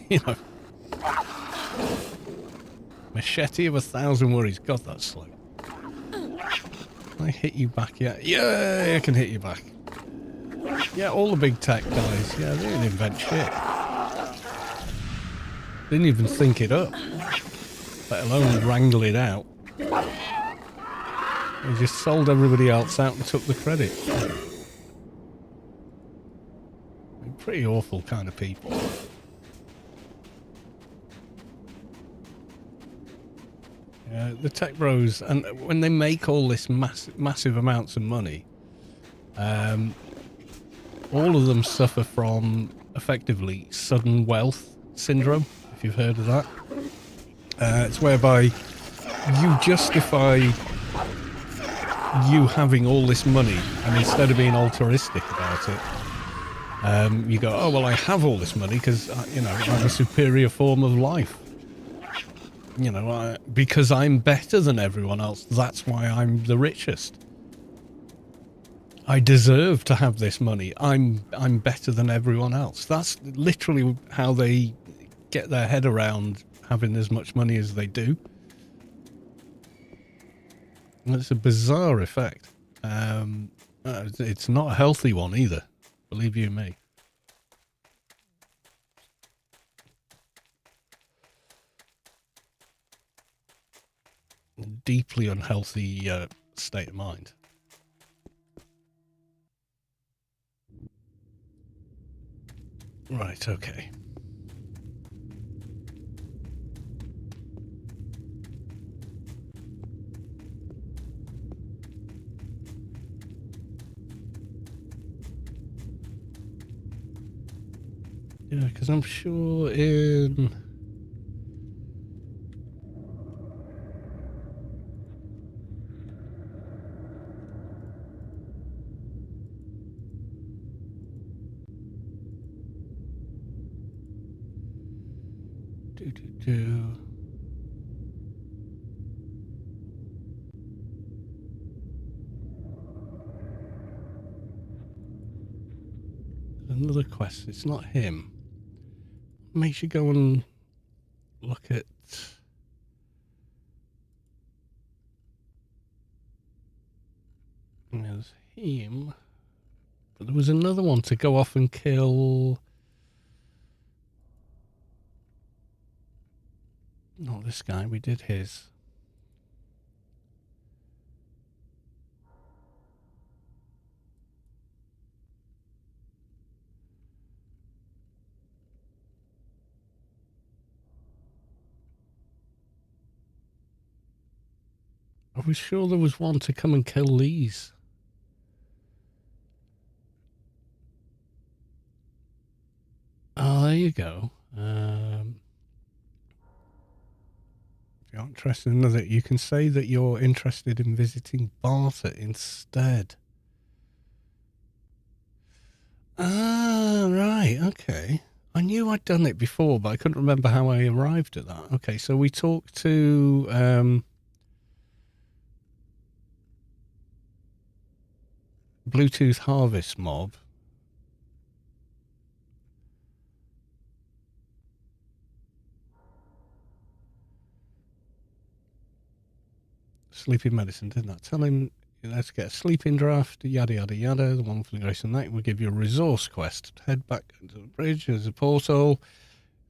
You know. Machete of 1,000 worries. God, that's slow. Can I hit you back yet? Yeah, I can hit you back. Yeah, all the big tech guys. Yeah, they didn't invent shit. Didn't even think it up. Let alone wrangle it out. They just sold everybody else out and took the credit. Pretty awful kind of people. The tech bros, and when they make all this massive amounts of money, all of them suffer from, effectively, sudden wealth syndrome, if you've heard of that. It's whereby you justify you having all this money, and instead of being altruistic about it, you go, oh, well, I have all this money because, you know, I have a superior form of life. You know, because I'm better than everyone else, that's why I'm the richest. I deserve to have this money. I'm better than everyone else. That's literally how they get their head around having as much money as they do. And it's a bizarre effect. It's not a healthy one either, believe you me. Deeply unhealthy state of mind. Right, okay. Yeah, because I'm sure in... Another quest. It's not him. Makes you go and look at... There's him. But there was another one to go off and kill... Not this guy. We did his. I was sure there was one to come and kill these. Oh, there you go. If you're interested in another, you can say that you're interested in visiting Barter instead. Ah, right, okay. I knew I'd done it before, but I couldn't remember how I arrived at that. Okay, so we talked to Bluetooth Harvest Mob. Sleeping medicine, didn't I? Tell him, let's get a sleeping draft, yada, yada, yada. The one for the Grace of Night will give you a resource quest. Head back to the bridge, there's a portal.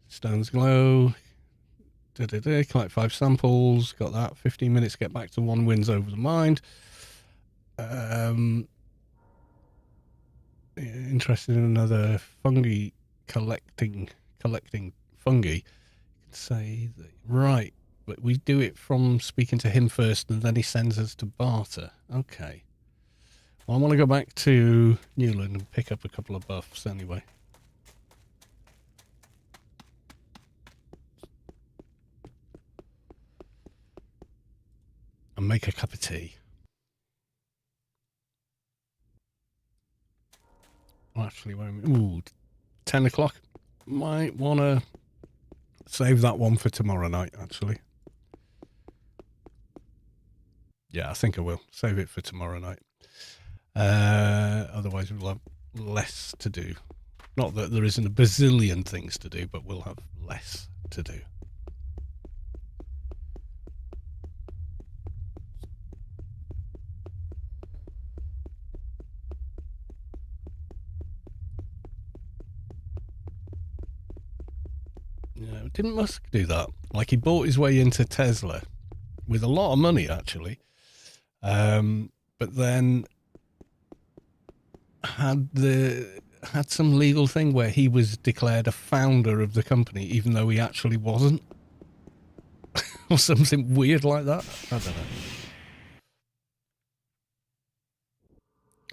Stones glow. Collect 5 samples. Got that. 15 minutes, get back to 1 wins over the mind. Interested in another fungi collecting fungi. You can say that, right. But we do it from speaking to him first, and then he sends us to Barter. Okay. Well, I want to go back to Newland and pick up a couple of buffs anyway. And make a cup of tea. Well, actually, ooh, 10 o'clock. Might want to save that one for tomorrow night, actually. Yeah, I think I will. Save it for tomorrow night. Otherwise, we'll have less to do. Not that there isn't a bazillion things to do, but we'll have less to do. Yeah, didn't Musk do that? Like, he bought his way into Tesla with a lot of money, actually. But then had some legal thing where he was declared a founder of the company, even though he actually wasn't. Or something weird like that. I don't know.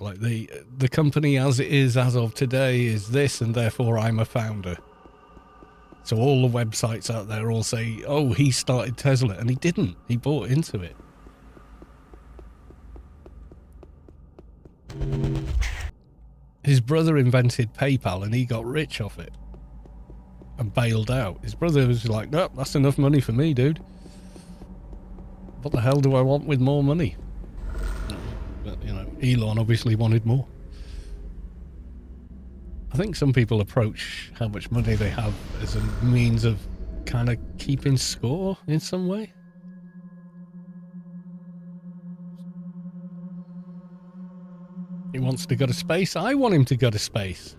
Like the company as it is as of today is this, and therefore I'm a founder. So all the websites out there all say, oh, he started Tesla, and he didn't. He bought into it. His brother invented PayPal, and he got rich off it and bailed out. His brother was like, no, that's enough money for me, dude. What the hell do I want with more money? But, you know, Elon obviously wanted more. I think some people approach how much money they have as a means of kind of keeping score in some way. He wants to go to space. I want him to go to space.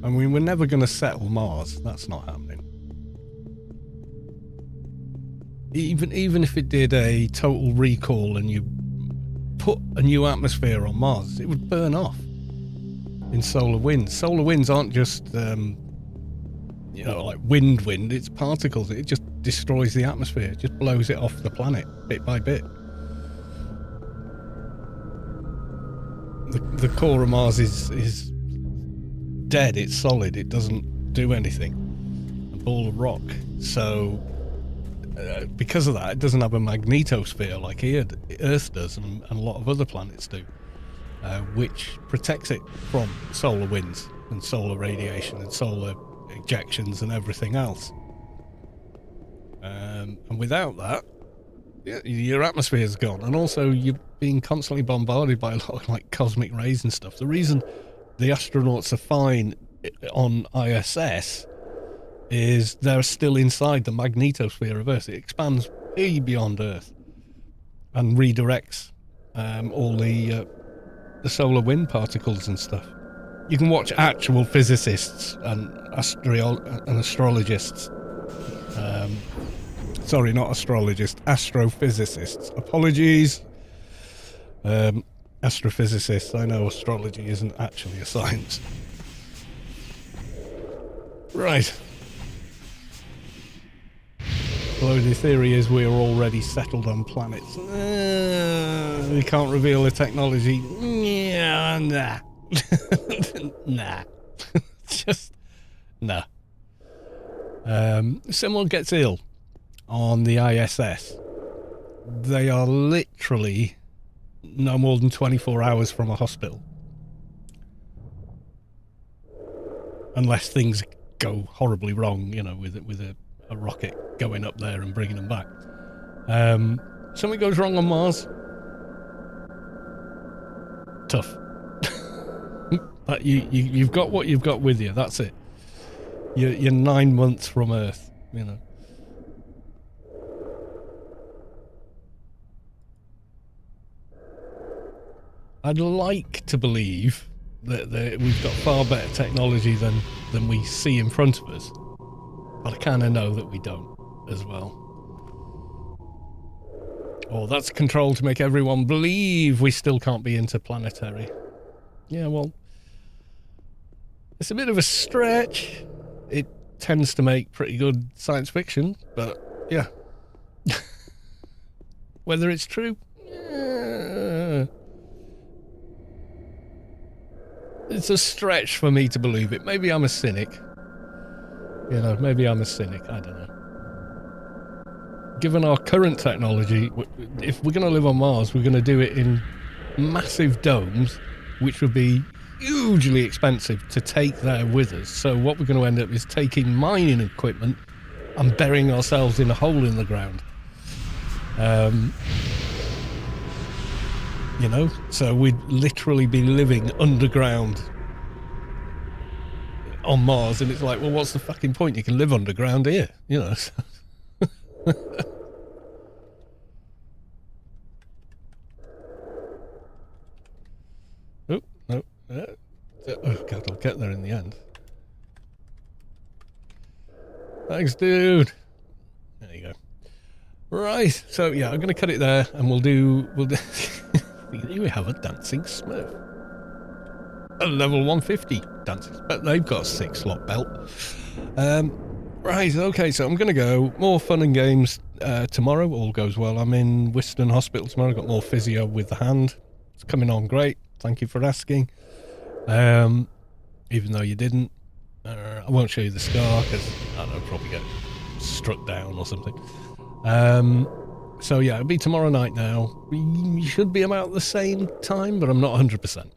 I mean, we're never going to settle Mars. That's not happening. Even if it did a total recall and you put a new atmosphere on Mars, it would burn off in solar winds. Solar winds aren't just, you know, like wind, it's particles. It just destroys the atmosphere. It just blows it off the planet bit by bit. The core of Mars is dead. It's solid. It doesn't do anything. A ball of rock. So because of that, it doesn't have a magnetosphere like Earth does, and a lot of other planets do, which protects it from solar winds and solar radiation and solar ejections and everything else. And without that, your atmosphere is gone, and also you're being constantly bombarded by a lot of like cosmic rays and stuff. The reason the astronauts are fine on ISS is they're still inside the magnetosphere of Earth. It expands way beyond Earth and redirects all the solar wind particles and stuff. You can watch actual physicists and astrologists. Sorry, not astrologists, astrophysicists. Apologies. Astrophysicists. I know astrology isn't actually a science. Right. Although the theory is we're already settled on planets. We can't reveal the technology. Yeah, nah. Nah. Just, nah. Someone gets ill on the ISS. They are literally no more than 24 hours from a hospital. Unless things go horribly wrong, you know, with a rocket going up there and bringing them back. Something goes wrong on Mars. Tough. But you've got what you've got with you. That's it. You're 9 months from Earth, you know. I'd like to believe that we've got far better technology than we see in front of us. But I kind of know that we don't as well. Oh, that's control to make everyone believe we still can't be interplanetary. Yeah, well, it's a bit of a stretch. It tends to make pretty good science fiction, but yeah. Whether it's true? Yeah. It's a stretch for me to believe it. Maybe I'm a cynic. You know, maybe I'm a cynic. I don't know. Given our current technology, if we're going to live on Mars, we're going to do it in massive domes, which would be hugely expensive to take there with us. So what we're going to end up is taking mining equipment and burying ourselves in a hole in the ground. You know, so we'd literally be living underground on Mars, and it's like, well, what's the fucking point? You can live underground here, you know. Oh, no. Oh, God, I'll get there in the end. Thanks, dude. There you go. Right, so yeah, I'm going to cut it there, and we'll do... We have a dancing Smurf. A level 150 dancing, but they've got a 6-slot belt. Right, okay, so I'm going to go. More fun and games tomorrow, all goes well. I'm in Whiston Hospital tomorrow. Got more physio with the hand. It's coming on great. Thank you for asking. Even though you didn't. I won't show you the scar because I don't know, probably get struck down or something. So yeah, it'll be tomorrow night now. We should be about the same time, but I'm not 100%.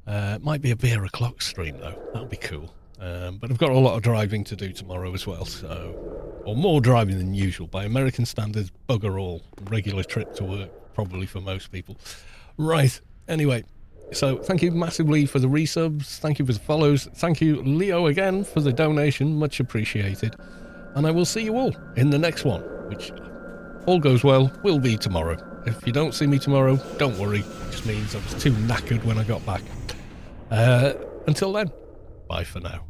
It might be a beer o'clock stream though. That'll be cool. But I've got a lot of driving to do tomorrow as well, or more driving than usual. By American standards, bugger all. Regular trip to work, probably for most people. Right, anyway, so thank you massively for the resubs, thank you for the follows, thank you Leo again for the donation, much appreciated. And I will see you all in the next one, which, all goes well, will be tomorrow. If you don't see me tomorrow, don't worry, it just means I was too knackered when I got back. Until then, bye for now.